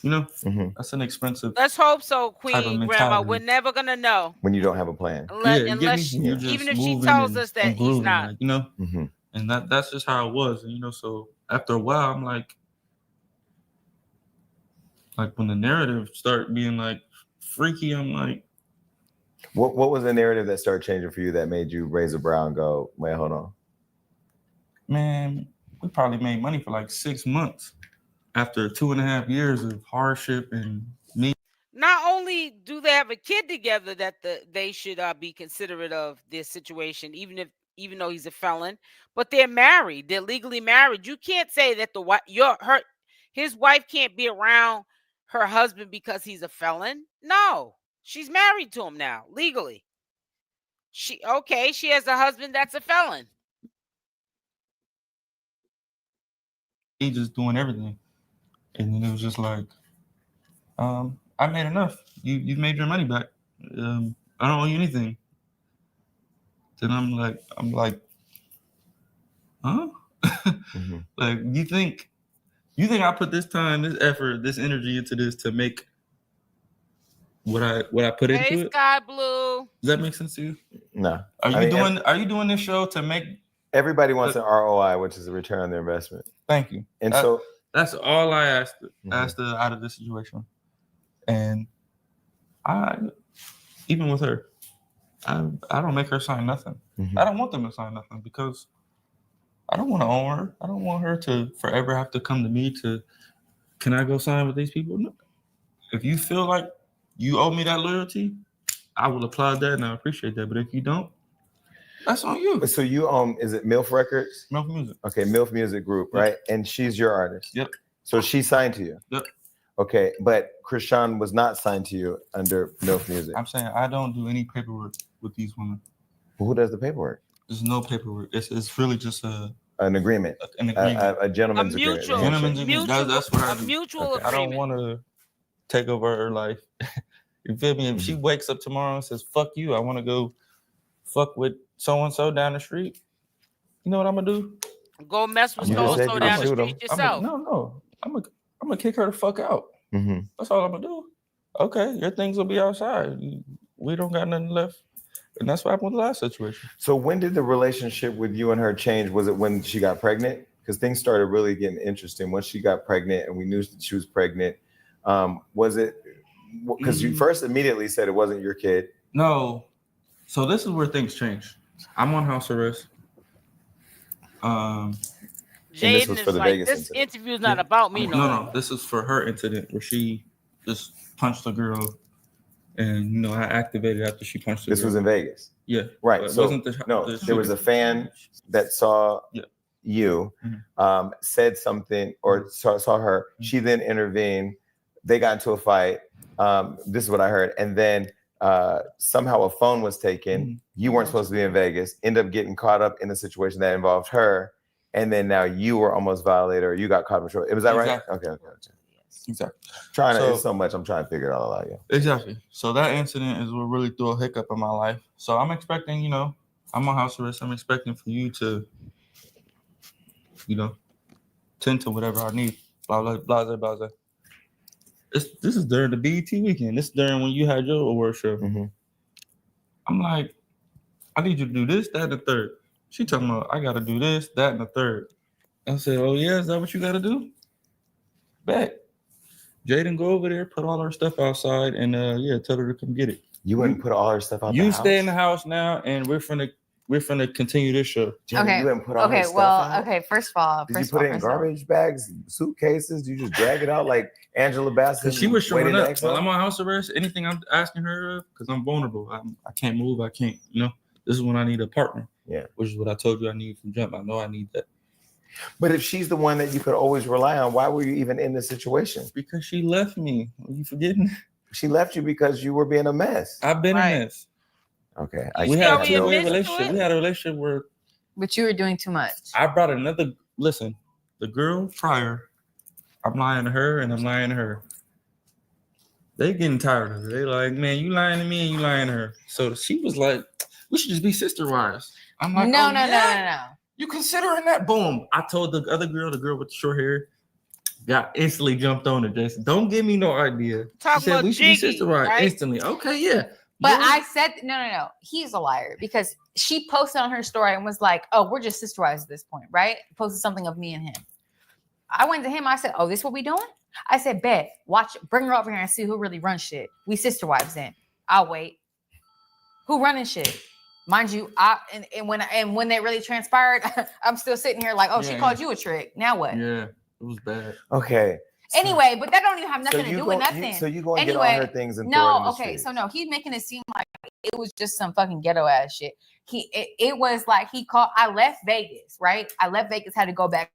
You know, that's an expensive. Let's hope so, Queen Grandma. We're never gonna know when you don't have a plan. Unless even if she tells us that he's not. Like, you know, and that's just how it was. And, you know, so after a while, I'm like when the narrative start being like freaky, I'm like, what was the narrative that started changing for you that made you raise a brow and go, wait, hold on? Man, we probably made money for like 6 months after 2.5 years of hardship and me. Not only do they have a kid together, that they should be considerate of this situation, even though he's a felon, but they're married. They're legally married. You can't say that his wife can't be around her husband because he's a felon. No, she's married to him now legally. She has a husband that's a felon. He just doing everything. And then it was just like, I made enough. You've made your money back. I don't owe you anything. Then I'm like, huh? Like, you think I put this time, this effort, this energy into this to make what I put into it? Hey, Sky Blue. Does that make sense to you? No. Are you doing this show to make? Everybody wants an ROI, which is a return on their investment. Thank you. And that's all I asked her out of this situation. And even with her, I don't make her sign nothing. I don't want them to sign nothing because I don't want to own her. I don't want her to forever have to come to me to, can I go sign with these people? No. If you feel like you owe me that loyalty, I will applaud that and I appreciate that. But if you don't, that's on you. So you own, is it MILF Records? MILF Music. Okay, MILF Music Group, right? And she's your artist. Yep. So she signed to you. Yep. Okay, but Chrisean was not signed to you under MILF Music. I'm saying I don't do any paperwork with these women. Well, who does the paperwork? There's no paperwork. It's really just an agreement. A gentleman's agreement. Gentleman's agreement. That's what I do. A mutual agreement. I don't want to take over her life. You feel me? If she wakes up tomorrow and says, fuck you, I want to go fuck with so-and-so down the street, you know what I'm going to do? Go mess with so-and-so down the street yourself. No. I'm gonna kick her the fuck out. That's all I'm going to do. Okay, your things will be outside. We don't got nothing left. And that's what happened with the last situation. So when did the relationship with you and her change? Was it when she got pregnant? Because things started really getting interesting once she got pregnant and we knew that she was pregnant. Was it because you first immediately said it wasn't your kid? No. So this is where things change. I'm on house arrest. Jaden is like, this interview is not about me. No. This is for her incident where she just punched a girl and you know I activated after she punched. This was in Vegas. Yeah. Right. But it So wasn't there was a fan that saw you, said something or saw her. She then intervened. They got into a fight. This is what I heard. And then somehow a phone was taken. You weren't supposed to be in Vegas. End up getting caught up in a situation that involved her. And then now you were almost violated or you got caught in trouble. Was that right? Okay. Exactly. It's so much. I'm trying to figure it all out. Yeah. Exactly. So that incident is what really threw a hiccup in my life. So I'm expecting, you know, I'm on house arrest. I'm expecting for you to, you know, tend to whatever I need. Blah, blah, blah, blah, blah. This is during the BET weekend. This is during when you had your award show. I'm like, I need you to do this, that, and the third. She talking about, I got to do this, that, and the third. I said, oh, yeah, is that what you got to do? Bet. Jaden, go over there, put all her stuff outside, and tell her to come get it. You wouldn't put all her stuff out. You stay in the house now, and we're finna continue this show. Jaden, Okay. You wouldn't put all her stuff out? Okay. First of all, did you put it in garbage bags, suitcases? Do you just drag it out like Angela Bassett? Because she was showing up. While I'm on house arrest, anything I'm asking her, because I'm vulnerable. I can't move. I can't. You know, this is when I need a partner. Yeah. Which is what I told you I need from jump. I know I need that. But if she's the one that you could always rely on, why were you even in this situation? Because she left me. Are you forgetting? She left you because you were being a mess. I've been a mess. Okay. We had a two-way relationship. We had a relationship where. But you were doing too much. I brought another. Listen, the girl prior, I'm lying to her and I'm lying to her. They getting tired of it. They like, man, you lying to me and you lying to her. So she was like, we should just be sister wives. I'm like, no. You considering that? Boom. I told the other girl, the girl with the short hair, got instantly jumped on it. Jason, don't give me no idea. She said we should be sister wives instantly. Okay, yeah. But I said, no. He's a liar because she posted on her story and was like, oh, we're just sister wives at this point, right? Posted something of me and him. I went to him. I said, oh, this what we doing? I said, bet. Watch, bring her over here and see who really runs shit. We sister wives then. I'll wait. Who running shit? Mind you, when they really transpired, I'm still sitting here like, oh, she called you a trick. Now what? Yeah, it was bad. Okay. Anyway, but that don't even have nothing to do with nothing. So you go and get all her things and throw it in the streets. So no, he's making it seem like it was just some fucking ghetto ass shit. It was like he called. I left Vegas, right? I left Vegas, had to go back.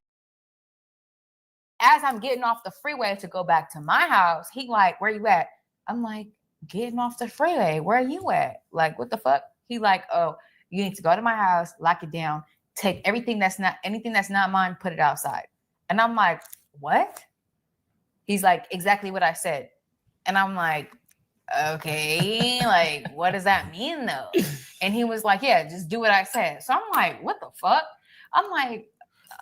As I'm getting off the freeway to go back to my house, he like, where you at? I'm like, getting off the freeway. Where are you at? Like, what the fuck? He like, oh, you need to go to my house, lock it down, take anything that's not mine, put it outside. And I'm like, what? He's like, exactly what I said. And I'm like, okay, like, what does that mean though? And he was like, yeah, just do what I said. So I'm like, what the fuck? I'm like,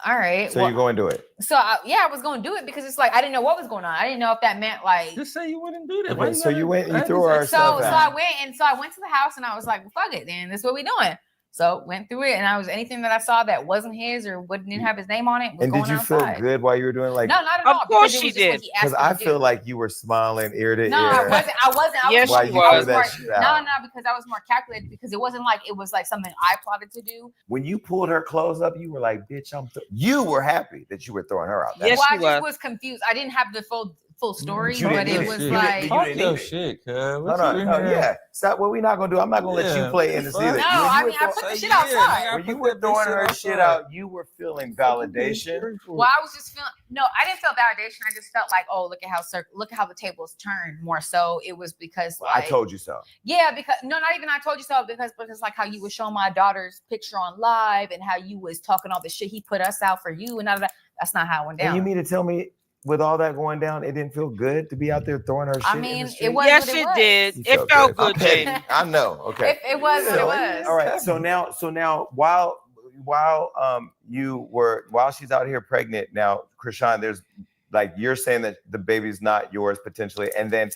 all right. So you're going to do it. So I was going to do it because it's like, I didn't know what was going on. I didn't know if that meant like. Just say you wouldn't do that. Okay, so you went, you threw her stuff out. So I went to the house and I was like, well, fuck it, then this is what we doing. So went through it, and I was anything that I saw that wasn't his or didn't have his name on it. Was and did you outside. feel good while you were doing like? No, not at all. Of course she did. Because I feel like you were smiling ear to ear. No, I wasn't. Yes, I she was. No, because I was more calculated because it wasn't like it was like something I plotted to do. When you pulled her clothes up, you were like, "Bitch, you were happy that you were throwing her out." Yes, I just was confused. I didn't have the full story, but it was like talk your shit, cuz. No, yeah. Stop. What we not gonna do? I'm not gonna let you play in this either. No, I mean, I put the shit outside. When you were throwing her shit out, you were feeling validation. Well, I was just feeling. No, I didn't feel validation. I just felt like, oh, look at how the tables turned. More so, it was because I told you so. Yeah, because not even I told you so because like how you was showing my daughter's picture on live and how you was talking all the shit he put us out for you and all that. That's not how it went down. And you mean to tell me? With all that going down, it didn't feel good to be out there throwing her shit. I mean, it was. Yes, it did. It felt good, okay. Jaden. I know. Okay. It was what it was. All right. So now, while she's out here pregnant, now, Chrisean, there's like you're saying that the baby's not yours potentially, and then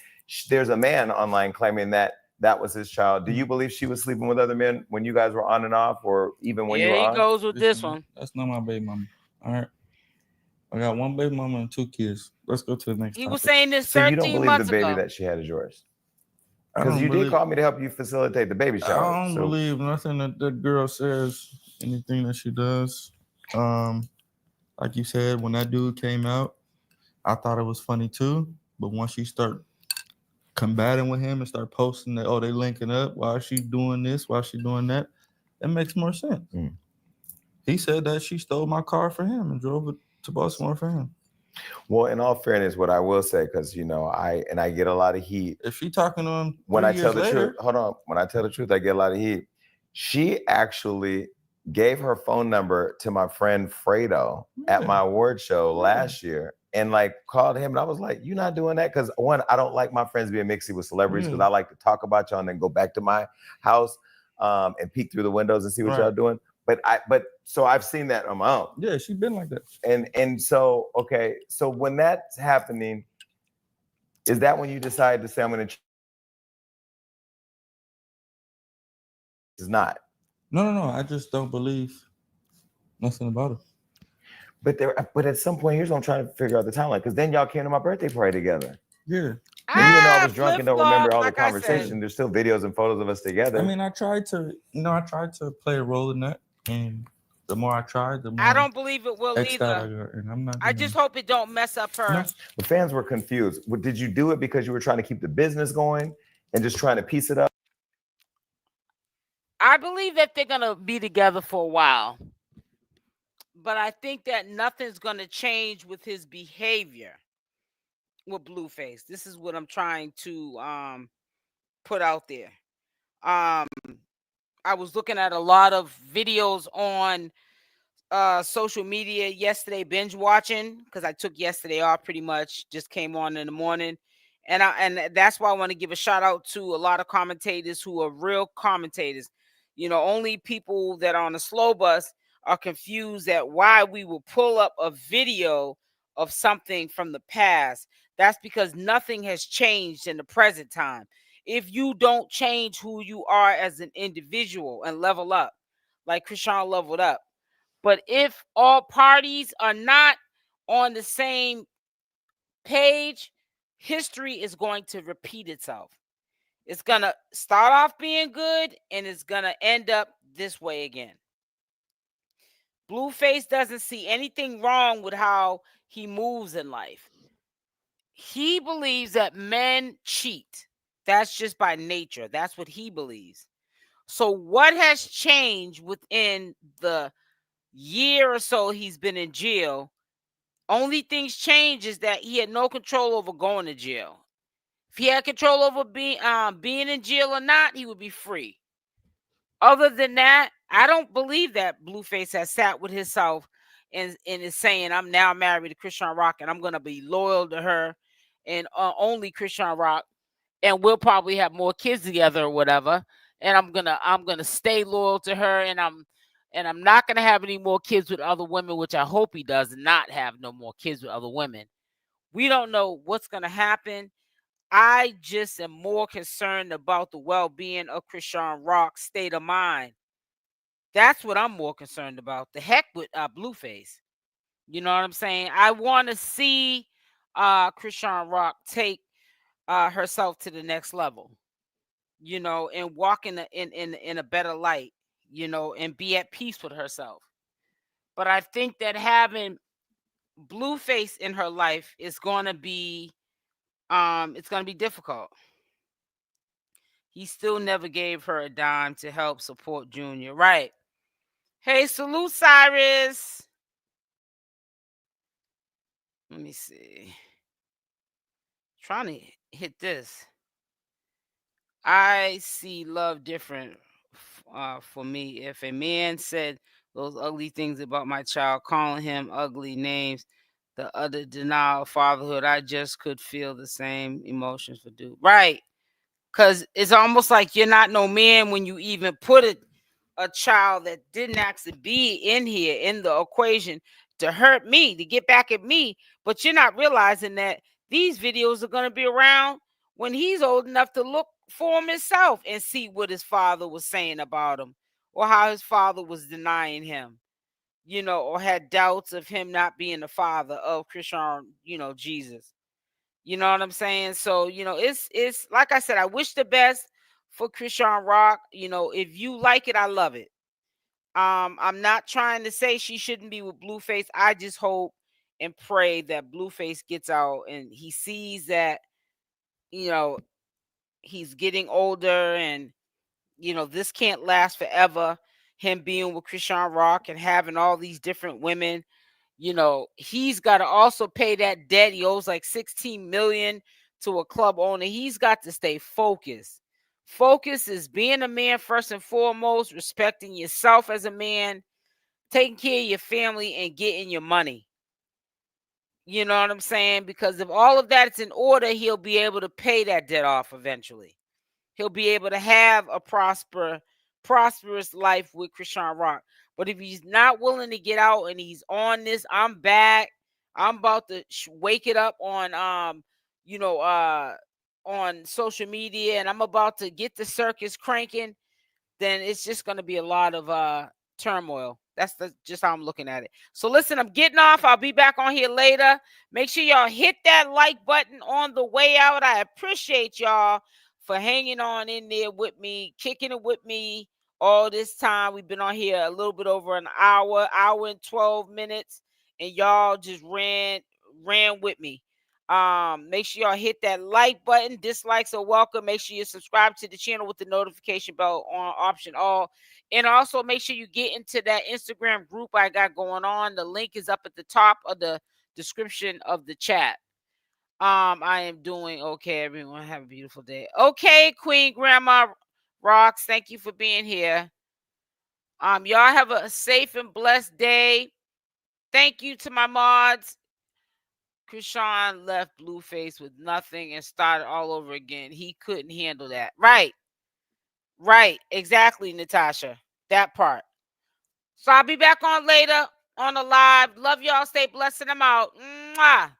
there's a man online claiming that was his child. Do you believe she was sleeping with other men when you guys were on and off, or even when you were on? Here he goes with this one. That's not my baby mama. All right. I got one baby mama and 2 kids. Let's go to the next. He was saying this 13 so you don't believe the baby ago. that she had is yours? Because you did call me to help you facilitate the baby shower. I don't believe nothing that girl says, anything that she does. Like you said, when that dude came out, I thought it was funny too. But once she started combating with him and start posting that, oh, they linking up. Why is she doing this? Why is she doing that? That makes more sense. He said that she stole my car for him and drove it to Baltimore for him. Well, in all fairness, what I will say, because I get a lot of heat. If she talking to him when I tell the truth, hold on. When I tell the truth, I get a lot of heat. She actually gave her phone number to my friend Fredo at my award show last year, and like called him, and I was like, "You're not doing that," because one, I don't like my friends being mixy with celebrities because I like to talk about y'all and then go back to my house and peek through the windows and see what y'all doing. So I've seen that on my own. Yeah, she's been like that. And so, okay, so when that's happening, is that when you decide to say, I'm going to? It's not. No. I just don't believe nothing about it. But at some point, here's what I'm trying to figure out the timeline, because then y'all came to my birthday party together. Yeah. And even though I was drunk and don't remember all the conversation, there's still videos and photos of us together. I mean, I tried to play a role in that, and the more I tried, the more I don't believe it will either. And I'm not. I just hope it don't mess up her. No. The fans were confused. Did you do it because you were trying to keep the business going and just trying to piece it up? I believe that they're gonna be together for a while, but I think that nothing's gonna change with his behavior with Blueface. This is what I'm trying to put out there. I was looking at a lot of videos on social media yesterday, binge watching, because I took yesterday off pretty much, just came on in the morning. And that's why I want to give a shout out to a lot of commentators who are real commentators. Only people that are on the slow bus are confused at why we will pull up a video of something from the past. That's because nothing has changed in the present time. If you don't change who you are as an individual and level up, like Chrisean leveled up. But if all parties are not on the same page, history is going to repeat itself. It's going to start off being good, and it's going to end up this way again. Blueface doesn't see anything wrong with how he moves in life. He believes that men cheat. That's just by nature. That's what he believes. So what has changed within the year or so he's been in jail? Only things change is that he had no control over going to jail. If he had control over being in jail or not, he would be free. Other than that, I don't believe that Blueface has sat with himself and is saying, I'm now married to Chrisean Rock and I'm going to be loyal to her and only Chrisean Rock, and we'll probably have more kids together or whatever. And I'm gonna stay loyal to her, and I'm not gonna have any more kids with other women, which I hope he does not have no more kids with other women. We don't know what's gonna happen. I just am more concerned about the well-being of Chrisean Rock's state of mind. That's what I'm more concerned about. The heck with Blueface. You know what I'm saying? I want to see Chrisean Rock take herself to the next level, and walk in a better light, and be at peace with herself. But I think that having Blueface in her life is going to be it's going to be difficult. He still never gave her a dime to help support Junior. Right. Hey, salute, Cyrus. Let me see. Trying to hit this. I see love different for me. If a man said those ugly things about my child, calling him ugly names, the other denial of fatherhood, I just could feel the same emotions for dude. Right. Because it's almost like you're not no man when you even put a child that didn't actually be in here in the equation to hurt me, to get back at me. But you're not realizing that these videos are going to be around when he's old enough to look for him himself and see what his father was saying about him, or how his father was denying him, or had doubts of him not being the father of Chrisean, Jesus. You know what I'm saying? So, it's like I said, I wish the best for Chrisean Rock. If you like it, I love it. I'm not trying to say she shouldn't be with Blueface. I just hope and pray that Blueface gets out and he sees that, he's getting older, and this can't last forever. Him being with Chrisean Rock and having all these different women, he's got to also pay that debt. He owes like $16 million to a club owner. He's got to stay focused. Focus is being a man first and foremost, respecting yourself as a man, taking care of your family, and getting your money. You know what I'm saying? Because if all of that's in order, he'll be able to pay that debt off eventually. He'll be able to have a prosperous life with Chrisean Rock. But if he's not willing to get out and he's on this, I'm back, I'm about to wake it up on on social media, and I'm about to get the circus cranking, then it's just going to be a lot of turmoil. That's just how I'm looking at it. So listen, I'm getting off. I'll be back on here later. Make sure y'all hit that like button on the way out. I appreciate y'all for hanging on in there with me, kicking it with me all this time. We've been on here a little bit over an hour and 12 minutes, and y'all just ran with me. Make sure y'all hit that like button. Dislikes are welcome. Make sure you subscribe to the channel with the notification bell on option all, and also make sure you get into that Instagram group I got going on. The link is up at the top of the description of the chat. I am doing okay. Everyone have a beautiful day. Okay, Queen Grandma Rocks, thank you for being here. Y'all have a safe and blessed day. Thank you to my mods. Chrisean left Blueface with nothing and started all over again. He couldn't handle that. Right. Exactly, Natasha. That part. So I'll be back on later on the live. Love y'all. Stay blessed, and I'm out. Mwah.